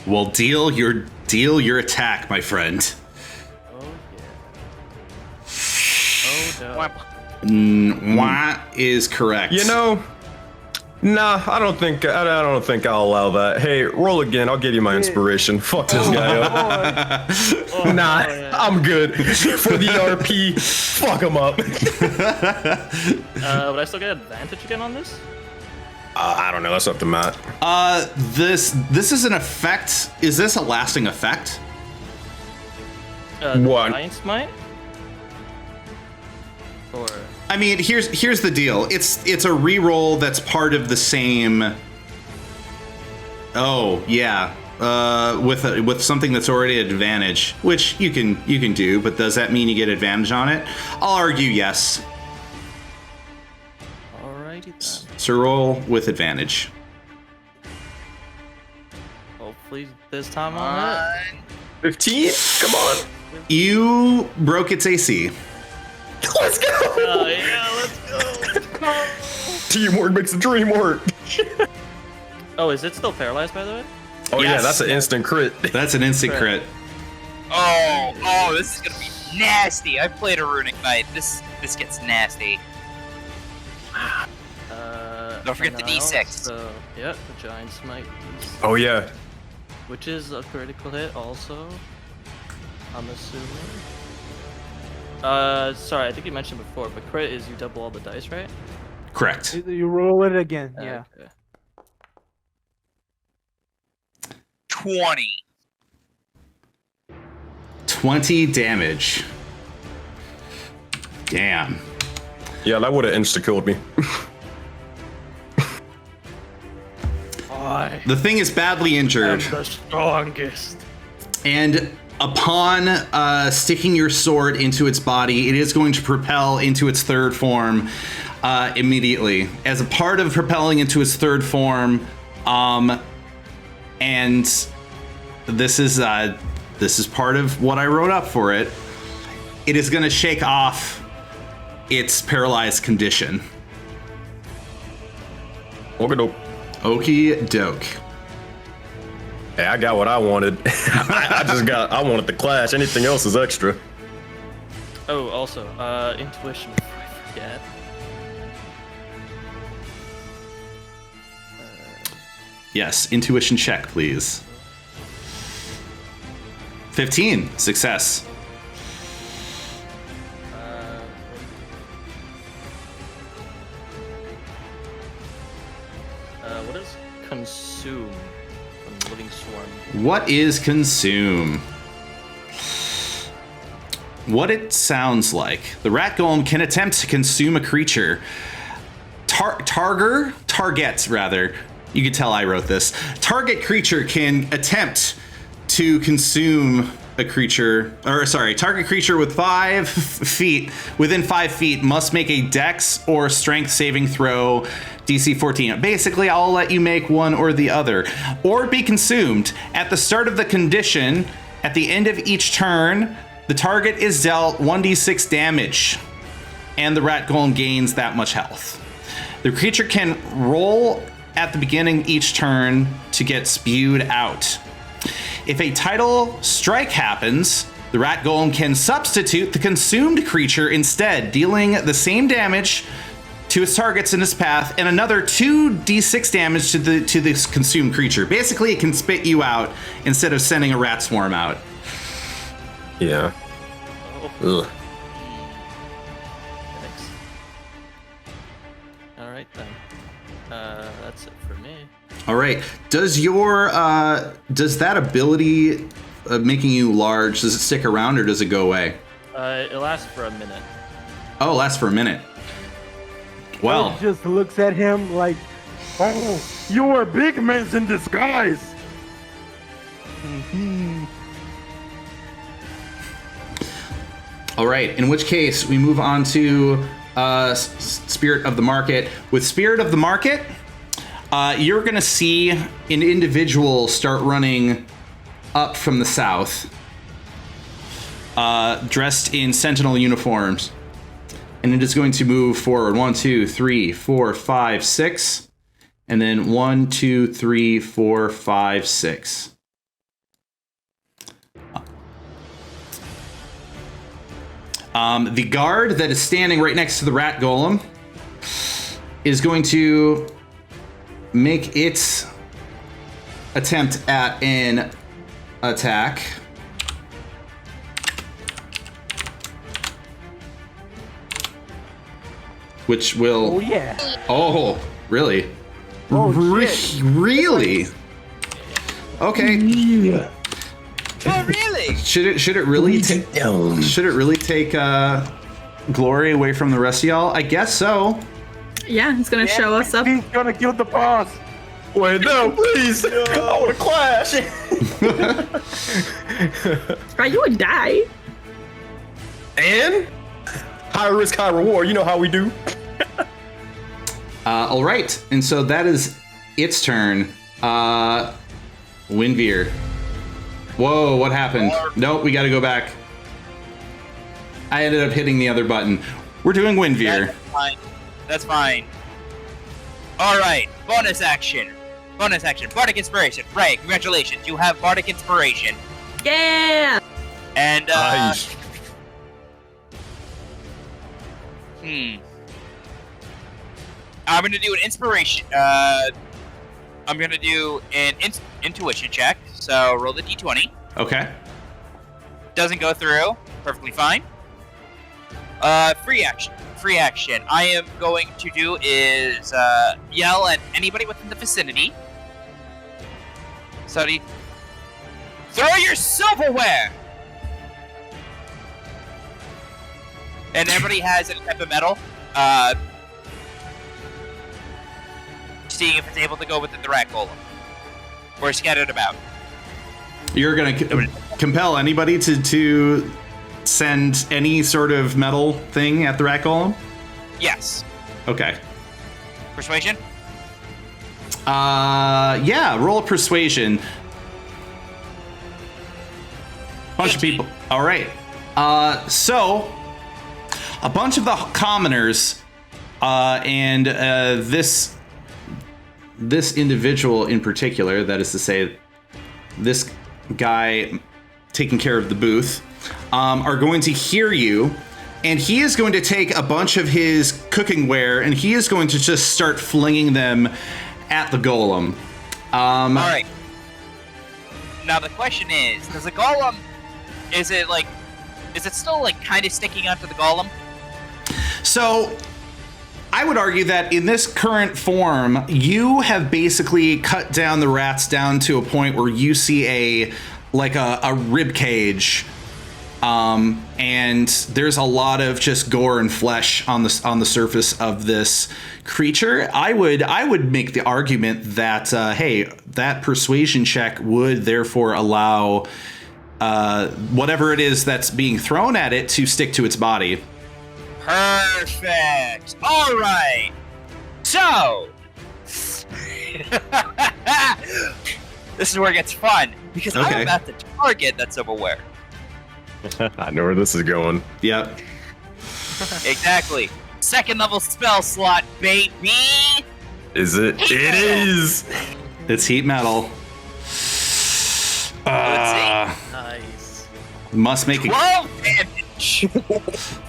Well, deal your attack, my friend. Oh yeah. Oh no. What is correct? You know, Nah, I don't think I'll allow that. Hey, roll again. I'll give you my inspiration. Fuck this guy up. Nah, I'm good. For the RP, fuck him up. Would I still get advantage again on this? I don't know. That's up to Matt. This is an effect. Is this a lasting effect? What? Giant's Might? Or... I mean, here's the deal. It's a reroll that's part of the same. Oh yeah, with something that's already at advantage, which you can do. But does that mean you get advantage on it? I'll argue yes. Alrighty then. So roll with advantage. Hopefully this time on it. 15? Come on. You broke its AC. Let's go. Oh yeah, let's go. Teamwork makes the dream work. Oh, is it still paralyzed, by the way? Oh yeah, Yes. that's an instant crit. That's an instant crit. Oh, this is gonna be nasty. I played a runic knight. This gets nasty. Don't forget the and I D6. also- yeah, the Giant's Might. Oh yeah. Which is a critical hit also. I'm assuming. Sorry, I think you mentioned before, but crit is you double all the dice, right? Correct. You roll it again. Yeah. Okay. 20. 20 damage. Damn. Yeah, that would have insta-killed me. The thing is badly injured. I'm the strongest. And upon sticking your sword into its body, it is going to propel into its third form immediately. As a part of propelling into its third form, and this is part of what I wrote up for it. It is going to shake off its paralyzed condition. Okie doke. Hey, I got what I wanted. I wanted the clash. Anything else is extra. Oh, also, intuition. Before I forget. Yes, intuition check, please. 15, success. What is consume from Living Swarm? What is consume? What it sounds like. The rat golem can attempt to consume a creature. Target, rather. You can tell I wrote this. Target creature can attempt to consume a creature, target creature with 5 feet, within 5 feet, must make a dex or strength saving throw, DC 14. Basically, I'll let you make one or the other. Or be consumed. At the start of the condition, at the end of each turn, the target is dealt 1d6 damage, and the rat golem gains that much health. The creature can roll at the beginning each turn to get spewed out. If a tidal strike happens, the rat golem can substitute the consumed creature instead, dealing the same damage to its targets in its path and another 2d6 damage to this consumed creature. Basically, it can spit you out instead of sending a rat swarm out. Yeah. Ugh. Thanks. Alright then. That's it for me. All right. Does that ability making you large, does it stick around or does it go away? It lasts for a minute. Oh, it lasts for a minute. Well, It just looks at him like, oh, you are big men in disguise. all right. In which case, we move on to Spirit of the Market. With Spirit of the Market, you're going to see an individual start running up from the south, dressed in sentinel uniforms. And it is going to move forward 1, 2, 3, 4, 5, 6. And then 1, 2, 3, 4, 5, 6. The guard that is standing right next to the rat golem is going to make its attempt at an attack. Which will... Oh, yeah. Oh, really? Oh, shit. Really? Okay. Yeah. Oh, really? Should it really take glory away from the rest of y'all? I guess so. Yeah, he's gonna show us up. He's gonna kill the boss. Wait, no, please! I want to clash! Right, you would die. And? High risk, high reward. You know how we do. All right, and so that is its turn. Winveer. Whoa, what happened? Nope, we gotta go back. I ended up hitting the other button. We're doing Winveer. That's fine. That's fine. All right, bonus action. Bonus action. Bardic Inspiration. Ray, congratulations. You have Bardic Inspiration. Yeah. And, Nice. I'm gonna do an inspiration. I'm gonna do an intuition check. So roll the d20. Okay. Doesn't go through. Perfectly fine. Free action. Free action. I am going to do is yell at anybody within the vicinity. So throw your silverware. And everybody has any type of metal. Seeing if it's able to go within the rat golem. Or scattered about. You're gonna compel anybody to send any sort of metal thing at the rat golem? Yes. Okay. Persuasion? Yeah, roll a persuasion. Bunch of 15. people. All right. So a bunch of the commoners and this individual in particular, that is to say, this guy taking care of the booth, are going to hear you, and he is going to take a bunch of his cooking ware and he is going to just start flinging them at the golem. All right. Now the question is, does the golem, is it still like kind of sticking onto the golem? So I would argue that in this current form, you have basically cut down the rats down to a point where you see a rib cage, and there's a lot of just gore and flesh on the surface of this creature. I would make the argument that hey, that persuasion check would therefore allow whatever it is that's being thrown at it to stick to its body. Perfect. All right. So, this is where it gets fun because Okay. I'm about to target that silverware. I know where this is going. Yep. Exactly. Second level spell slot, baby. Is it? It is. It's heat metal. Let's Nice. Must make see. a 12 damage.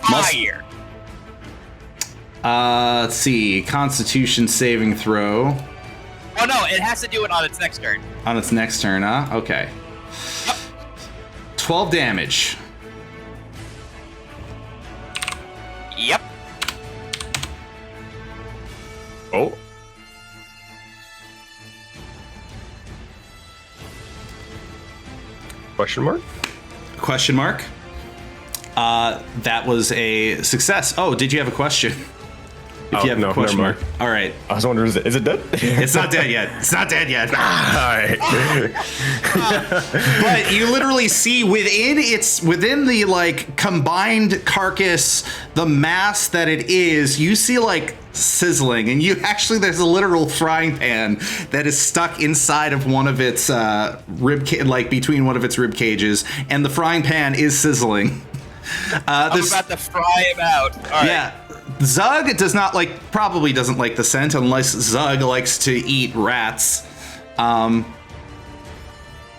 Fire. let's see, Constitution saving throw Oh no, it has to do it on its next turn. on its next turn, huh? Okay. 12 damage. Yep. Oh. Question mark? Question mark. That was a success. Oh, did you have a question? If you have no, a question never mark. mind. All right. I was wondering, is it dead? It's not dead yet. It's not dead yet. All right. But you literally see within the like combined carcass, the mass that it is, you see like sizzling, and there's a literal frying pan that is stuck inside of one of its between one of its rib cages, and the frying pan is sizzling. I'm about to fry him out. All right. Yeah. Zug probably doesn't like the scent unless Zug likes to eat rats.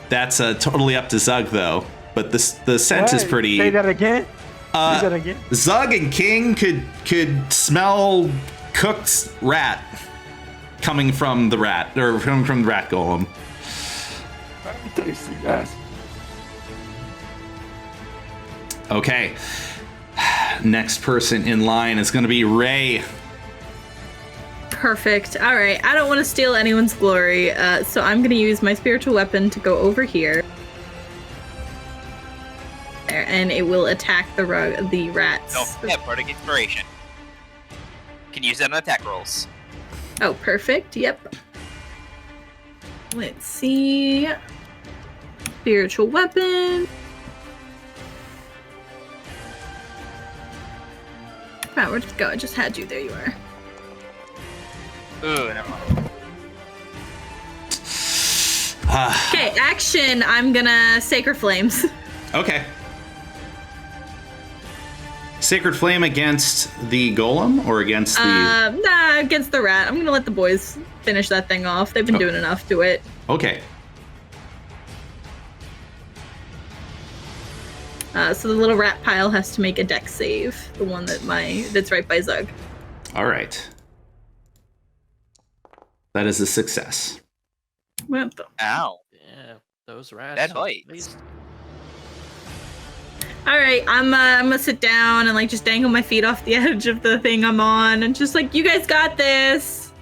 That's totally up to Zug though. But the scent is pretty. Say that again. Say that again. Zug and King could smell cooked rat coming from the rat, or coming from the rat golem. Tasty, guys. Okay. Next person in line is going to be Ray. Perfect. All right. I don't want to steal anyone's glory, so I'm going to use my spiritual weapon to go over here. And it will attack the rats. Don't have bardic inspiration. Can use that on attack rolls. Oh, perfect. Yep. Let's see. Spiritual weapon. Right, where'd it go? I just had you. There you are. Ooh, never mind. Okay, action. I'm gonna Sacred Flames. Okay. Sacred Flame against the golem or against the... Nah, against the rat. I'm gonna let the boys finish that thing off. They've been doing enough to it. Okay. So the little rat pile has to make a dex save. The one that's right by Zug. All right. That is a success. What the? Ow. Yeah, those rats. That are hurts. pleased. All right, I'm gonna sit down and like just dangle my feet off the edge of the thing I'm on, and just like, you guys got this.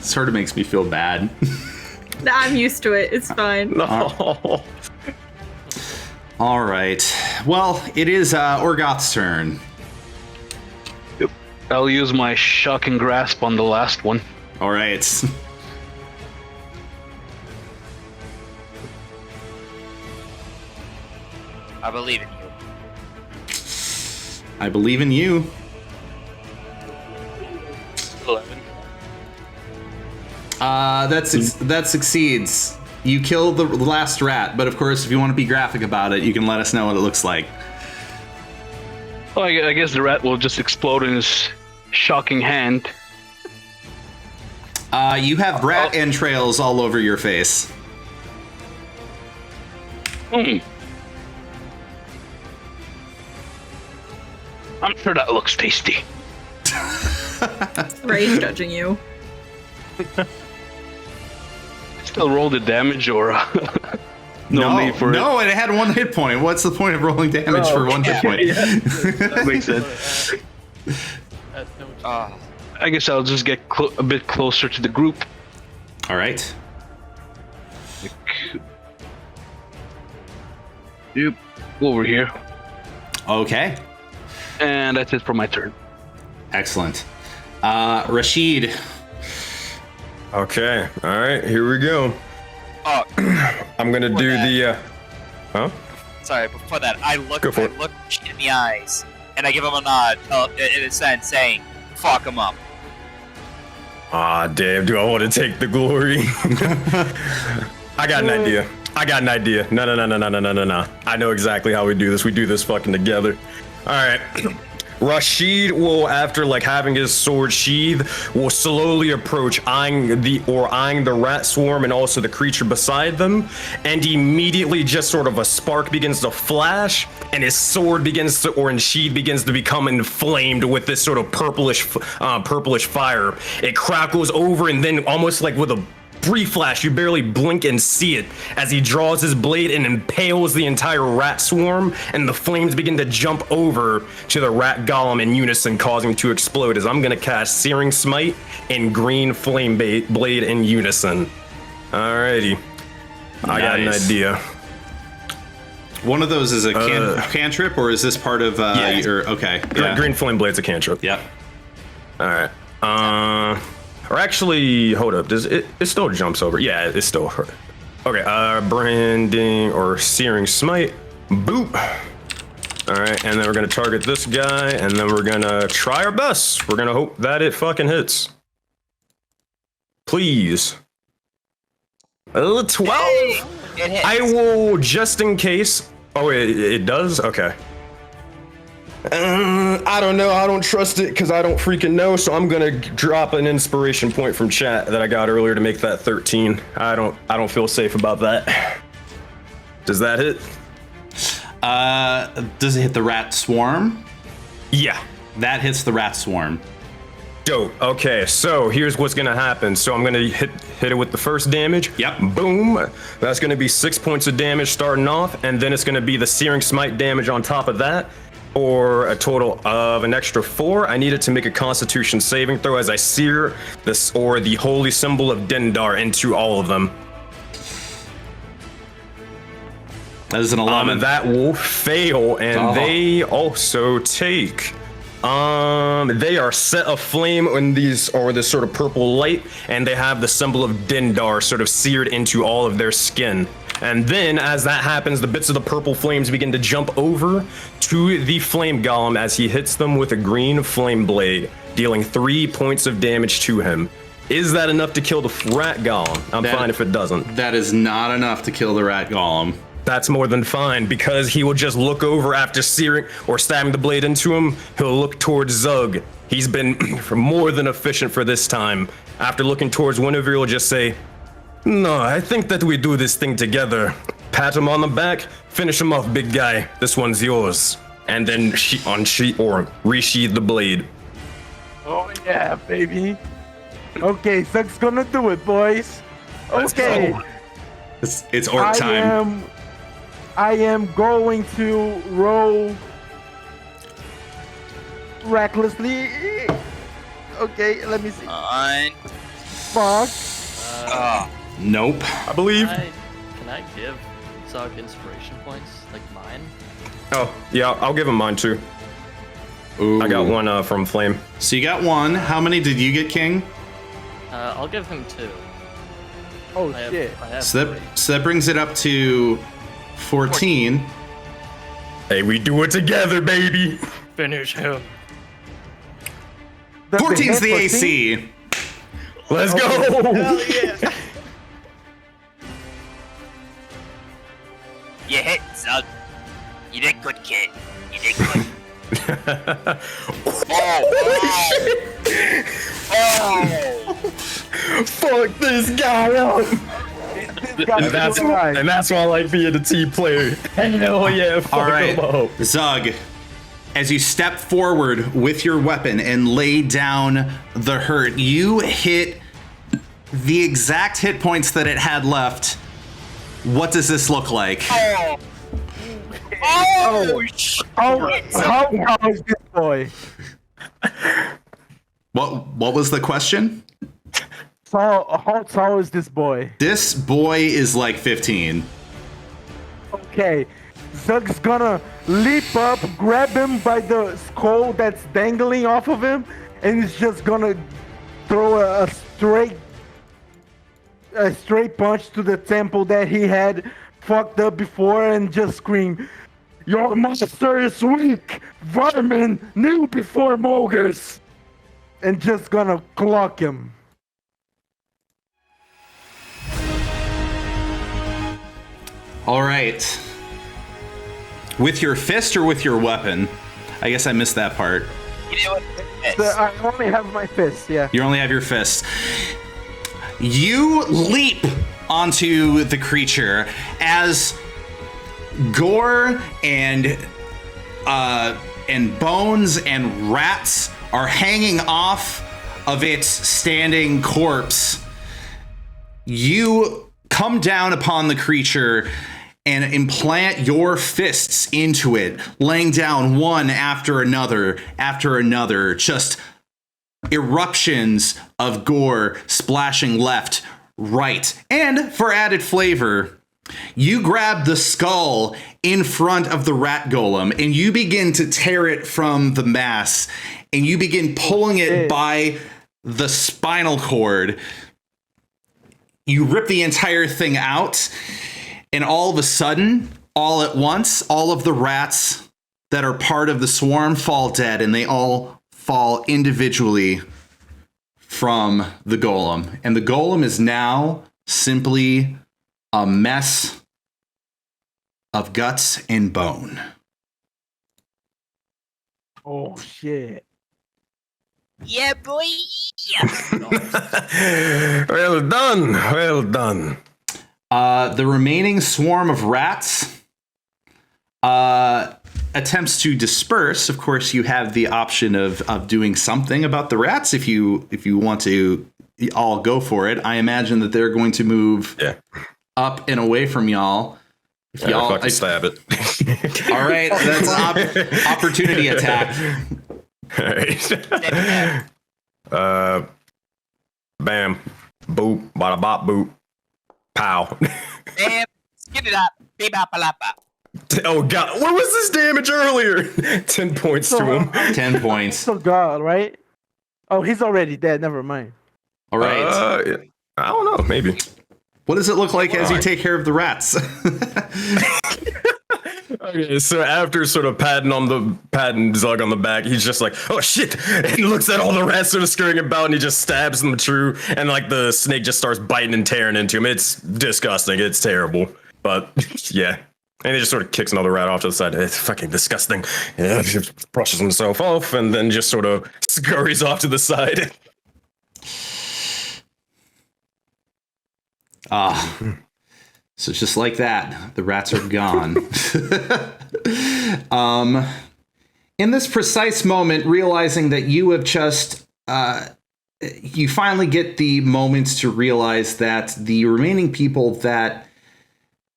Sort of makes me feel bad. I'm used to it. It's fine. No. All right. Well, it is Orgoth's turn. Yep. I'll use my shocking grasp on the last one. All right. I believe in you. I believe in you. 11. That succeeds. You kill the last rat, but of course, if you want to be graphic about it, you can let us know what it looks like. Well, I guess the rat will just explode in his shocking hand. You have rat entrails all over your face. I'm sure that looks tasty. Ray's judging you. Still roll the damage, or no need for it? No, it had 1 hit point. What's the point of rolling damage for 1 hit point? That makes sense. I guess I'll just get a bit closer to the group. All right. Yep. Over here. Okay. And that's it for my turn. Excellent. Rashid. Okay. All right. Here we go. Oh, I'm gonna do that. the. Huh? sorry. Before that, I look Go for it. in the eyes, and I give him a nod in a sense, saying, "Fuck him up." Ah, damn. Do I want to take the glory? I got an idea. No. I know exactly how we do this. We do this fucking together. All right. Rashid will, after like having his sword sheath, will slowly approach, eyeing the rat swarm and also the creature beside them, and immediately just sort of a spark begins to flash, and his sword begins to, or his sheath begins to become inflamed with this sort of purplish fire. It crackles over, and then almost like with a brief flash, you barely blink and see it as he draws his blade and impales the entire rat swarm, and the flames begin to jump over to the rat golem in unison, causing it to explode as I'm gonna cast Searing Smite and Green Flame Blade in unison. Alrighty. I got an idea. One of those is a cantrip, or is this part of your... Okay. Yeah. Green Flame Blade's a cantrip. Yep. Alright. Or actually, hold up. Does it still jumps over? Yeah, it still hurt. Okay, branding or Searing Smite. Boop. All right, and then we're gonna target this guy, and then we're gonna try our best. We're gonna hope that it fucking hits. Please. 12. Hey, it hits. I will, just in case. Oh, it does? Okay. I don't know. I don't trust it because I don't freaking know. So I'm gonna drop an inspiration point from chat that I got earlier to make that 13. I don't feel safe about that. Does that hit? Does it hit the rat swarm? Yeah. That hits the rat swarm. Dope. Okay, so here's what's gonna happen. So I'm gonna hit it with the first damage. Yep. Boom. That's gonna be 6 points of damage starting off, and then it's gonna be the searing smite damage on top of that, or a total of an extra 4. I need it to make a Constitution saving throw as I sear this or the holy symbol of Dendar into all of them. That is an 11. That will fail, and they also take. They are set aflame in these, or this sort of purple light, and they have the symbol of Dendar sort of seared into all of their skin. And then, as that happens, the bits of the purple flames begin to jump over to the flame golem as he hits them with a green flame blade, dealing 3 points of damage to him. Is that enough to kill the rat golem? I'm fine if it doesn't. That is not enough to kill the rat golem. That's more than fine, because he will just look over after searing or stabbing the blade into him. He'll look towards Zug. He's been more than efficient for this time. After looking towards Wintervere, he'll just say, "No, I think that we do this thing together." Pat him on the back, finish him off, big guy. This one's yours. And then resheath the blade. Oh yeah, baby. Okay, Zug's gonna do it, boys. Okay. It's orc time. I am going to roll recklessly. Okay, let me see. Fuck. Nope. I believe. Can I give Zug inspiration points, like mine? Oh, yeah, I'll give him mine too. Ooh. I got one from Flame. So you got one. How many did you get, King? I'll give him 2. Oh shit. So that brings it up to 14. Hey, we do it together, baby. Finish him. 14's the AC. Let's go. Hell yeah. You hit, Zug. You did good, kid. You did good. Fuck this guy up. And that's why I like being a team player. Hell yeah, fuck All right, him up. Zug, as you step forward with your weapon and lay down the hurt, you hit the exact hit points that it had left. What does this look like? How tall is this boy? What was the question? How tall is this boy? This boy is like 15. Okay, Zug's gonna leap up, grab him by the skull that's dangling off of him, and he's just gonna throw a straight punch to the temple that he had fucked up before, and just scream, "Your master is weak! Varmin knew before Mogers!" And just gonna clock him. All right. With your fist or with your weapon? I guess I missed that part. You know what? I only have my fist, yeah. You only have your fist. You leap onto the creature as gore and bones and rats are hanging off of its standing corpse. You come down upon the creature and implant your fists into it, laying down one after another, just eruptions of gore splashing left, right. And for added flavor, you grab the skull in front of the rat golem and you begin to tear it from the mass, and you begin pulling it by the spinal cord. You rip the entire thing out, and all of a sudden, all at once, all of the rats that are part of the swarm fall dead, and they all fall individually from the golem. And the golem is now simply a mess of guts and bone. Oh, shit. Yeah, boy. Well done. Well done. The remaining swarm of rats attempts to disperse. Of course, you have the option of doing something about the rats if you want to all go for it. I imagine that they're going to move up and away from y'all. If y'all fucking stab it. All right, that's opportunity attack. All right. Bam. Boop. Bada bop boop. Pow. Bam. Skid it up. Bebop-a-lapa. Oh god, what was this damage earlier? 10 points to him. 10 points. So God, right? Oh, he's already dead. Never mind. All right. I don't know. Maybe. What does it look like as you take care of the rats? Okay, so after sort of patting Zug on the back, he's just like, oh shit, and looks at all the rats sort of scurrying about, and he just stabs them true, and like the snake just starts biting and tearing into him. It's disgusting. It's terrible. But yeah. And he just sort of kicks another rat off to the side. It's fucking disgusting. Yeah, he brushes himself off and then just sort of scurries off to the side. So just like that, the rats are gone. In this precise moment, realizing that you have just, you finally get the moments to realize that the remaining people that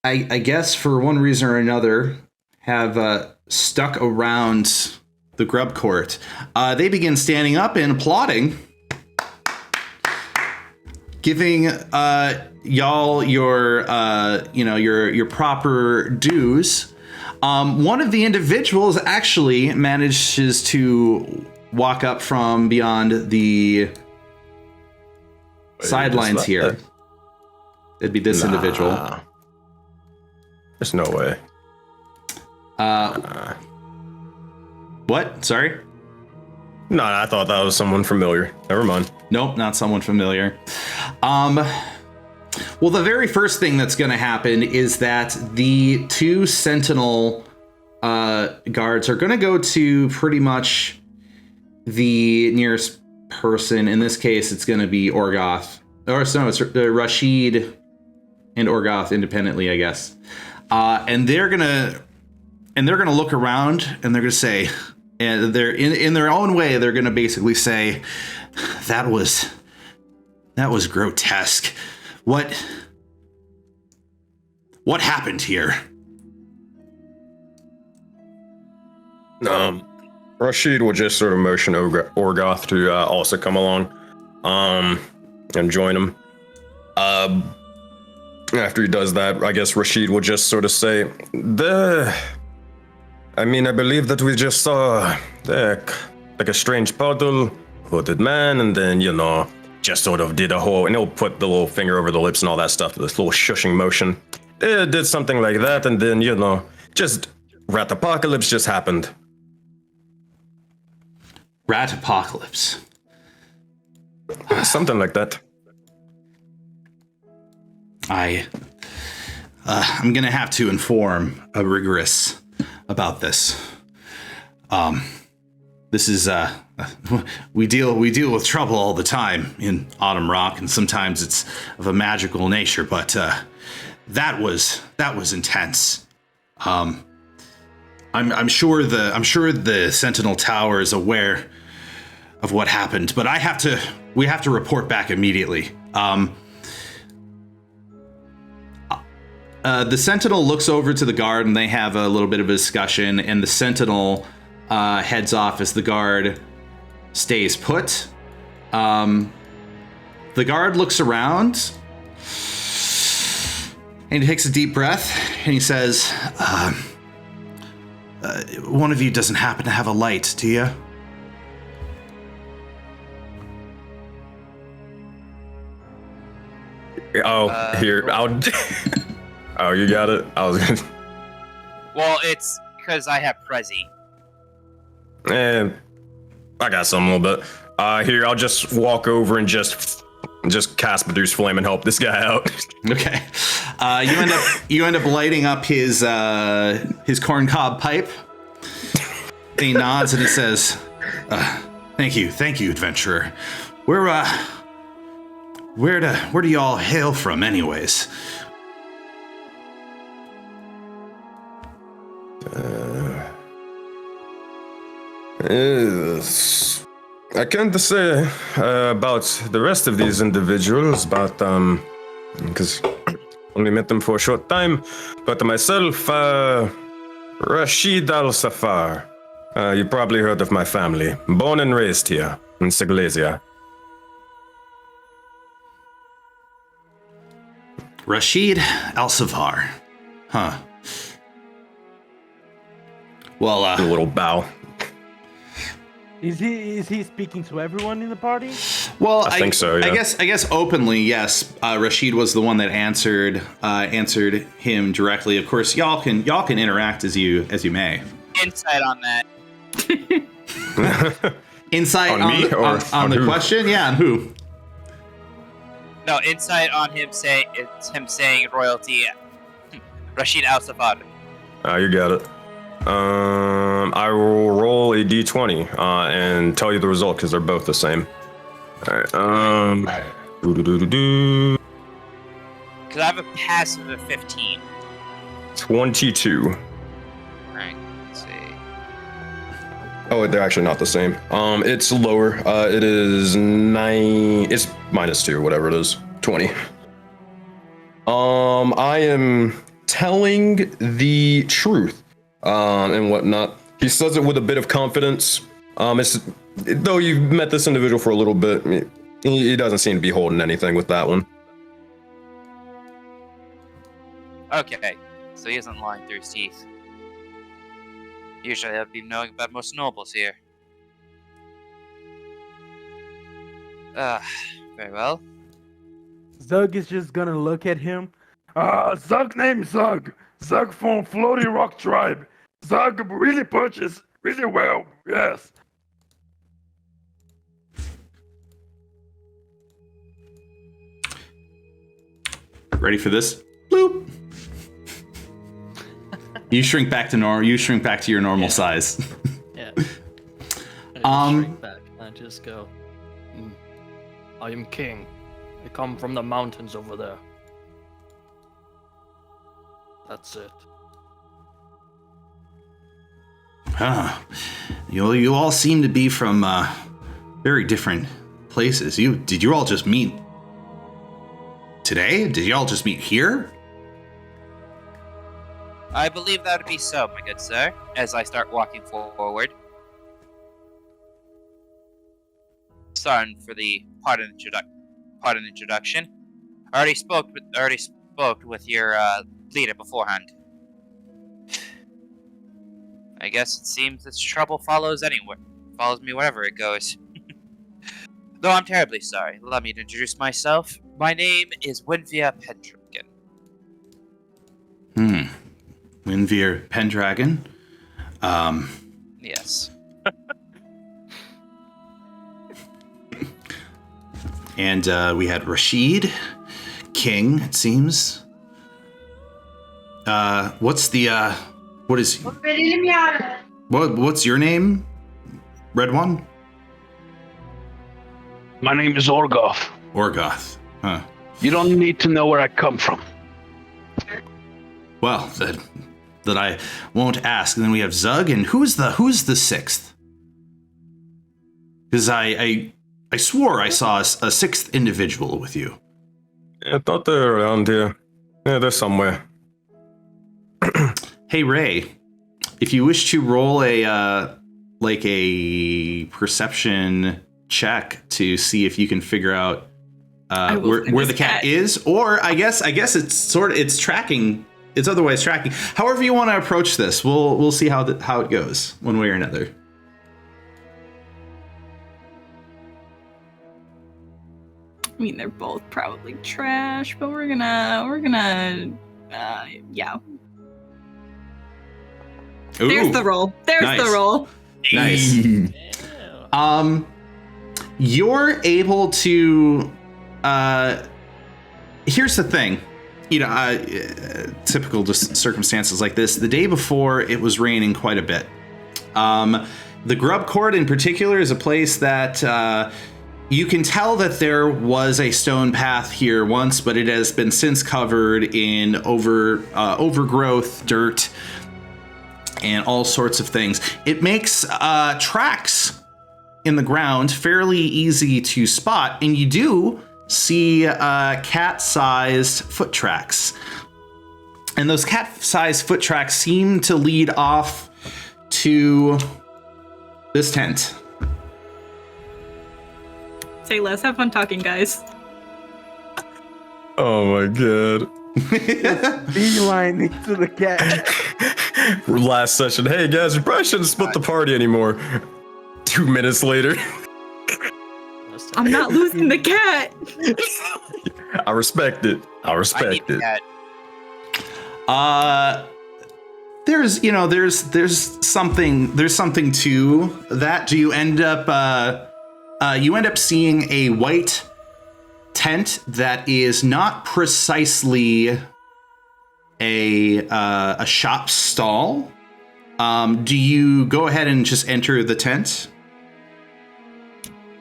I guess for one reason or another have stuck around the Grub court, they begin standing up and applauding, giving y'all your your proper dues. One of the individuals actually manages to walk up from beyond the sidelines here. It'd be this individual. There's no way. What? Sorry? No, I thought that was someone familiar. Never mind. Nope, not someone familiar. Well, the very first thing that's going to happen is that the two sentinel guards are going to go to pretty much the nearest person. In this case, it's going to be Orgoth. Or no, it's Rashid and Orgoth independently, I guess. And they're gonna look around and they're gonna say, and they're in their own way, they're gonna basically say, that was grotesque. What happened here? Rashid will just sort of motion Orgoth to also come along, and join him. After he does that, I guess Rashid will just sort of say, I believe that we just saw like a strange puddle, hooded man, and then, just sort of did a whole, and he'll put the little finger over the lips and all that stuff, this little shushing motion. It did something like that, and then, just rat apocalypse just happened. Rat apocalypse. Something like that. I'm gonna have to inform a rigorous about this. This is we deal with trouble all the time in Autumn Rock, and sometimes it's of a magical nature. But that was intense. I'm sure the Sentinel Tower is aware of what happened, but we have to report back immediately. The Sentinel looks over to the guard and they have a little bit of a discussion, and the Sentinel heads off as the guard stays put. The guard looks around and he takes a deep breath and he says, one of you doesn't happen to have a light, do you? Here, I'll... Oh, you got it? I was gonna... Well, it's because I have Prezi. And I got some a little bit. Here, I'll just walk over and just cast Produce Flame and help this guy out. Okay. You end up lighting up his corncob pipe. He nods and he says, "Thank you, adventurer. Where do y'all hail from, anyways?" Yes. I can't say about the rest of these individuals, but because only met them for a short time. But myself, Rashid Al-Safar. You probably heard of my family. Born and raised here in Seglesia. Rashid Al-Safar. Huh. Well, A little bow. Is he speaking to everyone in the party? Well, I think so, yeah. I guess openly, yes. Rashid was the one that answered him directly. Of course, y'all can interact as you may. Insight on that. Insight On me or on the who? question? Yeah, on who? No, insight on him saying royalty. Rashid Al Safar. You got it. I will roll a d20 and tell you the result because they're both the same. All right. Because I have a passive of 15. 22. Alright, let's see. Oh, they're actually not the same. It's lower. It is 9. It's -2, whatever it is. 20. I am telling the truth, and whatnot. He says it with a bit of confidence. Though you've met this individual for a little bit, he doesn't seem to be holding anything with that one. Okay, so he isn't lying through his teeth. Usually I'd be knowing about most nobles here. Very well. Zug is just gonna look at him. Zug name Zug. Zug from Floaty Rock tribe. Zug really punches really well, yes. Ready for this? Bloop. You shrink back to normal. You shrink back to your normal size. Yeah. I shrink back and I just go, I am king. I come from the mountains over there. That's it. Huh. You all seem to be from very different places. Did you all just meet today? Did you all just meet here? I believe that would be so, my good sir, as I start walking forward. Sorry for the part of introduction. I already spoke with your leader beforehand. I guess it seems this trouble follows me wherever it goes. Though I'm terribly sorry. Allow me to introduce myself. My name is Winvia Pendragon. Winvia Pendragon. Yes. And we had Rashid, King, it seems. What's your name, Red One? My name is Orgoth. Orgoth. Huh. You don't need to know where I come from. Well, that I won't ask. And then we have Zug, and who's the sixth? Because I swore I saw a sixth individual with you. I thought they were around here. Yeah, they're somewhere. Hey, Ray, if you wish to roll a perception check to see if you can figure out where the cat is, or I guess it's tracking. It's otherwise tracking. However you want to approach this, we'll see how it goes one way or another. I mean, they're both probably trash, but we're gonna yeah. Ooh, There's the roll. nice. The roll. Nice. Yeah. You're able to. Here's the thing, typical just circumstances like this. The day before, it was raining quite a bit. The Grub Court in particular is a place that you can tell that there was a stone path here once, but it has been since covered in overgrowth, dirt. and all sorts of things. It makes tracks in the ground fairly easy to spot, and you do see cat-sized foot tracks. And those cat-sized foot tracks seem to lead off to this tent. Say less. Have fun talking, guys. Oh my god. Beeline into the cat. Last session. Hey guys, you probably shouldn't split the party anymore. 2 minutes later. I'm not losing the cat. I respect it. I I respect need it. that. There's something to that. Do you end up seeing a white tent that is not precisely a shop stall? Do you go ahead and just enter the tent?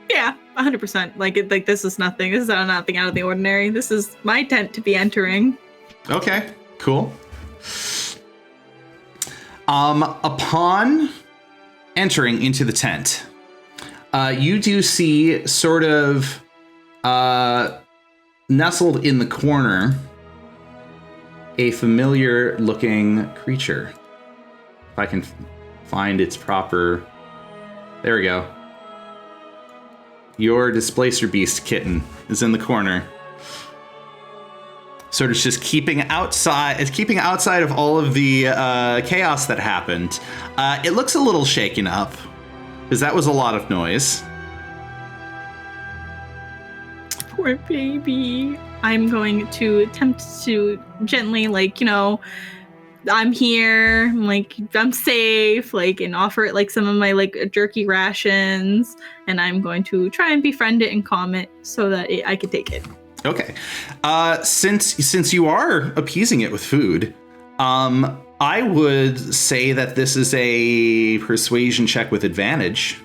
Yeah, 100%. Like this is nothing. This is nothing out of the ordinary. This is my tent to be entering. Okay, cool. Upon entering into the tent, you do see sort of nestled in the corner a familiar looking creature. If I can find its proper... There we go. Your displacer beast kitten is in the corner. Sort of just keeping outside of all of the chaos that happened. It looks a little shaken up, because that was a lot of noise. Poor baby. I'm going to attempt to gently, I'm here, I'm safe, and offer it some of my jerky rations, and I'm going to try and befriend it and calm it so that I can take it. Okay. Since you are appeasing it with food, I would say that this is a persuasion check with advantage.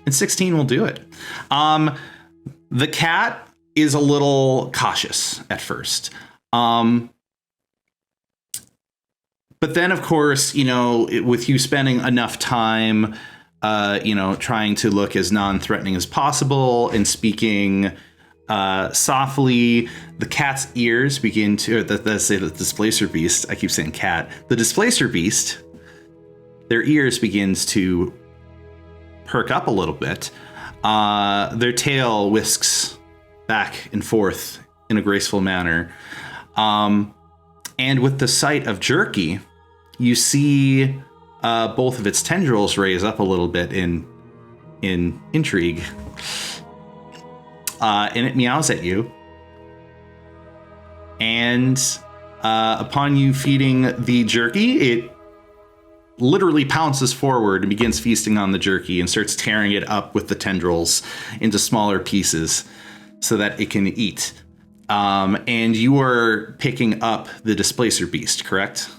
And 16 will do it. The cat is a little cautious at first. But then, of course, with you spending enough time, trying to look as non-threatening as possible and speaking softly, the cat's ears begin to, let's say the displacer beast, I keep saying cat, the displacer beast, their ears begins to perk up a little bit. Their tail whisks back and forth in a graceful manner. And with the sight of Jerky, you see both of its tendrils raise up a little bit in intrigue. And it meows at you. And upon you feeding the Jerky, it literally pounces forward and begins feasting on the Jerky and starts tearing it up with the tendrils into smaller pieces so that it can eat. And you are picking up the displacer beast, correct?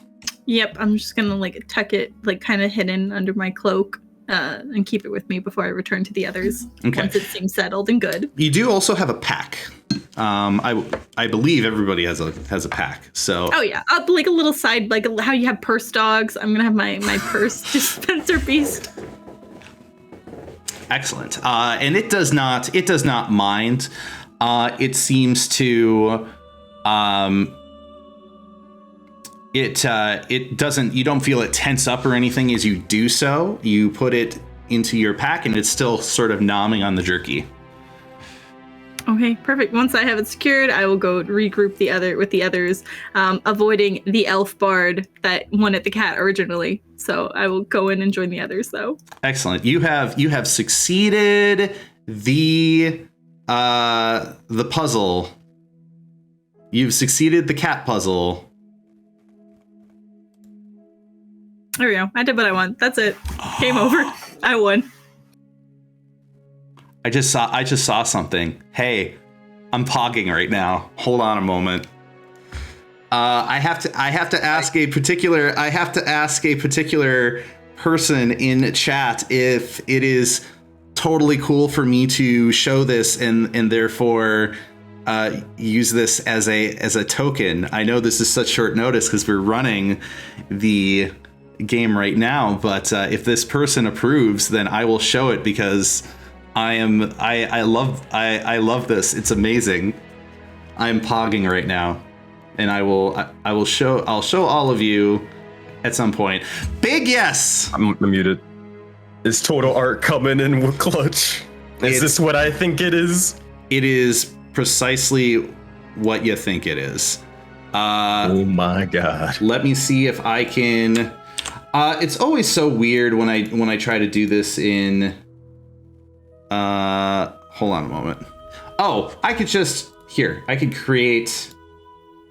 Yep, I'm just gonna tuck it kind of hidden under my cloak and keep it with me before I return to the others. Okay. Once it seems settled and good. You do also have a pack. I believe everybody has a pack. So. Oh yeah, a little side, how you have purse dogs. I'm gonna have my purse dispenser beast. Excellent. And it does not mind. It seems to. It doesn't. You don't feel it tense up or anything as you do so. You put it into your pack, and it's still sort of nomming on the Jerky. Okay, perfect. Once I have it secured, I will go regroup with the others, avoiding the elf bard that wanted the cat originally. So I will go in and join the others, though. Excellent. You have succeeded the puzzle. You've succeeded the cat puzzle. There we go. I did what I want. That's it. Game over. I won. I just saw something. Hey, I'm pogging right now. Hold on a moment. I have to ask a particular person in chat if it is totally cool for me to show this and therefore use this as a token. I know this is such short notice because we're running the game right now, but if this person approves, then I will show it because I love this. It's amazing. I'm pogging right now, and I'll show all of you at some point. Big yes. I'm muted. Is total art coming in with clutch? Is this what I think it is? It is precisely what you think it is. Oh my god. Let me see if I can. It's always so weird when I try to do this in. Hold on a moment. Oh, I could create.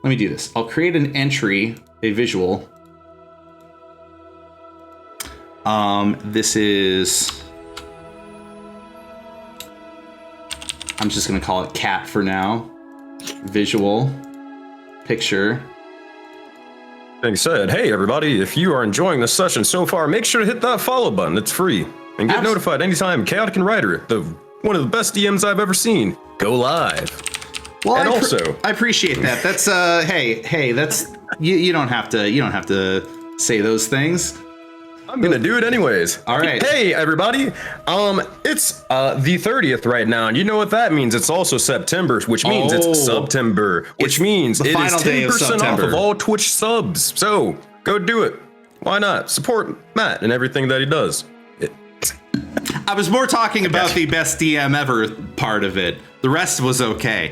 Let me do this. I'll create an entry, a visual. This is. I'm just gonna call it cat for now. Visual. Picture. Being said, hey everybody, if you are enjoying this session so far, make sure to hit that follow button. It's free. And get notified anytime Chaotic and Ryder, one of the best DMs I've ever seen, go live. Well, and I appreciate that. That's hey, that's you don't have to say those things. I'm gonna do it anyways. All right. Hey everybody, it's the 30th right now, and you know what that means? It's also September, which means it's September, which means it is 10% off of all Twitch subs. So go do it. Why not? Support Matt and everything that he does. I was more talking about the best DM ever part of it. The rest was okay.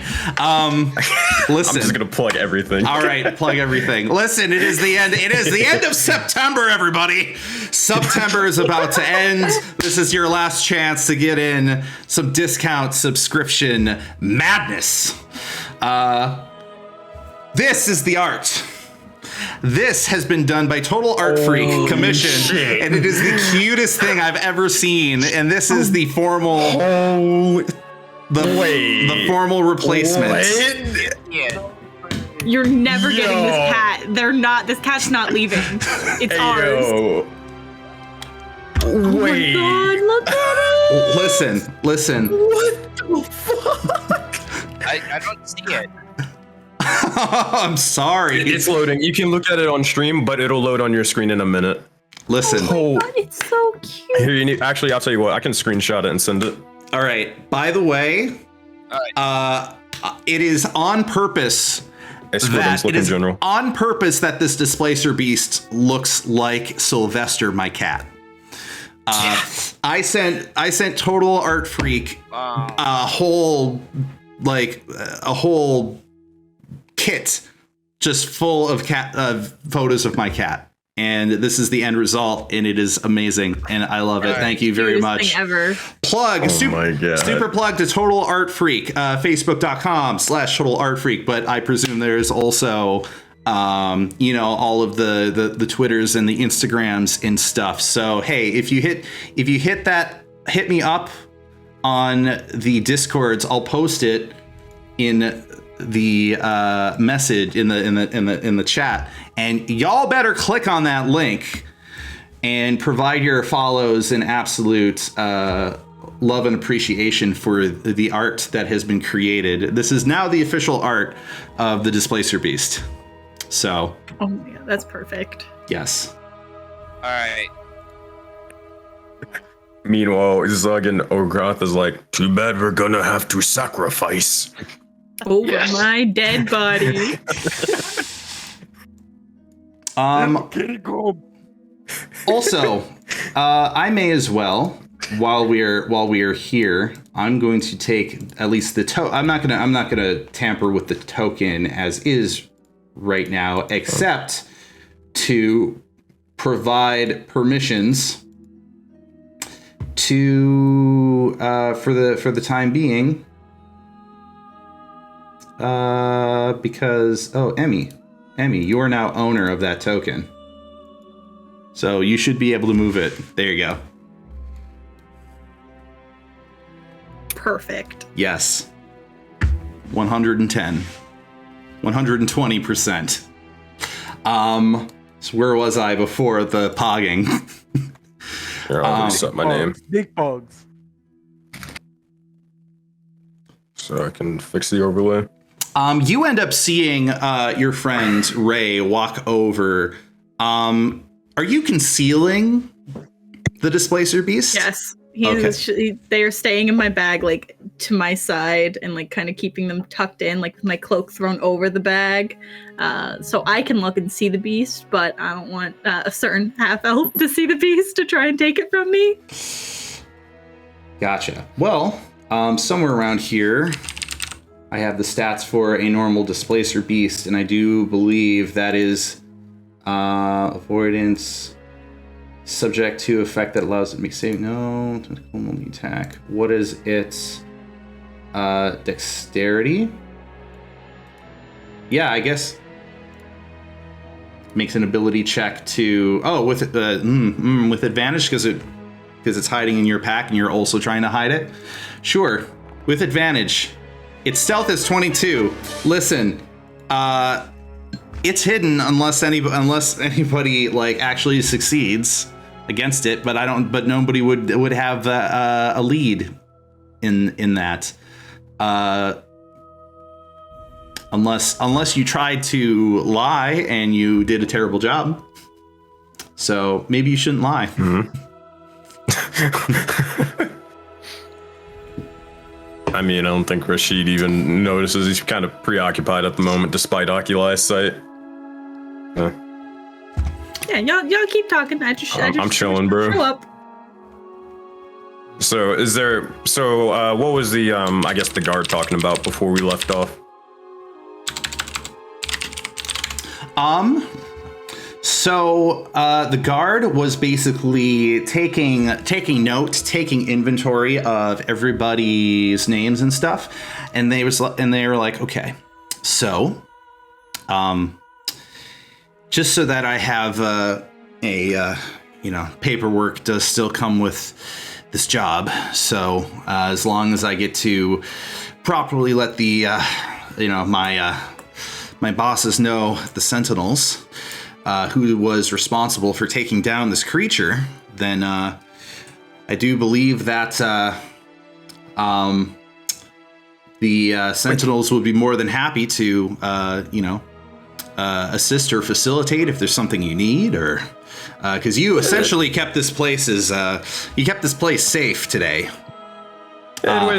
Listen. I'm just gonna plug everything. All right, plug everything. Listen, it is the end. It is the end of September, everybody. September is about to end. This is your last chance to get in some discount subscription madness. This is the art. This has been done by Total Art Freak commission, and it is the cutest thing I've ever seen. And this is the formal, the formal replacement. Yeah. You're never getting this cat. This cat's not leaving. It's ours. Wait. Oh my God, look at it. Listen. What the fuck? I don't see it. I'm sorry. It's loading. You can look at it on stream, but it'll load on your screen in a minute. Listen. Oh my God, it's so cute. Here, actually, I'll tell you what. I can screenshot it and send it. All right. By the way, it is on purpose. On purpose that this displacer beast looks like Sylvester, my cat. I sent Total Art Freak a whole kit just full of photos of my cat, and this is the end result, and it is amazing, and I love it. Thank you very much. Thing ever. Plug, super plug to Total Art Freak, facebook.com/Total Art Freak, but I presume there's also all of the Twitters and the Instagrams and stuff. So hey, if you hit that, hit me up on the Discords. I'll post it in the message in the chat, and y'all better click on that link and provide your follows and absolute love and appreciation for the art that has been created. This is now the official art of the Displacer Beast. So, oh my God, that's perfect. Yes. All right. Meanwhile, Zug and Ogroth is like, too bad we're gonna have to sacrifice. Over my dead body. Also, I may as well, while we're here, I'm going to take at least the I'm not gonna tamper with the token as is right now, except to provide permissions to for the time being. Because Emmy, you are now owner of that token, so you should be able to move it. There you go. Perfect. Yes. 110. 120%. So where was I before the pogging? Here, I'll reset my name. Big pogs. So I can fix the overlay. You end up seeing your friend Ray walk over. Are you concealing the displacer beast? Yes. They are staying in my bag, like to my side, and like kind of keeping them tucked in, like with my cloak thrown over the bag, so I can look and see the beast. But I don't want a certain half elf to see the beast to try and take it from me. Gotcha. Well, somewhere around here, I have the stats for a normal displacer beast, and I do believe that is avoidance. Subject to effect that allows it to make save. No, only attack. What is its dexterity? Yeah, I guess makes an ability check to with advantage because it's hiding in your pack and you're also trying to hide it. Sure, with advantage. Its stealth is 22. Listen, it's hidden unless anybody like actually succeeds against it, but nobody would have a lead in that, unless you tried to lie and you did a terrible job. So maybe you shouldn't lie. Mm-hmm. I mean, I don't think Rashid even notices. He's kind of preoccupied at the moment, despite Oculi's sight. Yeah, y'all keep talking. I'm chilling, bro. Show up. So what was the I guess the guard talking about before we left off? So the guard was basically taking inventory of everybody's names and stuff, and they were like, okay, so just so that I have paperwork does still come with this job. So as long as I get to properly let the my bosses know, the Sentinels, who was responsible for taking down this creature, then I do believe that the Sentinels would be more than happy to assist or facilitate if there's something you need, or because you essentially kept this place safe today. And wait.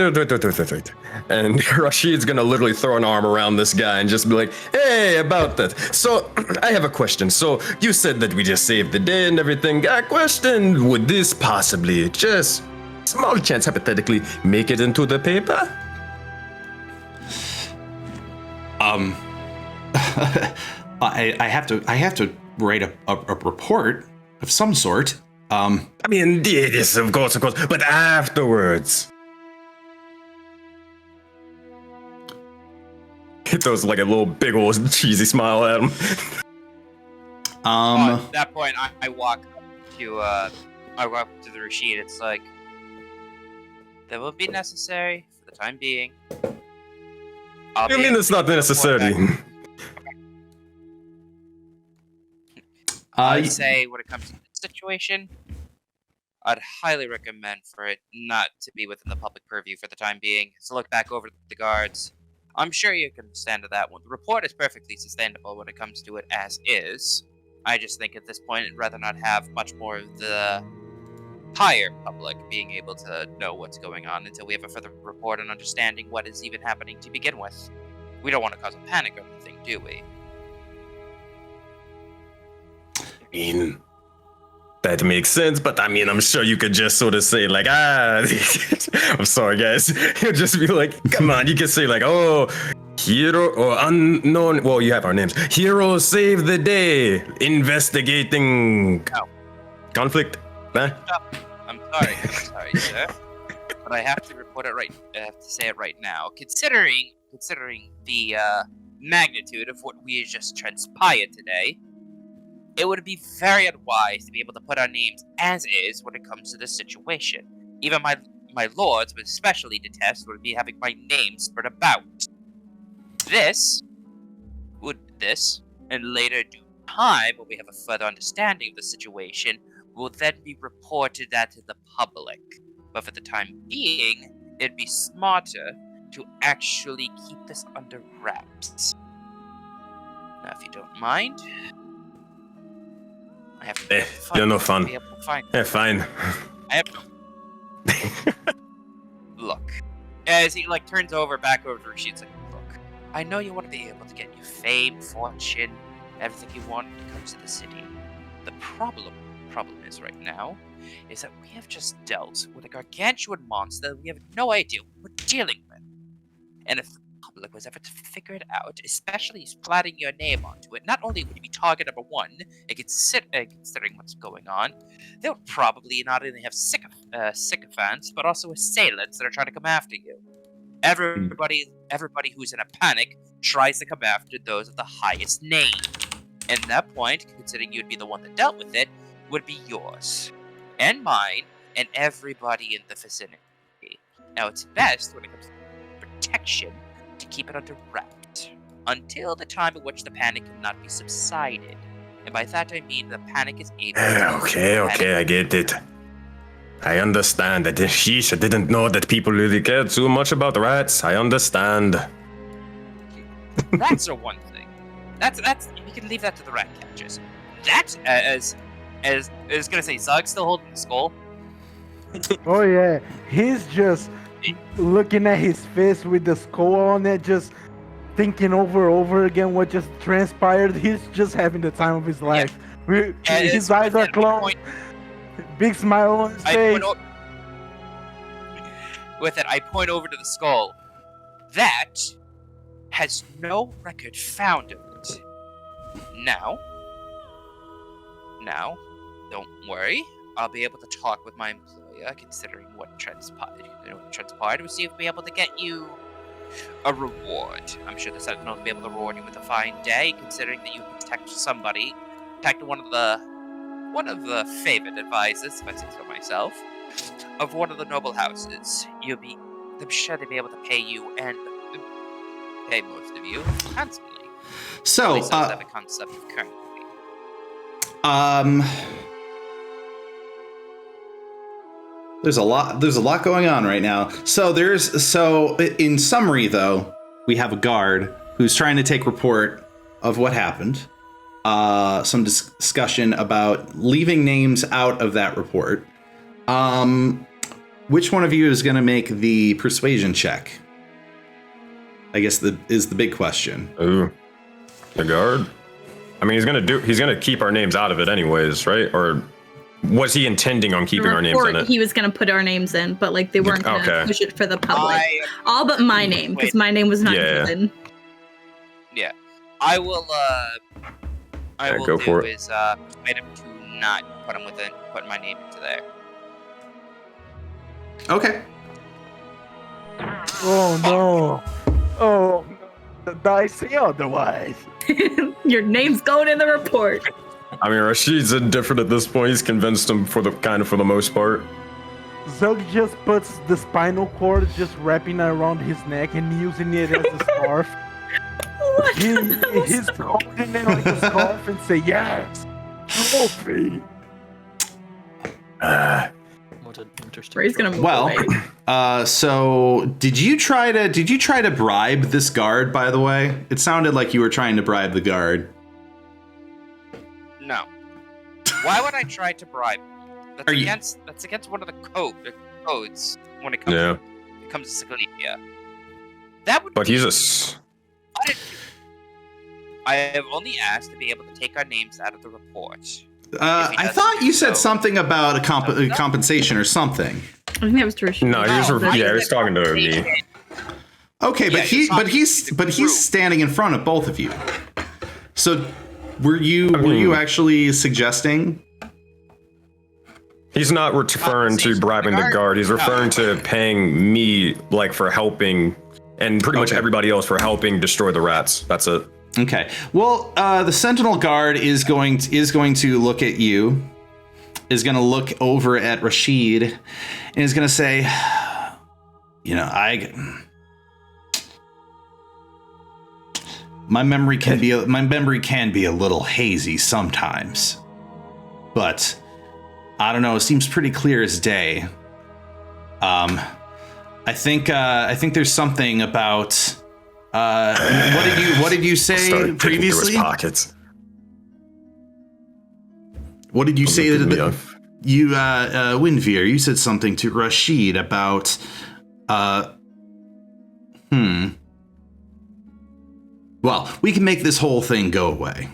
And Rashid's gonna literally throw an arm around this guy and just be like, hey, about that. So, I have a question. So, you said that we just saved the day and everything. Question, would this possibly, just small chance hypothetically, make it into the paper? I have to write a report of some sort. I mean, yes, of course, but afterwards. He throws like a little big old cheesy smile at him. At that point, I walk up to the Rashid. It's like, that will be necessary for the time being. I mean, it's not necessary. I'd say when it comes to this situation, I'd highly recommend for it not to be within the public purview for the time being. So look back over the guards. I'm sure you can stand to that one. The report is perfectly sustainable when it comes to it as is. I just think at this point I'd rather not have much more of the higher public being able to know what's going on until we have a further report and understanding what is even happening to begin with. We don't want to cause a panic or anything, do we? I mean, that makes sense, but I mean, I'm sure you could just sort of say like, I'm sorry, guys. You'll just be like, come on, you can say like, oh, hero or unknown. Well, you have our names. Hero save the day. Investigating conflict. Huh? I'm sorry, sir. But I have to report it right. I have to say it right now. Considering the magnitude of what we just transpired today, it would be very unwise to be able to put our names as is when it comes to this situation. Even my lords would especially detest would be having my name spread about. This, and later due time, when we have a further understanding of the situation, will then be reported that to the public. But for the time being, it'd be smarter to actually keep this under wraps. Now, if you don't mind, I have to you're no fun. Fine. I have Look, as he turns back over to Rashid's like, look, I know you want to be able to get your fame, fortune, everything you want when it comes to the city. The problem is right now is that we have just dealt with a gargantuan monster that we have no idea what we're dealing with. And if the public was ever to figure it out, especially splatting your name onto it, not only would you be target number one, considering what's going on, they would probably not only have sycophants, but also assailants that are trying to come after you. Everybody who's in a panic tries to come after those of the highest name. And that point, considering you'd be the one that dealt with it, would be yours. And mine, and everybody in the vicinity. Now, it's best when it comes to protection to keep it under wraps until the time at which the panic cannot be subsided. And by that I mean the panic is able to... Okay, I get it. I understand. I didn't know that people really cared too much about rats. I understand. Rats are one thing. That's you can leave that to the rat catchers. That as gonna say, Zug's still holding the skull. Oh yeah, he's just looking at his fist with the skull on it, just thinking over again what just transpired. He's just having the time of his life. Yeah. His eyes are closed. Big smile on his face. With it, I point over to the skull. That has no record found of it. Now, don't worry. I'll be able to talk with my employer, considering what transpired. We'll see if we'll be able to get you a reward. I'm sure the Sentinel will be able to reward you with a fine day, considering that you protect one of the favored advisors, if I say so myself, of one of the noble houses. I'm sure they'll be able to pay you and pay most of you handsomely. So, have a concept of currency. There's a lot going on right now. So in summary though, we have a guard who's trying to take report of what happened. Some discussion about leaving names out of that report. Which one of you is going to make the persuasion check? I guess is the big question. Ooh, the guard. I mean, he's gonna keep our names out of it anyways, right? Or was he intending on keeping our names in it? He was going to put our names in, but they weren't going to push it for the public. All but my name, because my name was not given. Yeah, I will. I will go for do is persuade him to not put my name into there. Okay. Oh no! Oh, I say otherwise. Your name's going in the report. I mean, Rashid's indifferent at this point. He's convinced him for the most part. Zug just puts the spinal cord just wrapping around his neck and using it as a scarf. He's holding it like a scarf and say, "Yes, trophy." What an interesting. He's gonna move away. So did you try to bribe this guard? By the way, it sounded like you were trying to bribe the guard. No. Why would I try to bribe? That's against one of the codes when it comes to Seglesia. That would. But he's I have only asked to be able to take our names out of the report. I thought you said something about a compensation or something. I think that was Trish. No, he was talking to me. Okay, but he's standing in front of both of you. So were you actually suggesting? He's not referring to bribing the guard. He's referring to paying me for helping, and pretty much everybody else for helping destroy the rats. That's it. Okay. Well, the Sentinel Guard is going to look at you, is going to look over at Rashid, and is going to say, my memory can be a little hazy sometimes, but I don't know. It seems pretty clear as day. I think there's something about what did you say Started digging through previously? his pockets. What did you say Looking me that up. you Winveer, you said something to Rashid about well, we can make this whole thing go away.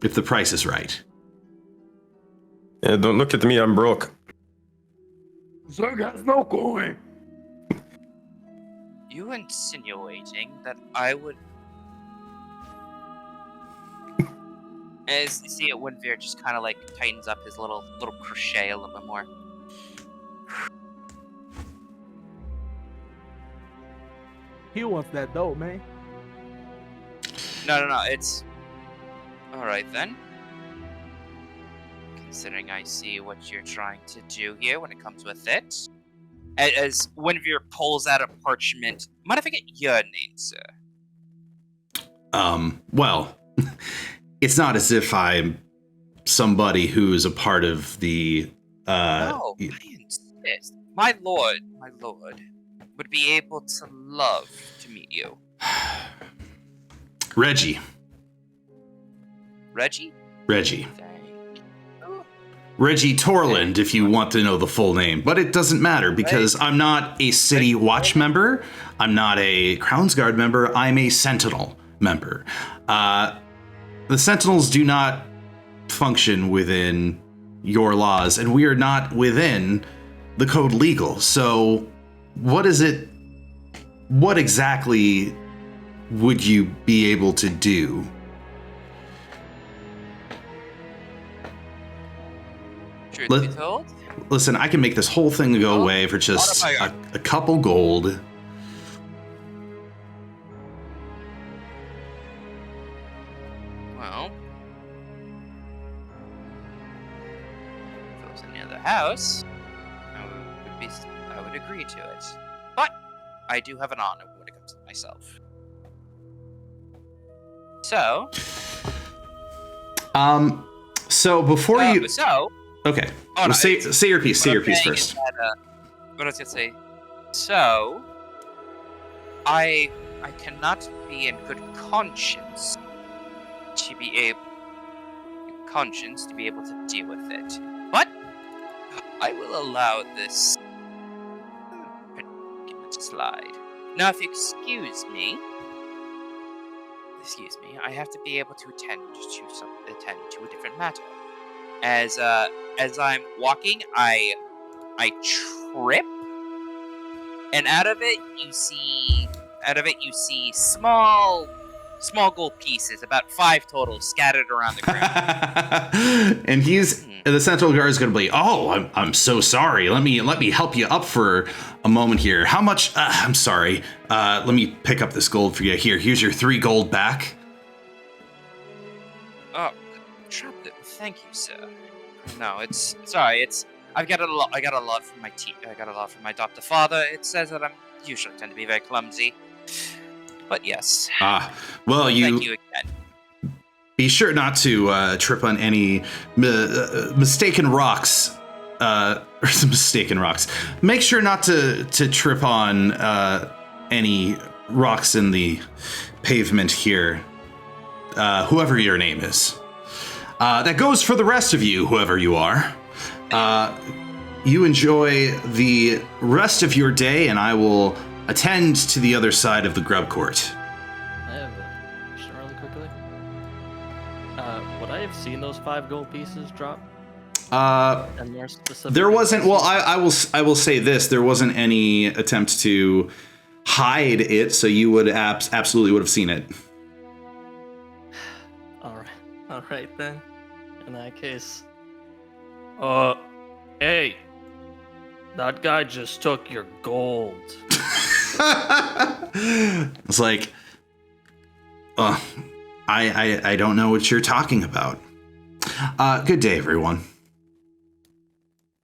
If the price is right. Yeah, don't look at me, I'm broke. So got no coin. You insinuating that I would... As you see it, Winveer just kind of like tightens up his little crochet a little bit more. He wants that dough, man. No, it's... Alright then. Considering I see what you're trying to do here when it comes with it. As Winveer pulls out a parchment, mind if I get your name, sir? Well, it's not as if I'm somebody who's a part of the No, I insist. My lord, would be able to love to meet you. Reggie. Reggie? Reggie. Thank you. Reggie Torland, if you want to know the full name. But it doesn't matter because I'm not a City Watch member. I'm not a Crown's Guard member. I'm a Sentinel member. The Sentinels do not function within your laws, and we are not within the Code Legal. So what exactly would you be able to do? Truth be told, Listen, I can make this whole thing go away for just a couple gold. well, if it was any other house, I would agree to it. But I do have an honor when it comes to myself. So, So before you... Okay. Oh, no, say your piece. Say your piece saying first. is that, what I was gonna say. So, I cannot be in good conscience to be able to deal with it. But I will allow this predicament to slide. Now, if you excuse me, I have to be able to attend to a different matter. As I'm walking, I trip, and out of it you see small gold pieces, about 5 total, scattered around the ground. And the Sentinel Guard is going to be, oh, I'm so sorry. Let me help you up for a moment here. How much? I'm sorry. Let me pick up this gold for you. Here's your 3 gold back. Oh, thank you, sir. No, it's sorry. I got a lot from my adoptive father. It says that I'm usually tend to be very clumsy. But yes. Well, thank you again. Be sure not to trip on any mistaken rocks. Mistaken rocks. Make sure not to trip on any rocks in the pavement here. Whoever your name is. That goes for the rest of you, whoever you are. You enjoy the rest of your day, and I will attend to the other side of the Grub Court. I have a question really quickly. Would I have seen those 5 gold pieces drop? And more specifically, There wasn't. Well, I will say this: there wasn't any attempt to hide it, so you would absolutely would have seen it. All right then. In that case, hey, that guy just took your gold. It's like, I don't know what you're talking about. Good day, everyone.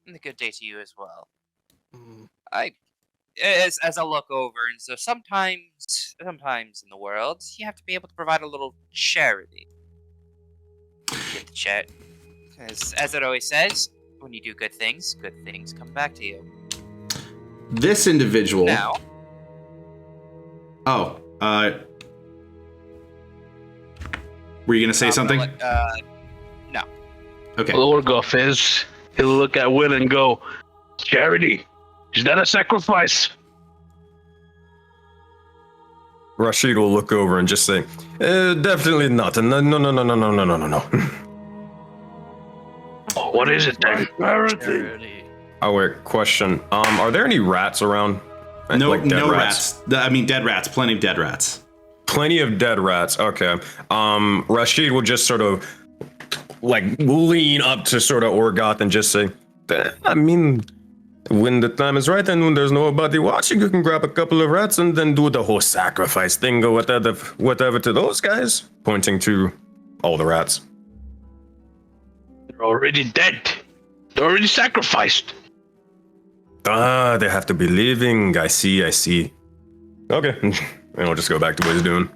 And a good day to you as well. As I look over, and so sometimes in the world, you have to be able to provide a little charity. Get the chat. As it always says, When you do good things come back to you. This individual. Now. Oh, were you gonna say something? No. Okay. Orgoff is. He'll look at Will and go, "Charity, is that a sacrifice?" Rashid will look over and just say, definitely not. No. What is it then? Charity. Oh, wait, question. Are there any rats around? No, Like dead no rats. I mean, dead rats. Plenty of dead rats. Plenty of dead rats. Okay. Rashid will just sort of like lean up to sort of Orgoth and just say, I mean, when the time is right and when there's nobody watching, you can grab a couple of rats and then do the whole sacrifice thing or whatever to those guys, pointing to all the rats. They're already dead. They're already sacrificed. Ah, they have to be living. I see. Okay. And I'll just go back to what he's doing.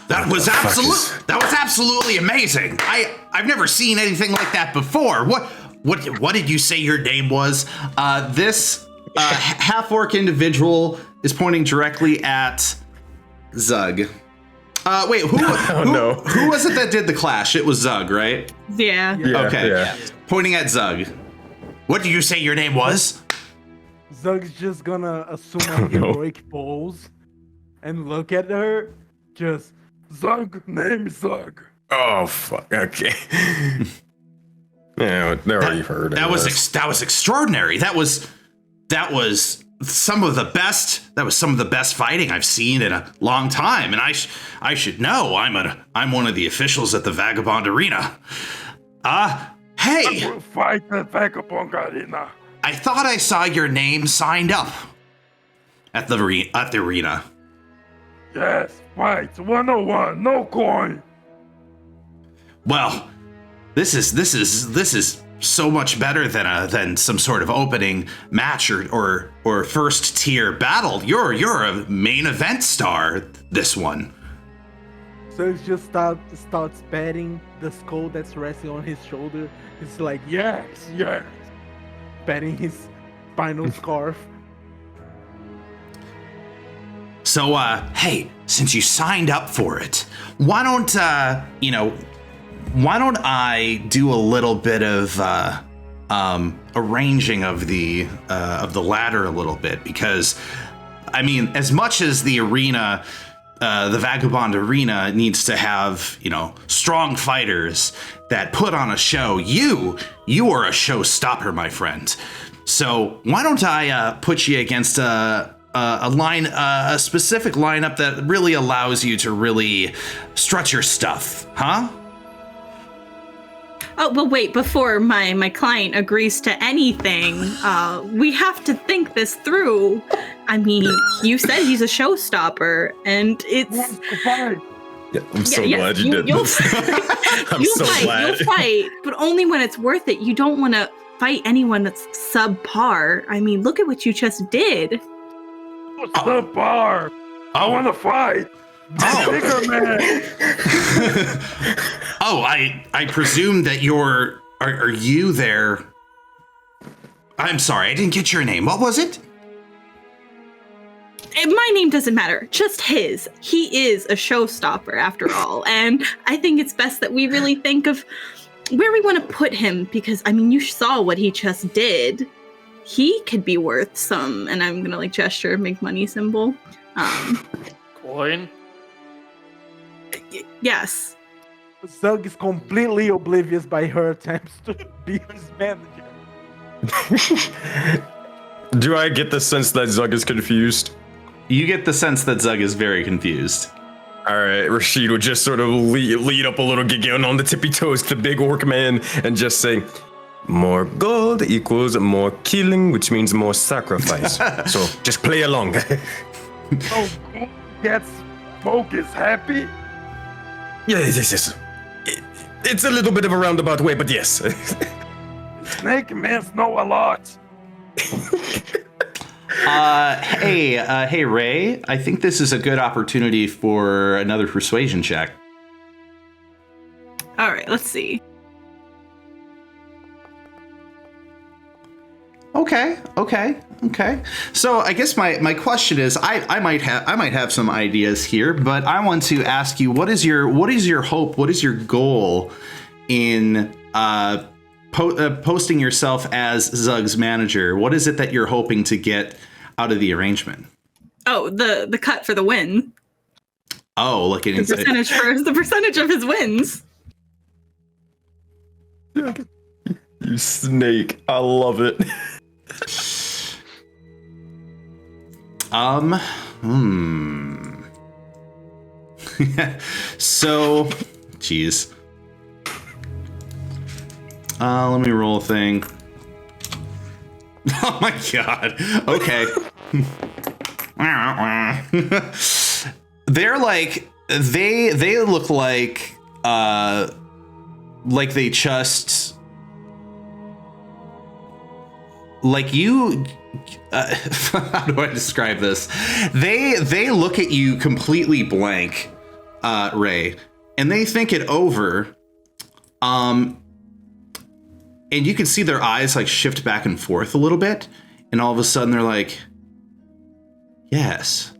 That was absolutely amazing. I've never seen anything like that before. What did you say your name was? This half-orc individual is pointing directly at Zug. Wait, who was it that did the clash? It was Zug, right? Yeah. Okay. Yeah. Pointing at Zug. What did you say your name was? Zug's just gonna assume a heroic pose and look at her. Just Zug, name Zug. Oh fuck. Okay. Yeah, they already heard it. That was extraordinary. That was some of the best. That was some of the best fighting I've seen in a long time. And I should know. I'm one of the officials at the Vagabond Arena. Hey. I will fight the Vagabond Arena. I thought I saw your name signed up at the arena. Yes, fight 101, no coin. Well, this is so much better than some sort of opening match or first tier battle. You're a main event star. This one. So he just starts patting the skull that's resting on his shoulder. It's like, yes. Patting his spinal scarf. So, hey, since you signed up for it, why don't I do a little bit of arranging of the ladder a little bit? Because, I mean, as much as the arena, the Vagabond Arena needs to have, strong fighters that put on a show, you are a showstopper, my friend. So why don't I put you against a specific lineup that really allows you to really strut your stuff, huh? Oh, well, wait, before my client agrees to anything, we have to think this through. I mean, you said he's a showstopper, and it's... Yeah, I'm so glad you did this. I'm so glad. You'll fight, but only when it's worth it. You don't want to fight anyone that's subpar. I mean, look at what you just did. Subpar? I want to fight. Bigger man. Oh, I presume that are you there? I'm sorry, I didn't get your name. What was it? My name doesn't matter, just his. He is a showstopper after all, and I think it's best that we really think of where we want to put him, because, I mean, you saw what he just did. He could be worth some, and I'm gonna gesture, make money symbol. Coin? Yes. Zug is completely oblivious by her attempts to be his manager. Do I get the sense that Zug is confused? You get the sense that Zug is very confused. All right, Rashid would just sort of lead up a little, getting on the tippy toes to the big orc man and just say, more gold equals more killing, which means more sacrifice. So just play along. So gets Focus happy? Yeah, yes. It's a little bit of a roundabout way, but yes. Snake men know a lot. Hey, Ray. I think this is a good opportunity for another persuasion check. All right, let's see. Okay. So I guess my question is, I might have some ideas here, but I want to ask you, what is your hope? What is your goal in posting yourself as Zug's manager? What is it that you're hoping to get out of the arrangement? Oh, the cut for the win. Oh, look at the percentage of his wins. You snake. I love it. So, geez. Let me roll a thing. Oh my god. Okay. They're like they look like they just like you. How do I describe this? They look at you completely blank, Ray, and they think it over. And you can see their eyes like shift back and forth a little bit, and all of a sudden they're like, "Yes,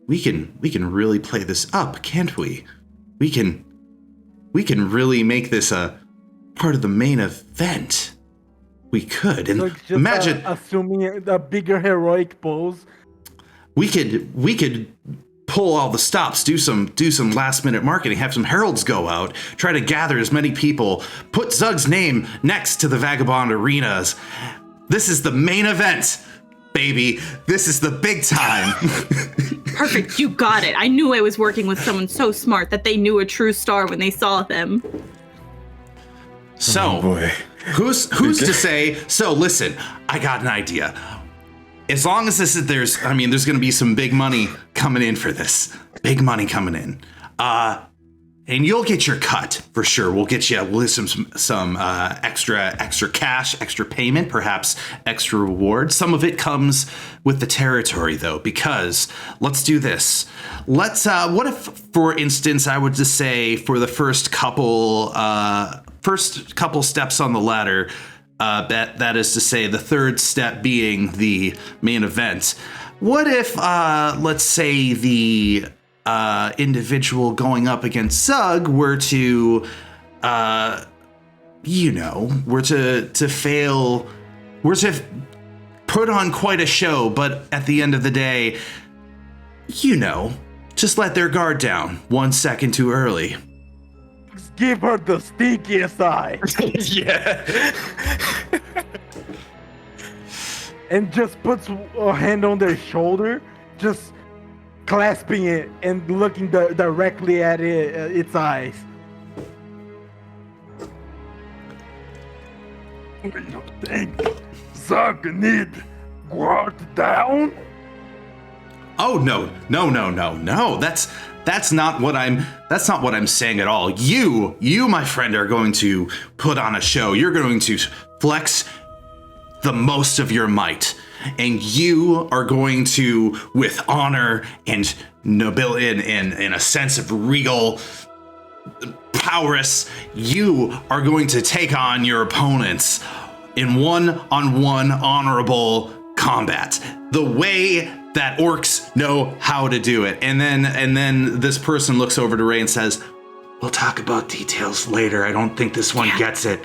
we can really play this up, can't we? We can really make this a part of the main event. We could." And So it's just, imagine assuming a bigger heroic pose. we could pull all the stops, do some last minute marketing, have some heralds go out, try to gather as many people, put Zug's name next to the Vagabond arenas. This is the main event, baby. This is the big time. Perfect, you got it. I knew I was working with someone so smart that they knew a true star when they saw them. So, boy. who's to say? So, listen, I got an idea. As long as there's going to be some big money coming in for this. Big money coming in. And you'll get your cut for sure. We'll get some extra cash, extra payment, perhaps extra reward. Some of it comes with the territory though, because let's do this. What if, for instance, I would just say for the first couple steps on the ladder, that is to say the third step being the main event. What if, let's say the individual going up against Zug were to, fail, were to put on quite a show, but at the end of the day, just let their guard down 1 second too early. Give her the stinkiest eye. Yeah. And just puts a hand on their shoulder, just clasping it and looking directly at its eyes. Do you think Zug need guard down? Oh no. That's not what I'm saying at all. You, my friend, are going to put on a show. You're going to flex the most of your might. And you are going to, with honor and nobility and a sense of regal prowess, you are going to take on your opponents in one-on-one honorable combat. The way that orcs know how to do it. And then this person looks over to Ray and says, "We'll talk about details later. I don't think this one gets it."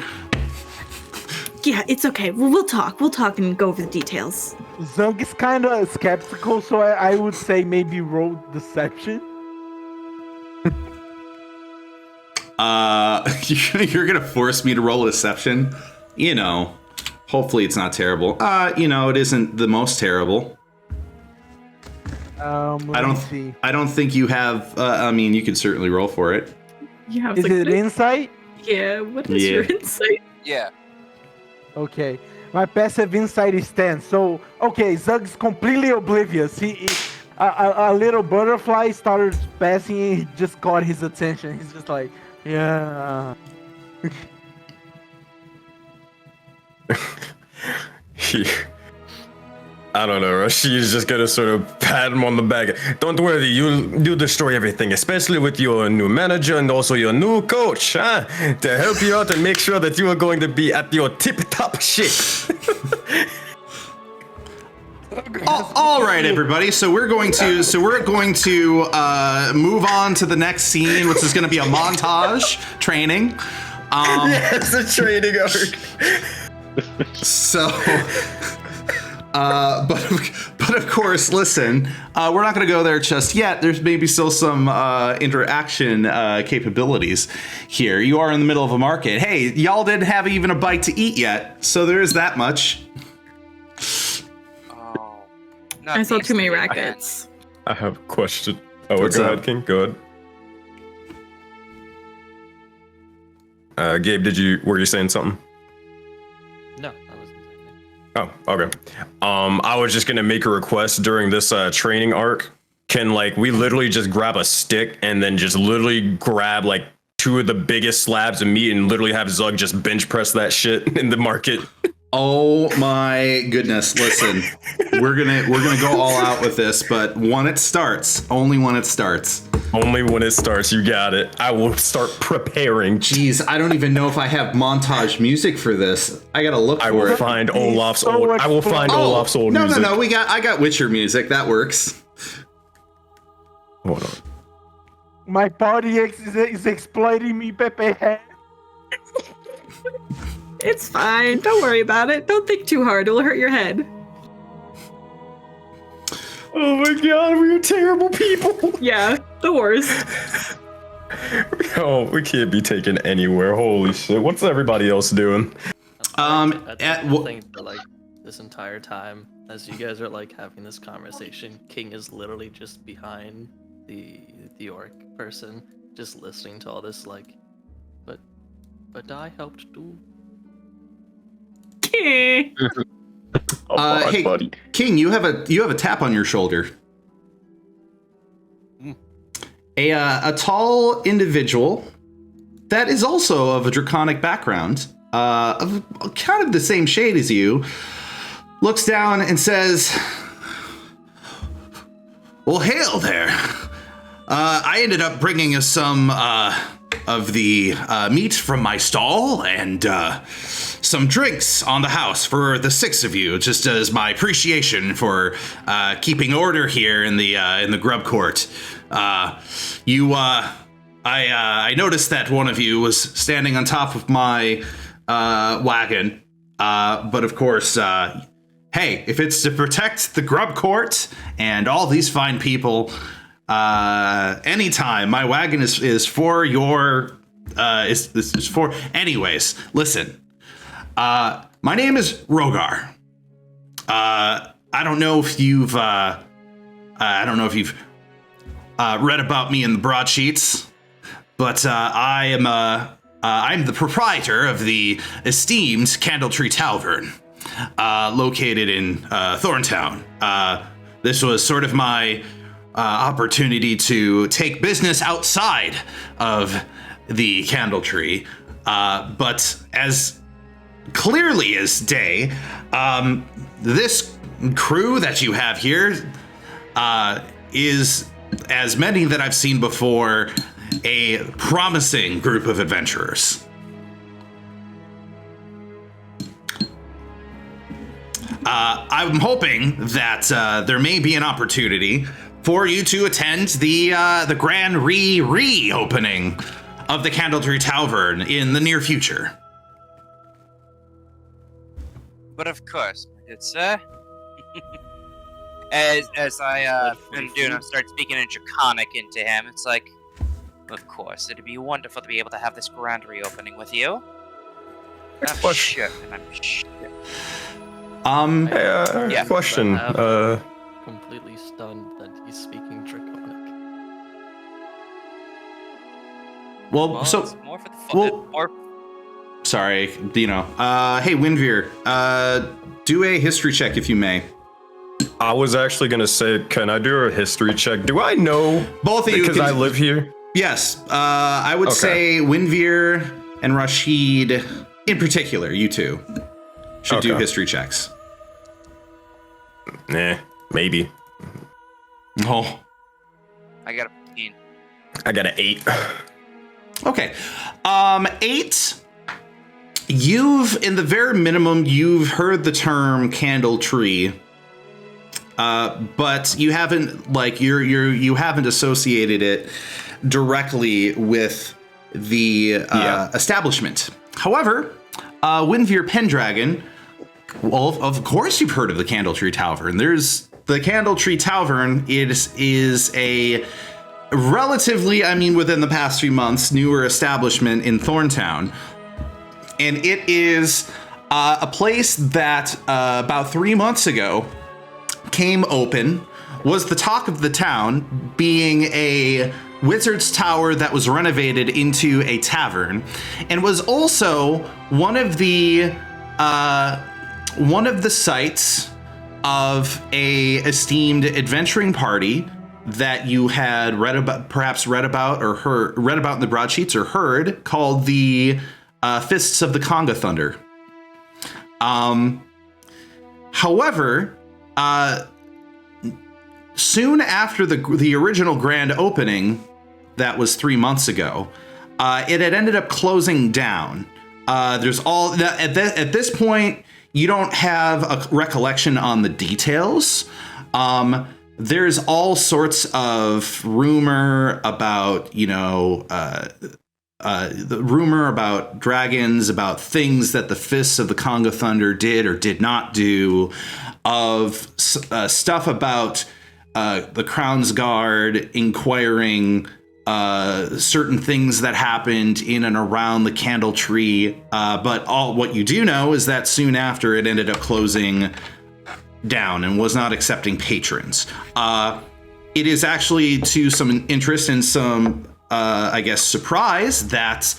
Yeah, it's okay. We'll talk and go over the details. Zug is kind of skeptical, so I would say maybe roll deception. You're gonna force me to roll a deception? Hopefully it's not terrible. It isn't the most terrible. I don't think you have. You can certainly roll for it. Yeah. Is it insight? Yeah. What is your insight? Yeah. Okay. My passive insight is 10. So, okay, Zug's completely oblivious. A little butterfly started passing and he just caught his attention. He's just like, yeah. I don't know. She's just gonna sort of pat him on the back. Don't worry, you'll destroy everything, especially with your new manager and also your new coach, to help you out and make sure that you are going to be at your tip-top shape. All right, everybody. So we're going to move on to the next scene, which is going to be a montage training. Yes, a training arc. So, but of course, listen, we're not going to go there just yet. There's maybe still some interaction capabilities here. You are in the middle of a market. Hey, y'all didn't have even a bite to eat yet, so there is that much. Oh, I saw too many rackets. I have a question. Oh, What's go up? ahead, King. Go ahead. Gabe, were you saying something? No, I wasn't saying that. Oh, okay. I was just gonna make a request during this training arc. Can we literally just grab a stick and then just literally grab 2 of the biggest slabs of meat and literally have Zug just bench press that shit in the market? Oh my goodness! Listen, we're gonna go all out with this, but only when it starts. Only when it starts. You got it. I will start preparing. Jeez, I don't even know if I have montage music for this. I gotta look for it. I will find Olaf's old music. No. I got Witcher music. That works. Hold on. My party is exploiting me, Pepe. It's fine. Don't worry about it. Don't think too hard. It'll hurt your head. Oh my god, we are terrible people. Yeah, the worst. Oh, we can't be taken anywhere. Holy shit. What's everybody else doing? I think that this entire time, as you guys are having this conversation, King is literally just behind the orc person, just listening to all this but I helped too. Okay. Hey, buddy. King, you have a tap on your shoulder. A tall individual that is also of a draconic background, of kind of the same shade as you, looks down and says, "Well, hail there. I ended up bringing us some of the meat from my stall and some drinks on the house for the 6 of you, just as my appreciation for keeping order here in the Grub Court. I noticed that one of you was standing on top of my wagon, but of course, hey, if it's to protect the Grub Court and all these fine people, anytime my wagon is for your is for. Anyways, listen. My name is Rogar. I don't know if you've read about me in the broadsheets, but I'm the proprietor of the esteemed Candletree Tavern, located in Thorntown. This was sort of my opportunity to take business outside of the Candletree, but as clearly as day, this crew that you have here is, as many that I've seen before, a promising group of adventurers. I'm hoping that there may be an opportunity for you to attend the grand reopening of the Candletree Tavern in the near future. But of course, my good sir. as I start speaking in Draconic into him, it's of course, it'd be wonderful to be able to have this grand reopening with you. I'm sure. Hey, question. Completely stunned that he's speaking Draconic. Well, so it's more for the fun. More. Sorry, Dino. Hey, Windveer, do a history check if you may. I was actually gonna say, can I do a history check? Do I know both of you? Because I live here. Yes, I would say Windveer and Rashid, in particular, you two, should do history checks. Nah, maybe. Oh. I got a 15. I got an 8. Okay. 8. In the very minimum, you've heard the term Candletree but you haven't you haven't associated it directly with the establishment. However, Windveer Pendragon, well, of course you've heard of the Candletree Tavern. There's the Candletree Tavern. It is a relatively, within the past few months, newer establishment in Thorntown. And it is a place that about 3 months ago came open, was the talk of the town, being a wizard's tower that was renovated into a tavern, and was also one of the sites of a esteemed adventuring party that you had read about in the broadsheets or heard, called the Fists of the Conga Thunder. However, soon after the original grand opening, that was 3 months ago, it had ended up closing down. At this point, you don't have a recollection on the details. There's all sorts of rumor about, the rumor about dragons, about things that the Fists of the Conga Thunder did or did not do, of stuff about the Crown's Guard inquiring certain things that happened in and around the Candletree. But what you do know is that soon after, it ended up closing down and was not accepting patrons. It is actually to some interest and some, surprise that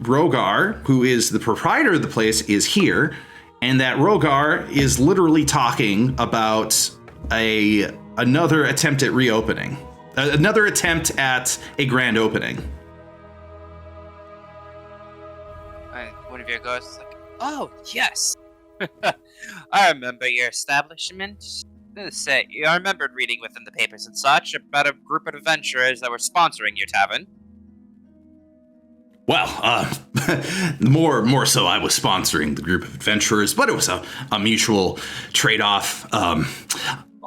Rogar, who is the proprietor of the place, is here, and that Rogar is literally talking about another attempt at reopening, another attempt at a grand opening. One of your ghosts is like, oh, yes. I remember your establishment. I remembered reading within the papers and such about a group of adventurers that were sponsoring your tavern. Well, more so I was sponsoring the group of adventurers, but it was a mutual trade-off.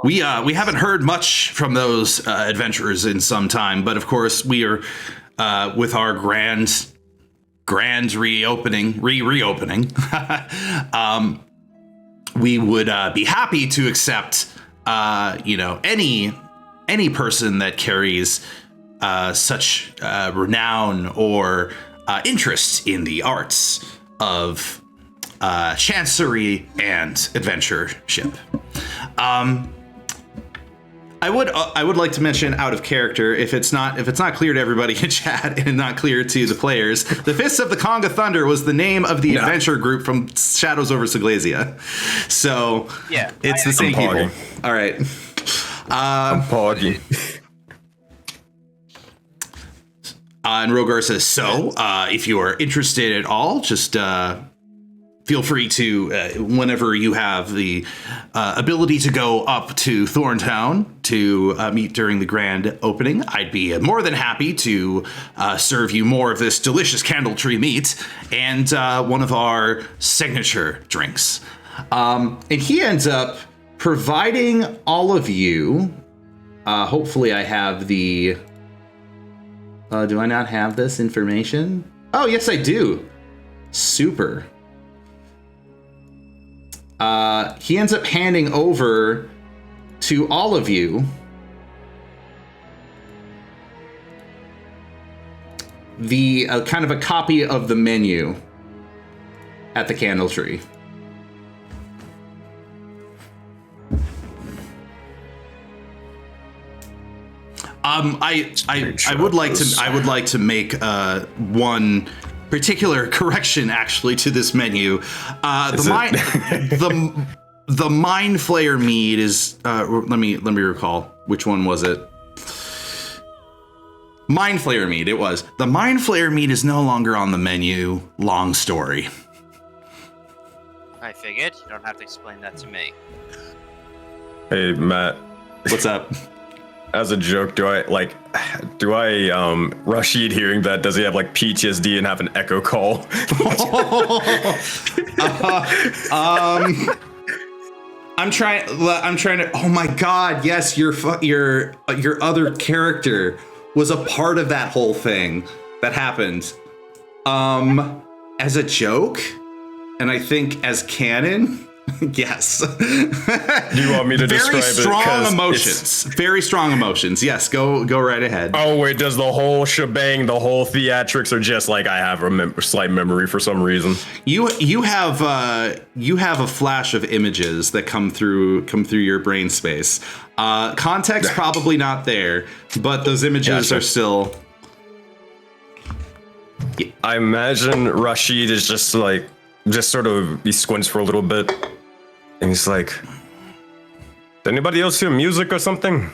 We haven't heard much from those adventurers in some time, but of course we are with our grand reopening. We would be happy to accept any person that carries such renown or interest in the arts of chancery and adventureship. I would like to mention, out of character, if it's not clear to everybody in chat and not clear to the players, the Fists of the Conga Thunder was the name of the adventure group from Shadows over Seglesia. So yeah, it's the same people. All right. I'm Poggy. And Rogar says, so if you are interested at all, just feel free to, whenever you have the ability to go up to Thorntown to meet during the grand opening, I'd be more than happy to serve you more of this delicious Candletree meat and one of our signature drinks. And he ends up providing all of you, hopefully I have the... do I not have this information? Oh, yes, I do. Super. He ends up handing over to all of you the kind of a copy of the menu at the Candletree. I would like to make one particular correction actually to this menu. The Mind Flayer mead is let me recall, which one was it? Mind Flayer mead, it was. The Mind Flayer mead is no longer on the menu. Long story. I figured. You don't have to explain that to me. Hey, Matt. What's up? As a joke, do I Rashid hearing that, does he have like PTSD and have an echo call? I'm trying to. Oh my God! Yes, your other character was a part of that whole thing that happened. As a joke, and I think as canon. Yes. Do you want me to describe it? Very strong emotions. Yes, go right ahead. Oh wait, does the whole shebang, the whole theatrics, or just like I have a slight memory for some reason? You have a flash of images that come through your brain space. Context probably not there, but those images are still. I imagine Rashid is just sort of he squints for a little bit. And he's like, did anybody else hear music or something?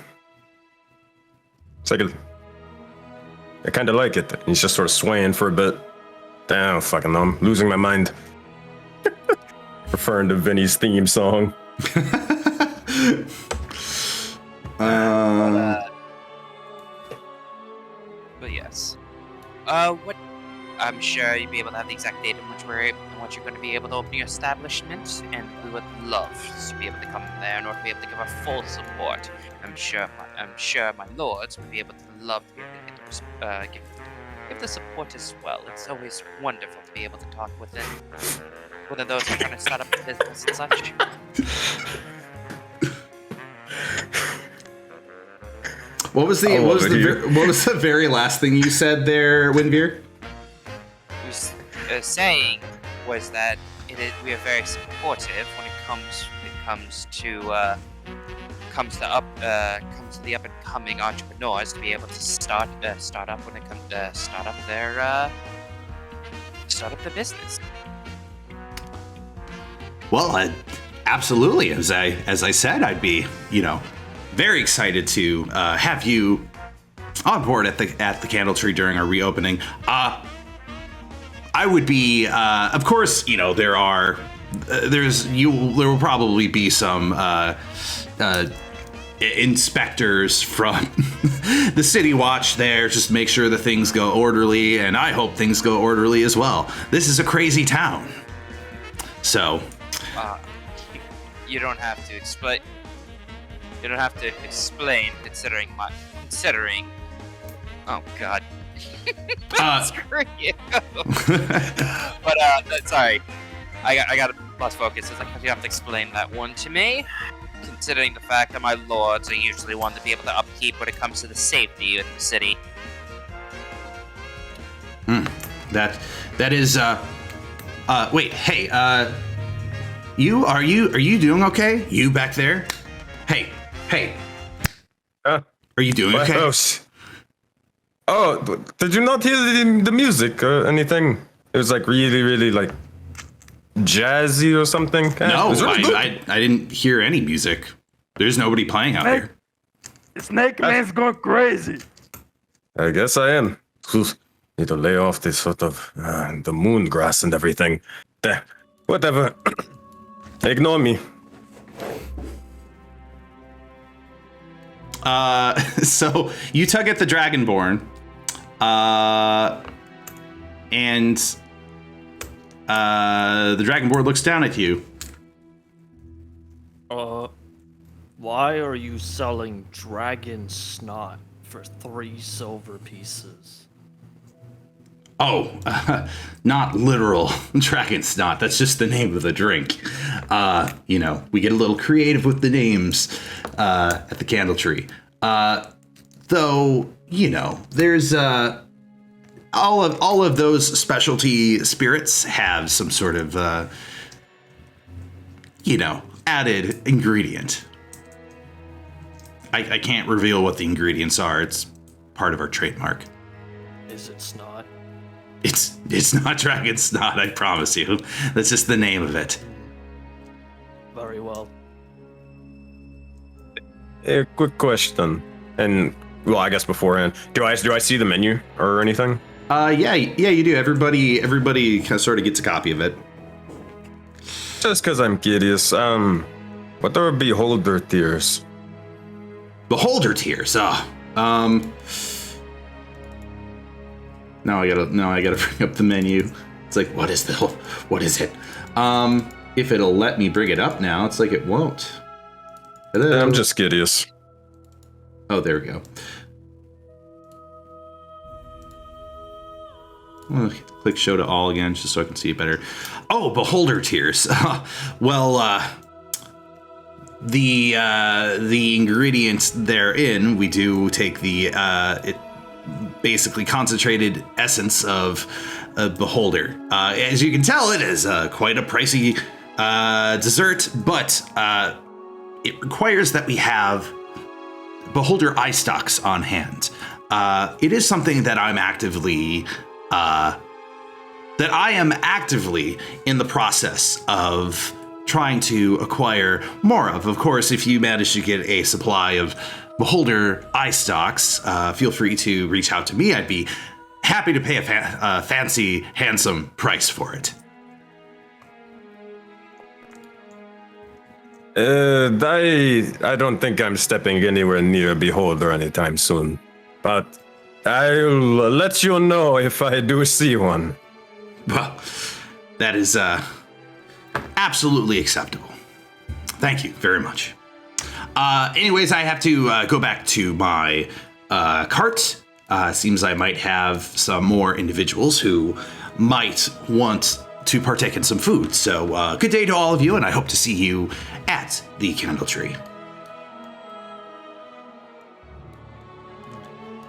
It's like, I kind of like it. And he's just sort of swaying for a bit. Damn, fucking know. I'm losing my mind. Referring to Vinny's theme song. But yes. What? I'm sure you'll be able to have the exact date in which you're going to be able to open your establishment, and we would love to be able to come there in order to be able to give our full support. I'm sure my lords would be able to love to be able to give the support as well. It's always wonderful to be able to talk with one of those who are trying to start up a business and such. What was the very last thing you said there, Windveer? Saying was that we are very supportive when it comes to the up and coming entrepreneurs to be able to start up when it comes to start up their business. Well, absolutely. As I said, I'd be very excited to have you on board at the Candle Tree during our reopening. I would be, of course, there will probably be some inspectors from the City Watch there, just make sure that things go orderly, and I hope things go orderly as well. This is a crazy town. So, you don't have to explain. You don't have to explain, considering. Oh God. Screw you. But sorry, I got lost focus. It's like you have to explain that one to me, considering the fact that my lords are usually one to be able to upkeep when it comes to the safety in the city. That is. Wait. Hey. Are you doing okay? You back there? Hey. Are you doing okay? Oh, did you not hear the music or anything? It was like really, really like jazzy or something. No, I didn't hear any music. There's nobody playing out here. Snake Man's going crazy. I guess I am. Need to lay off this sort of the moon grass and everything. Whatever. Ignore me. So you tug at the Dragonborn, and the Dragonborn looks down at you. Why are you selling dragon snot for 3 silver pieces? Oh, not literal dragon snot. That's just the name of the drink. We get a little creative with the names at the Candle Tree. Though, there's all of those specialty spirits have some sort of added ingredient. I can't reveal what the ingredients are. It's part of our trademark. Is it snot? It's not dragon snot, I promise you. That's just the name of it. Very well. A quick question, and well, I guess beforehand, do I see the menu or anything? Yeah, you do. Everybody kind of sort of gets a copy of it. Just because I'm curious, what are beholder tiers? Beholder tiers. Now I gotta bring up the menu. It's like, what is it? if it'll let me bring it up now. It's like it won't. Hello? I'm just curious. Oh, there we go. I'm gonna click show to all again just so I can see it better. Oh, beholder tears. Well, the ingredients therein, we do take the basically concentrated essence of a beholder. As you can tell, it is quite a pricey dessert, but it requires that we have beholder eye stalks on hand. It is something that I am actively in the process of trying to acquire more of. Of course, if you manage to get a supply of beholder eye stalks, feel free to reach out to me. I'd be happy to pay a fancy, handsome price for it. I don't think I'm stepping anywhere near a beholder anytime soon, but I'll let you know if I do see one. Well, that is absolutely acceptable. Thank you very much. Anyways, I have to go back to my cart. Seems I might have some more individuals who might want to partake in some food. So good day to all of you, and I hope to see you at the Candle Tree.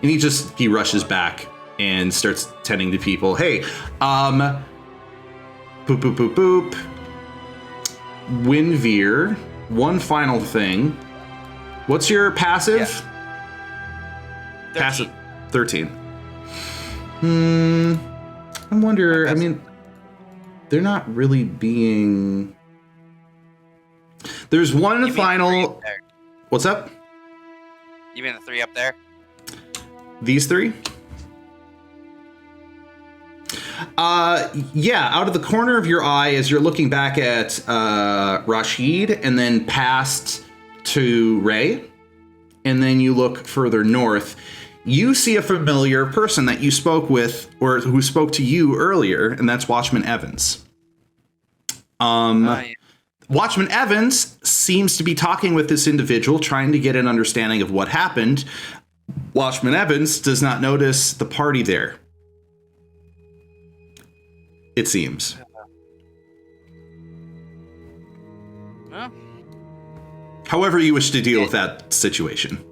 And he rushes back and starts tending to people. Hey, boop, boop, boop, boop. Winveer, one final thing. What's your passive? Yeah. 13. Passive 13. I wonder, I mean, they're not really being... There's one You mean final... 3 up there? What's up? You mean the 3 up there? These 3? Yeah, out of the corner of your eye as you're looking back at Rashid and then past to Ray, and then you look further north, you see a familiar person that you spoke with or who spoke to you earlier, and that's Watchman Evans. Yeah. Watchman Evans seems to be talking with this individual, trying to get an understanding of what happened. Watchman Evans does not notice the party there. It seems. Well, However you wish to deal with that situation.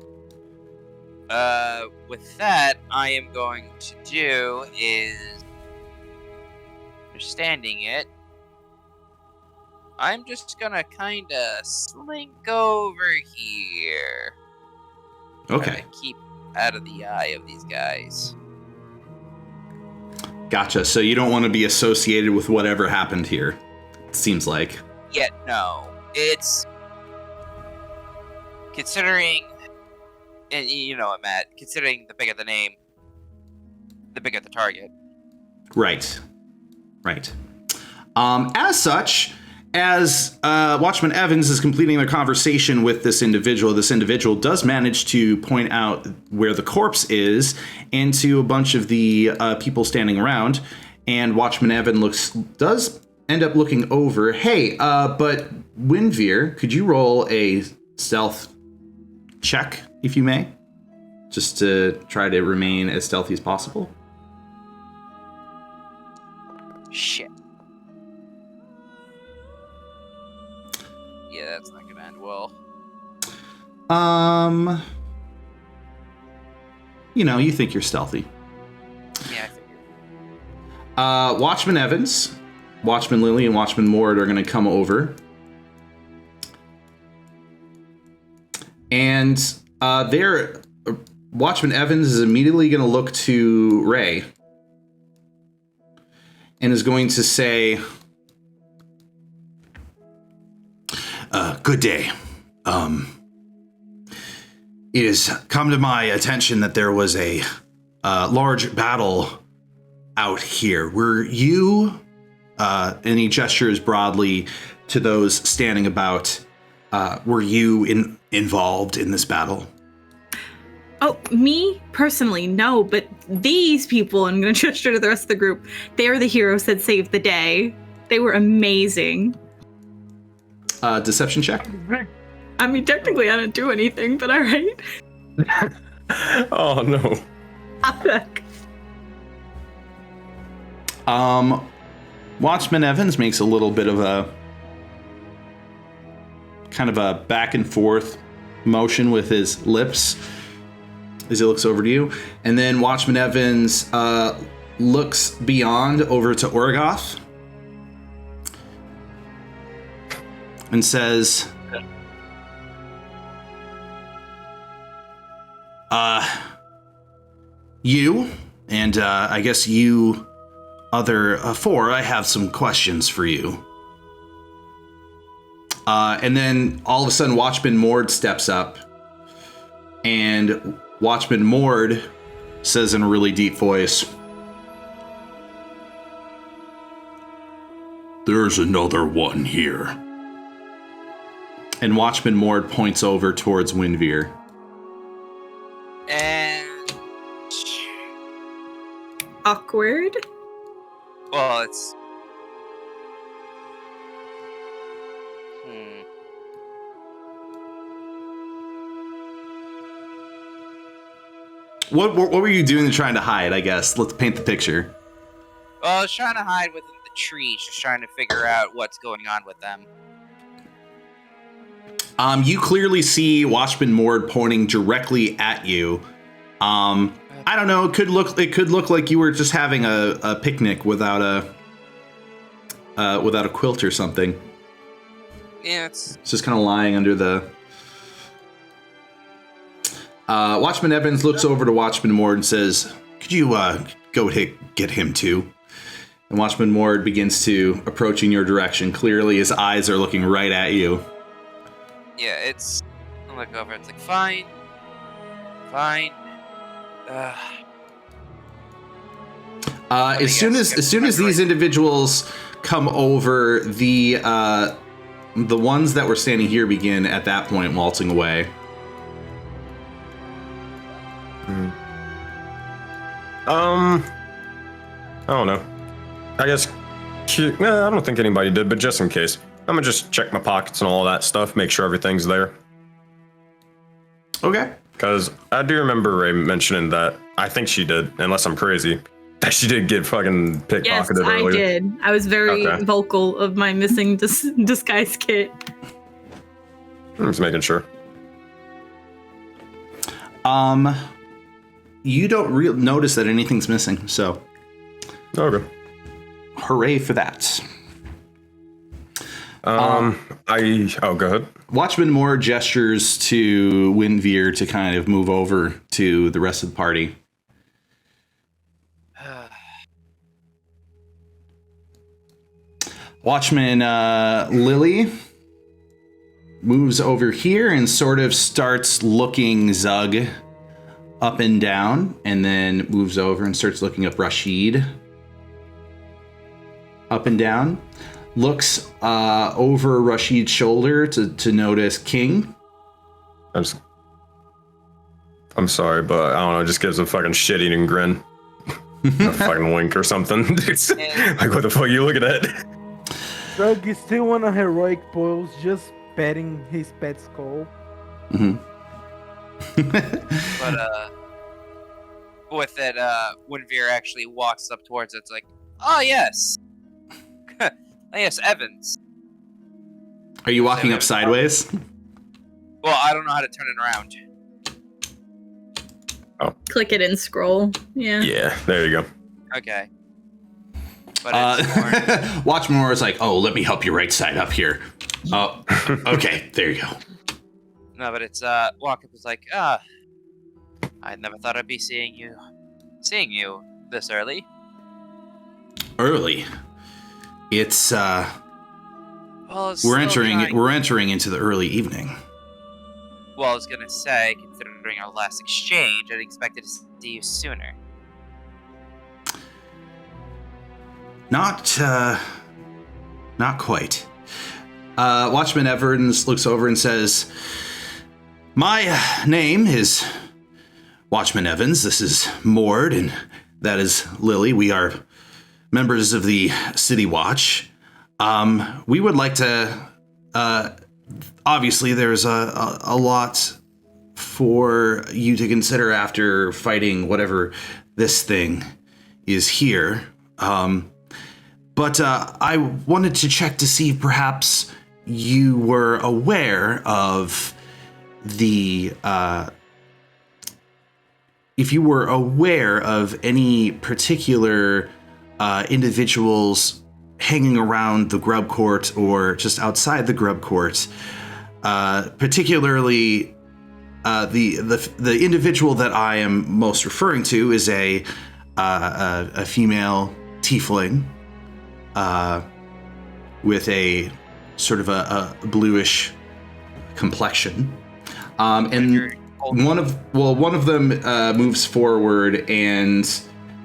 with that, I am going to do is, understanding it, I'm just gonna kind of slink over here. Okay. Try to keep out of the eye of these guys. Gotcha. So you don't want to be associated with whatever happened here, it seems like. Yet, no. It's... Considering... And you know what, Matt. Considering the bigger the name, the bigger the target. Right. Right. As such, as Watchman Evans is completing their conversation with this individual does manage to point out where the corpse is and to a bunch of the people standing around. And Watchman Evans does end up looking over. Hey, but Winveer, could you roll a stealth check, if you may? Just to try to remain as stealthy as possible. Shit. Yeah, that's not gonna end well. You think you're stealthy. Yeah, I figured. Watchman Evans, Watchman Lily, and Watchman Mord are going to come over. And Watchman Evans is immediately going to look to Ray and is going to say, good day. It has come to my attention that there was a large battle out here. Were you, and he gestures broadly to those standing about, were you involved in this battle? Oh, me personally, no, but these people, I'm going to gesture to the rest of the group, they're the heroes that saved the day. They were amazing. deception check. I mean, technically, I didn't do anything, but all right. Oh no. Heck. Watchman Evans makes a little bit of a kind of a back and forth motion with his lips as he looks over to you. And then Watchman Evans looks beyond over to Orgoth and says, you, and I guess you other four, I have some questions for you. And then all of a sudden, Watchman Mord steps up, and Watchman Mord says in a really deep voice, "There's another one here." And Watchman Mord points over towards Windveer. And Awkward. well, it's What were you doing trying to hide, I guess? Let's paint the picture. Well, I was trying to hide within the trees, just trying to figure out what's going on with them. You clearly see Watchman Mord pointing directly at you. I don't know. It could look like you were just having a picnic without a quilt or something. Yeah, it's just kind of lying under the. Watchman Evans looks over to Watchman Mord and says, "Could you go get him too?" And Watchman Mord begins to approach in your direction. Clearly, his eyes are looking right at you. yeah, it's. I look over. It's like fine. As soon as these individuals come over, the ones that were standing here begin at that point waltzing away. I don't know. I guess. I don't think anybody did, but just in case, I'm gonna just check my pockets and all that stuff, make sure everything's there. Okay. Because I do remember Ray mentioning that. I think she did, unless I'm crazy. That she did get fucking pickpocketed Yes, earlier. I did. I was very Okay. vocal of my missing disguise kit. I'm just making sure. You don't notice that anything's missing, so Okay. hooray for that. Go ahead. Watchman Moore gestures to Windveer to kind of move over to the rest of the party. Watchman Lily moves over here and sort of starts looking Zug up and down, and then moves over and starts looking up Rashid up and down. Looks over Rashid's shoulder to notice King. I'm sorry, but I don't know. Just gives a fucking shit-eating grin, a fucking wink or something. Like, what the fuck are you looking at? Doug is still on a heroic pose, just petting his pet skull. Mm-hmm. But with it, when Veer actually walks up towards it, it's like, oh yes, oh, yes, Evans. Are you walking up sideways? Well, I don't know how to turn it around. Click it and scroll. Yeah. Yeah, there you go. Okay. But it's more... Watchman is like, oh, let me help you right side up here. Oh, okay, there you go. No, but it's walk up is like, I never thought I'd be seeing you this early. Early. It's Well, it's we're still entering into the early evening. Well, I was gonna say, considering our last exchange, I'd expected to see you sooner. Not quite. Watchman Evans looks over and says, my name is Watchman Evans. This is Mord, and that is Lily. We are members of the City Watch. We would like to obviously there's a lot for you to consider after fighting whatever this thing is here. But I wanted to check to see if perhaps you were aware of if you were aware of any particular individuals hanging around the Grub Court or just outside the Grub Court, particularly the individual that I am most referring to is a female tiefling with a sort of a bluish complexion, and one of them moves forward and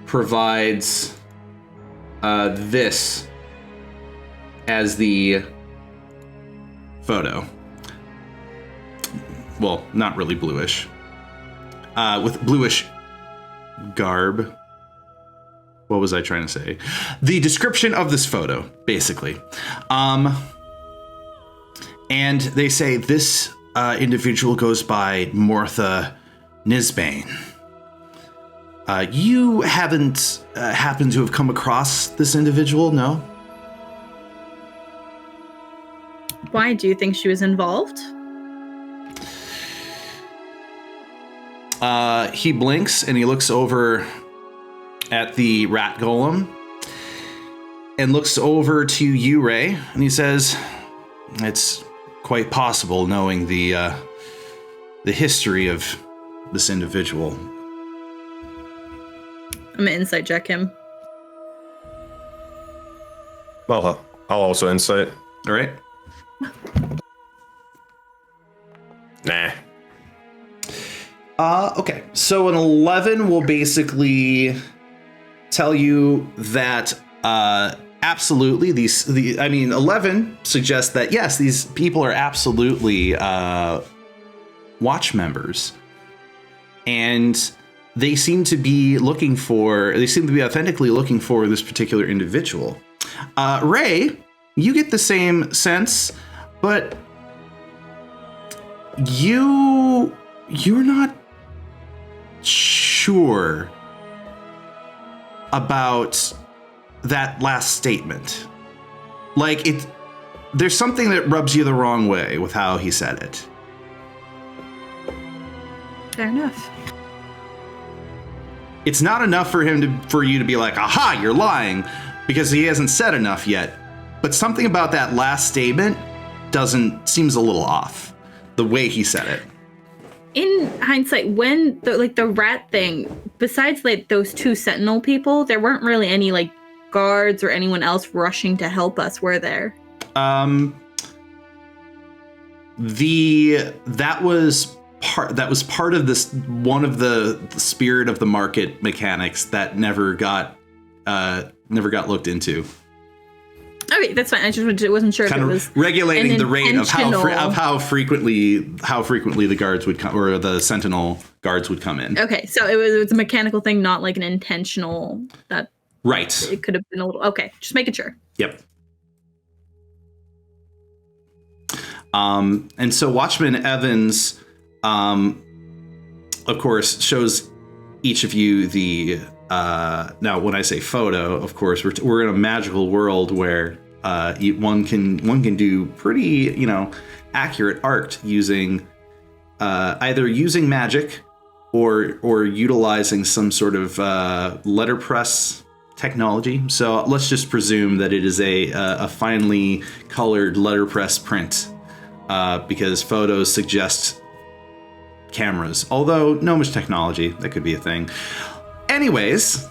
provides this as the photo. Well, not really bluish. With bluish garb. What was I trying to say? The description of this photo, basically. And they say this individual goes by Martha Nisbane. You haven't happened to have come across this individual, no? Why? Do you think she was involved? He blinks and he looks over at the rat golem and looks over to you, Ray, and he says, "It's quite possible, knowing the history of this individual." I'm gonna insight check him. Well, I'll also insight. All right. Nah. Okay, so an 11 will basically tell you that absolutely 11 suggests that yes, these people are absolutely watch members, and they seem to be authentically looking for this particular individual. Ray, you get the same sense, but you're not sure about that last statement. Like, there's something that rubs you the wrong way with how he said it. Fair enough. It's not enough for you to be like, aha, you're lying, because he hasn't said enough yet. But something about that last statement seems a little off, the way he said it. In hindsight, when the rat thing, besides like those two sentinel people, there weren't really any like guards or anyone else rushing to help us, were there? That was part of this, one of the spirit of the market mechanics that never got looked into. Okay, that's fine. I just wasn't sure kind if it of was regulating the rate of intentional. how frequently the guards would come, or the sentinel guards would come in. Okay, so it was a mechanical thing, not like an intentional. That right. It could have been a little. Okay, just making sure. Yep. And so Watchman Evans, of course, shows each of you the. Now, when I say photo, of course, we're in a magical world where one can do pretty, accurate art using either using magic or utilizing some sort of letterpress technology. So let's just presume that it is a finely colored letterpress print, because photos suggest cameras. Although no much technology, that could be a thing. Anyways,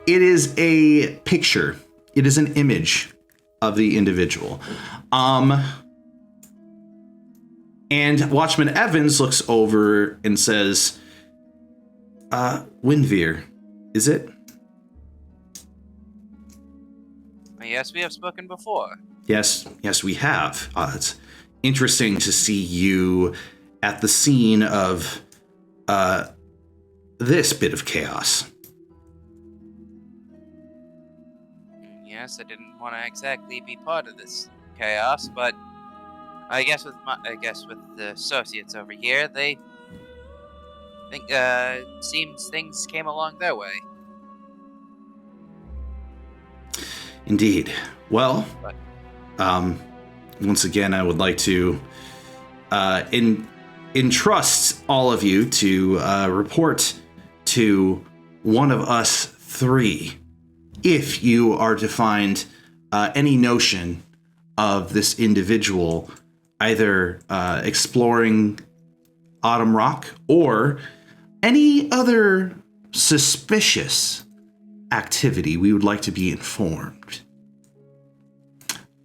it is a picture. It is an image of the individual. And Watchman Evans looks over and says, Windveer, is it? Yes, we have spoken before. Yes, we have. It's interesting to see you at the scene of this bit of chaos. Yes, I didn't want to exactly be part of this chaos, but I guess with the associates over here, they think seems things came along their way. Indeed. Well, once again, I would like to entrust all of you to report to one of us three if you are to find any notion of this individual either exploring Autumn Rock or any other suspicious activity. We would like to be informed.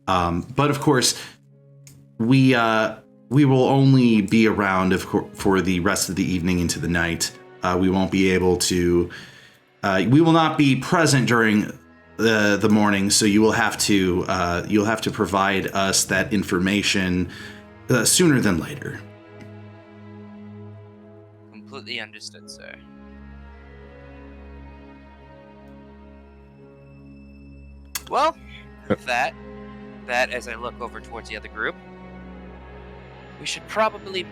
But of course, we will only be around for the rest of the evening into the night. We won't be able to. We will not be present during the morning, so you'll have to provide us that information sooner than later. Completely understood, sir. Well, that as I look over towards the other group, we should probably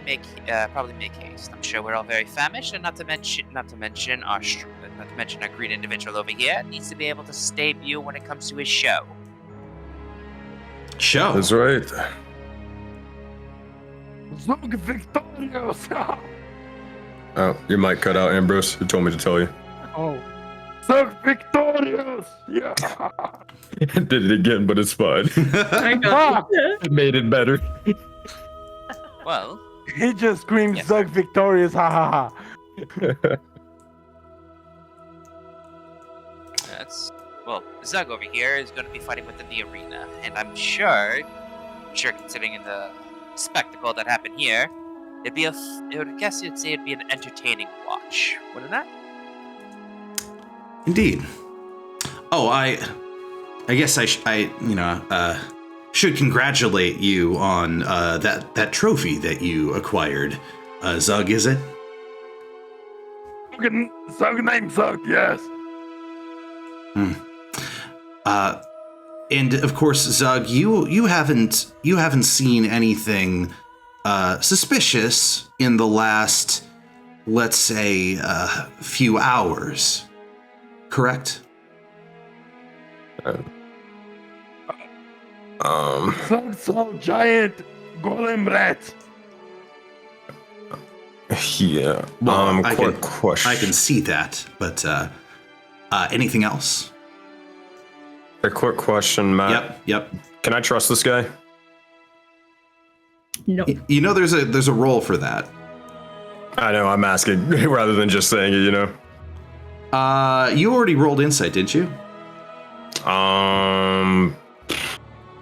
make haste. I'm sure we're all very famished, and not to mention our green individual over here needs to be able to debut when it comes to his show. Show. That's right. Zog Victorious! Oh, your mic cut out, Ambrose. Who told me to tell you? Oh. Zog Victorious! Yeah! Did it again, but it's fine. It made it better. Well, He just screamed Yes. Zog Victorious, ha ha ha. Zug over here is going to be fighting within the arena, and I'm sure considering in the spectacle that happened here, you'd say it'd be an entertaining watch, wouldn't it? Indeed. Oh, I guess I should congratulate you on that trophy that you acquired. Zug, is it? Zug name Zug, yes. And of course, Zug, you haven't seen anything suspicious in the last, let's say, few hours, correct? Zug saw giant golem rat. Yeah. Well, Quick question. I can see that, but anything else? A quick question, Matt. Yep. Can I trust this guy? No. You know, there's a role for that. I know. I'm asking rather than just saying it. You know. You already rolled insight, didn't you?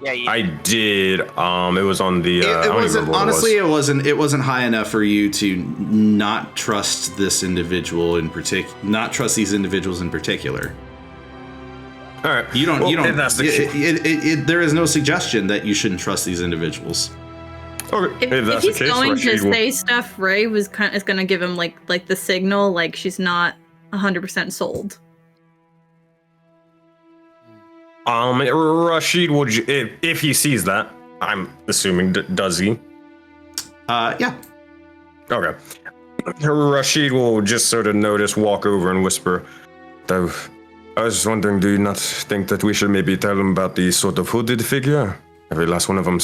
Yeah, you I did. It was on the. It wasn't. Honestly, it was. it wasn't high enough for you to not trust this individual in particular. Not trust these individuals in particular. All right. You don't. If that's the case. There is no suggestion that you shouldn't trust these individuals. Okay. If that's he's the case, going to Rashid will- say stuff, Ray is going to give him like the signal, like she's not 100% sold. Rashid, would you, if he sees that, I'm assuming, does he? Yeah. Okay. Rashid will just sort of walk over and whisper, I was just wondering, do you not think that we should maybe tell him about the sort of hooded figure? Every last one of them,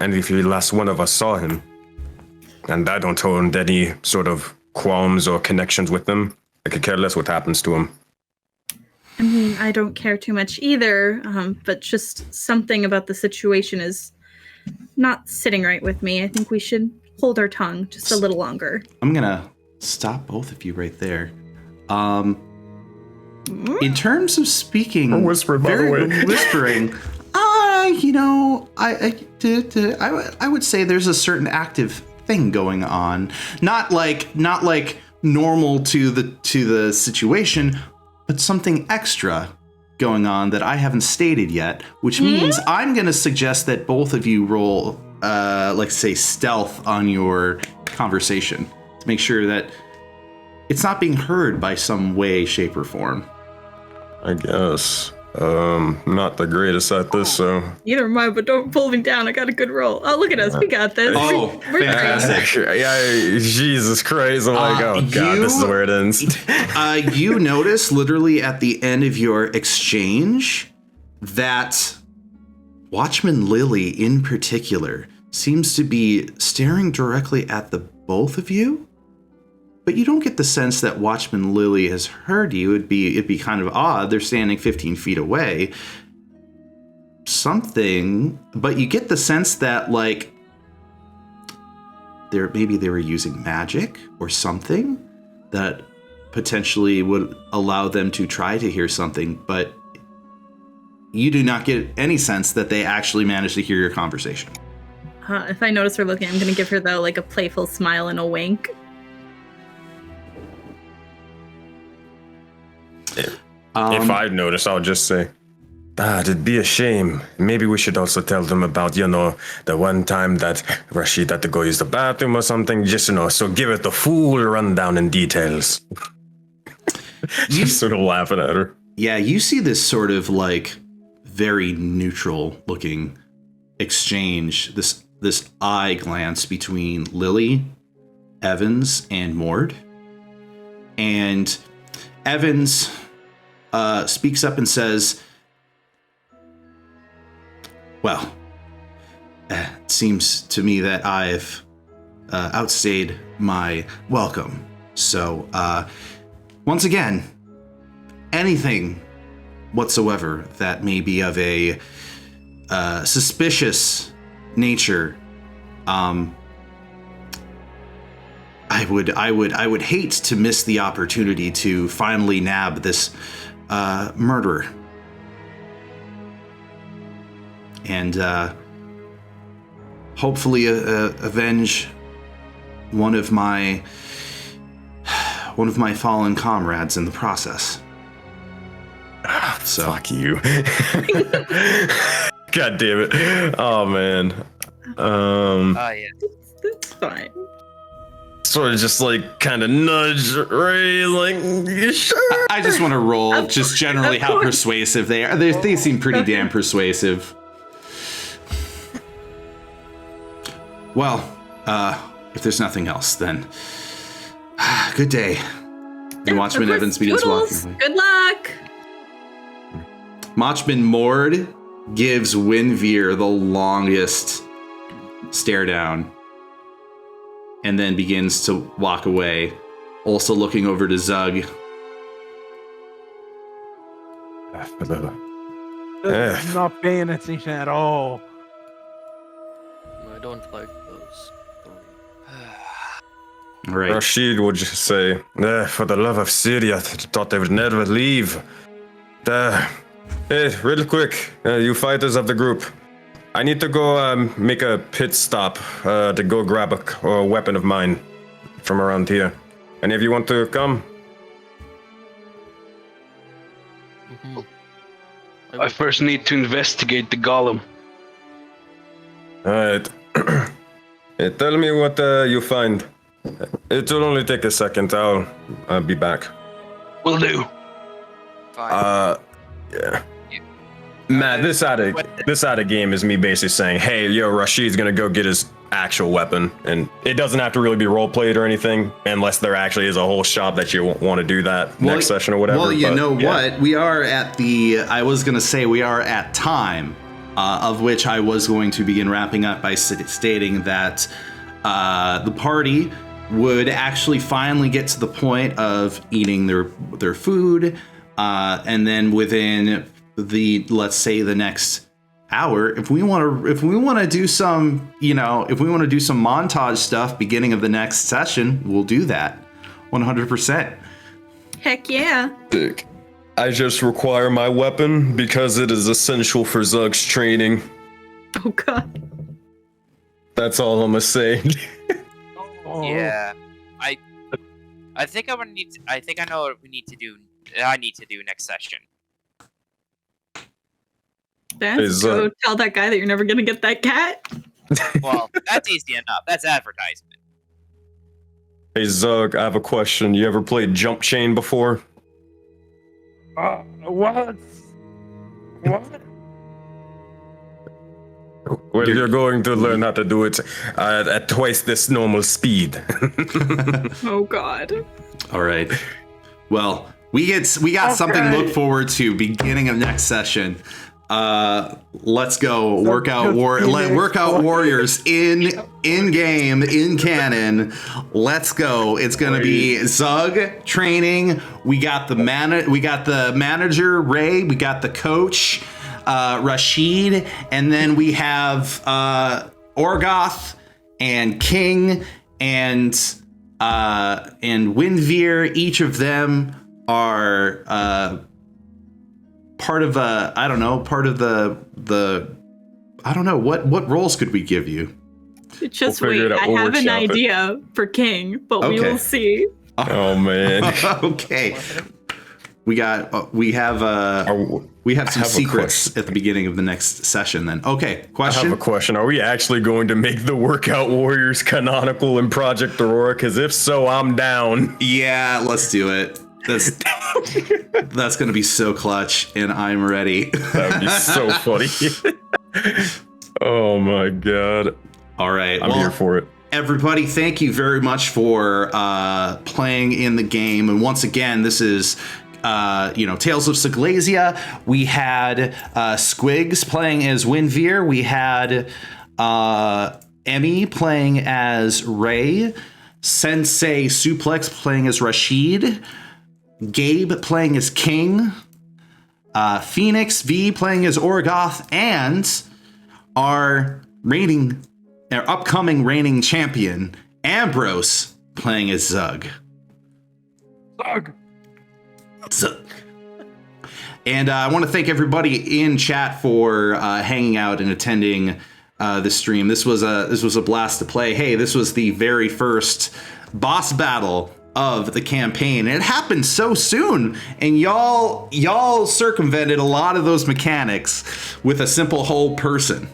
and if the last one of us saw him, and I don't hold any sort of qualms or connections with them, I could care less what happens to him. I mean, I don't care too much either, but just something about the situation is not sitting right with me. I think we should hold our tongue just a little longer. I'm gonna stop both of you right there. In terms of speaking, Or whispering, by the way. whispering. I would say there's a certain active thing going on, not like normal to the situation, but something extra going on that I haven't stated yet, which means I'm going to suggest that both of you roll, say, stealth on your conversation to make sure that it's not being heard by some way, shape, or form. I guess. Not the greatest at this, so. Neither am I, but don't pull me down. I got a good roll. Oh, look at us. We got this. Oh, We're fantastic. Yeah, Jesus Christ. I'm like, oh God, this is where it ends. You notice literally at the end of your exchange that Watchman Lily in particular seems to be staring directly at the both of you. But you don't get the sense that Watchman Lily has heard you. It'd be kind of odd. They're standing 15 feet away. Something, but you get the sense that like maybe they were using magic or something that potentially would allow them to try to hear something, but you do not get any sense that they actually managed to hear your conversation. If I notice her looking, I'm gonna give her though like a playful smile and a wink. If I notice, I'll just say, it'd be a shame. Maybe we should also tell them about, the one time that Rashid had to go use the bathroom or something. Just, so give it the full rundown in details. Just sort of laughing at her. Yeah, you see this sort of like very neutral looking exchange, this eye glance between Lily, Evans, and Mord. And Evans speaks up and says, well, it seems to me that I've outstayed my welcome. So, once again, anything whatsoever that may be of a suspicious nature, I would hate to miss the opportunity to finally nab this murderer. And hopefully avenge one of my fallen comrades in the process. So. Fuck you. God damn it. Oh man. Yeah. That's fine. Sort of just like kind of nudge Ray, like, you sure? I just want to roll just generally Of how course. persuasive they are. They seem pretty damn persuasive. Well, if there's nothing else, then good day. And Watchman Evans begins Toodles. walking away. Good luck. Watchman Mord gives Winveer the longest stare down and then begins to walk away, also looking over to Zug. Not paying attention at all. I don't like those three. All right. Rashid would just say, for the love of Syria, I thought they would never leave. Hey, real quick, you fighters of the group. I need to go make a pit stop to go grab a weapon of mine from around here. Any of you want to come? Mm-hmm. I first need to investigate the golem. Alright. Hey, tell me what you find. It will only take a second. I'll be back. Will do. Fine. Yeah. Matt, this out of game is me basically saying, hey, yo, Rashid's gonna go get his actual weapon, and it doesn't have to really be role played or anything, unless there actually is a whole shop that you want to do that next session or whatever. Well, you but, know yeah. what? We are at I was going to say we are at time, of which I was going to begin wrapping up by stating that the party would actually finally get to the point of eating their food, and then within let's say the next hour, if we want to do some, if we want to do some montage stuff beginning of the next session, we'll do that 100%. Heck yeah. Dick. I just require my weapon because it is essential for Zug's training. Oh god. That's all I'm gonna say. Yeah. I think I know what we need to do. I need to do next session. That's go tell that guy that you're never gonna get that cat. Well, that's easy enough. That's advertisement. Hey Zug, I have a question. You ever played Jump Chain before? What? What? Well, you're going to learn how to do it at twice this normal speed. Oh God. All right. Well, we got something to look forward to beginning of next session. Let's go workout warriors in game in canon. Let's go. It's gonna be Zug training. We got the manager Ray. We got the coach Rashid, and then we have Orgoth and King and Windveer. Each of them are part of what roles could we give you? Just We'll figure wait. it out. I We'll have an workshop it. idea for King, but we Okay. will see. Oh man. Okay. We have some have a secrets at the beginning of the next session then. Okay, I have question. a question. Are we actually going to make the Workout Warriors canonical in Project Aurora? Because if so, I'm down. Yeah, let's do it. That's gonna be so clutch, and I'm ready. That would be so funny. Oh my god. All right. I'm here for it. Everybody, thank you very much for playing in the game. And once again, this is Tales of Seglesia. We had Squigs playing as Windveer. We had Emmy playing as Ray. Sensei Suplex playing as Rashid. Gabe playing as King. Phoenix V playing as Orgoth. And our upcoming reigning champion, Ambrose, playing as Zug. Zug. And I want to thank everybody in chat for hanging out and attending this stream. This was a blast to play. Hey, this was the very first boss battle of the campaign. And it happened so soon, and y'all circumvented a lot of those mechanics with a simple hold person.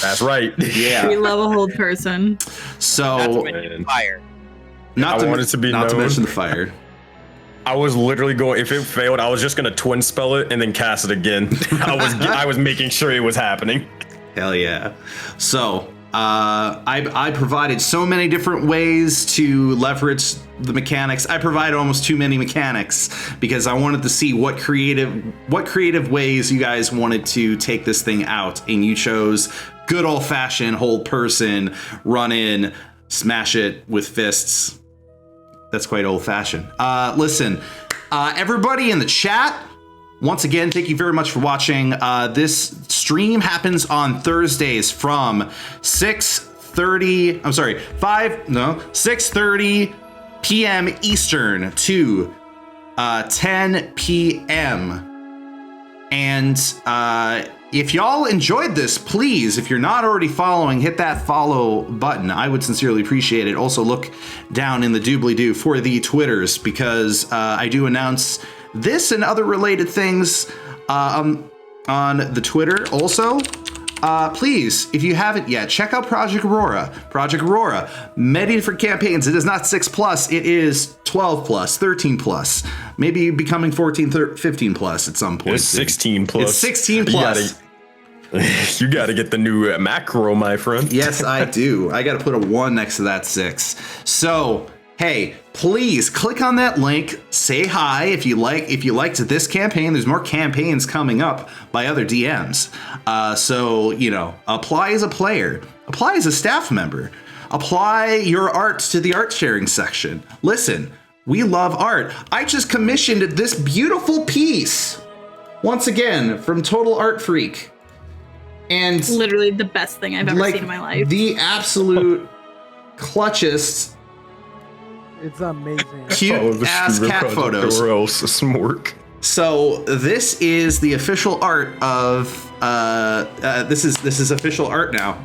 That's right. Yeah. We love a hold person. So Not to mention fire. not to known. mention the fire. I was literally going, if it failed, I was just gonna twin spell it and then cast it again. I was making sure it was happening. Hell yeah. So I provided so many different ways to leverage the mechanics. I provided almost too many mechanics because I wanted to see what creative ways you guys wanted to take this thing out, and you chose good old-fashioned hold person, run in, smash it with fists. That's quite old-fashioned. Listen, everybody in the chat, once again, thank you very much for watching. This stream happens on Thursdays from 6:30 p.m. Eastern to 10 p.m. And if y'all enjoyed this, please, if you're not already following, hit that follow button. I would sincerely appreciate it. Also, look down in the doobly-doo for the Twitters, because I do announce this and other related things on the Twitter. Also, please, if you haven't yet, check out Project Aurora. Project Aurora, many different campaigns. It is not 6+, it is 12+, 13+, maybe becoming 14, 15+ at some point. It's 16+. It's 16+. You gotta get the new macro, my friend. Yes, I do. I gotta put a 1 next to that 6. So, hey, please click on that link, say hi if you liked this campaign. There's more campaigns coming up by other DMs. So, apply as a player, apply as a staff member, apply your art to the art sharing section. Listen, we love art. I just commissioned this beautiful piece, once again, from Total Art Freak. And Literally the best thing I've ever seen in my life. The absolute clutchest, It's amazing. cute ass cat photos. Or else a smork. So this is the official art of this is official art now.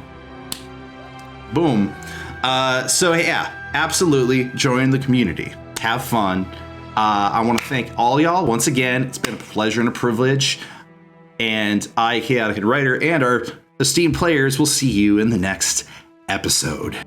Boom. So yeah, absolutely join the community. Have fun. I want to thank all y'all once again. It's been a pleasure and a privilege. And I, Chaotic Writer, and our esteemed players will see you in the next episode.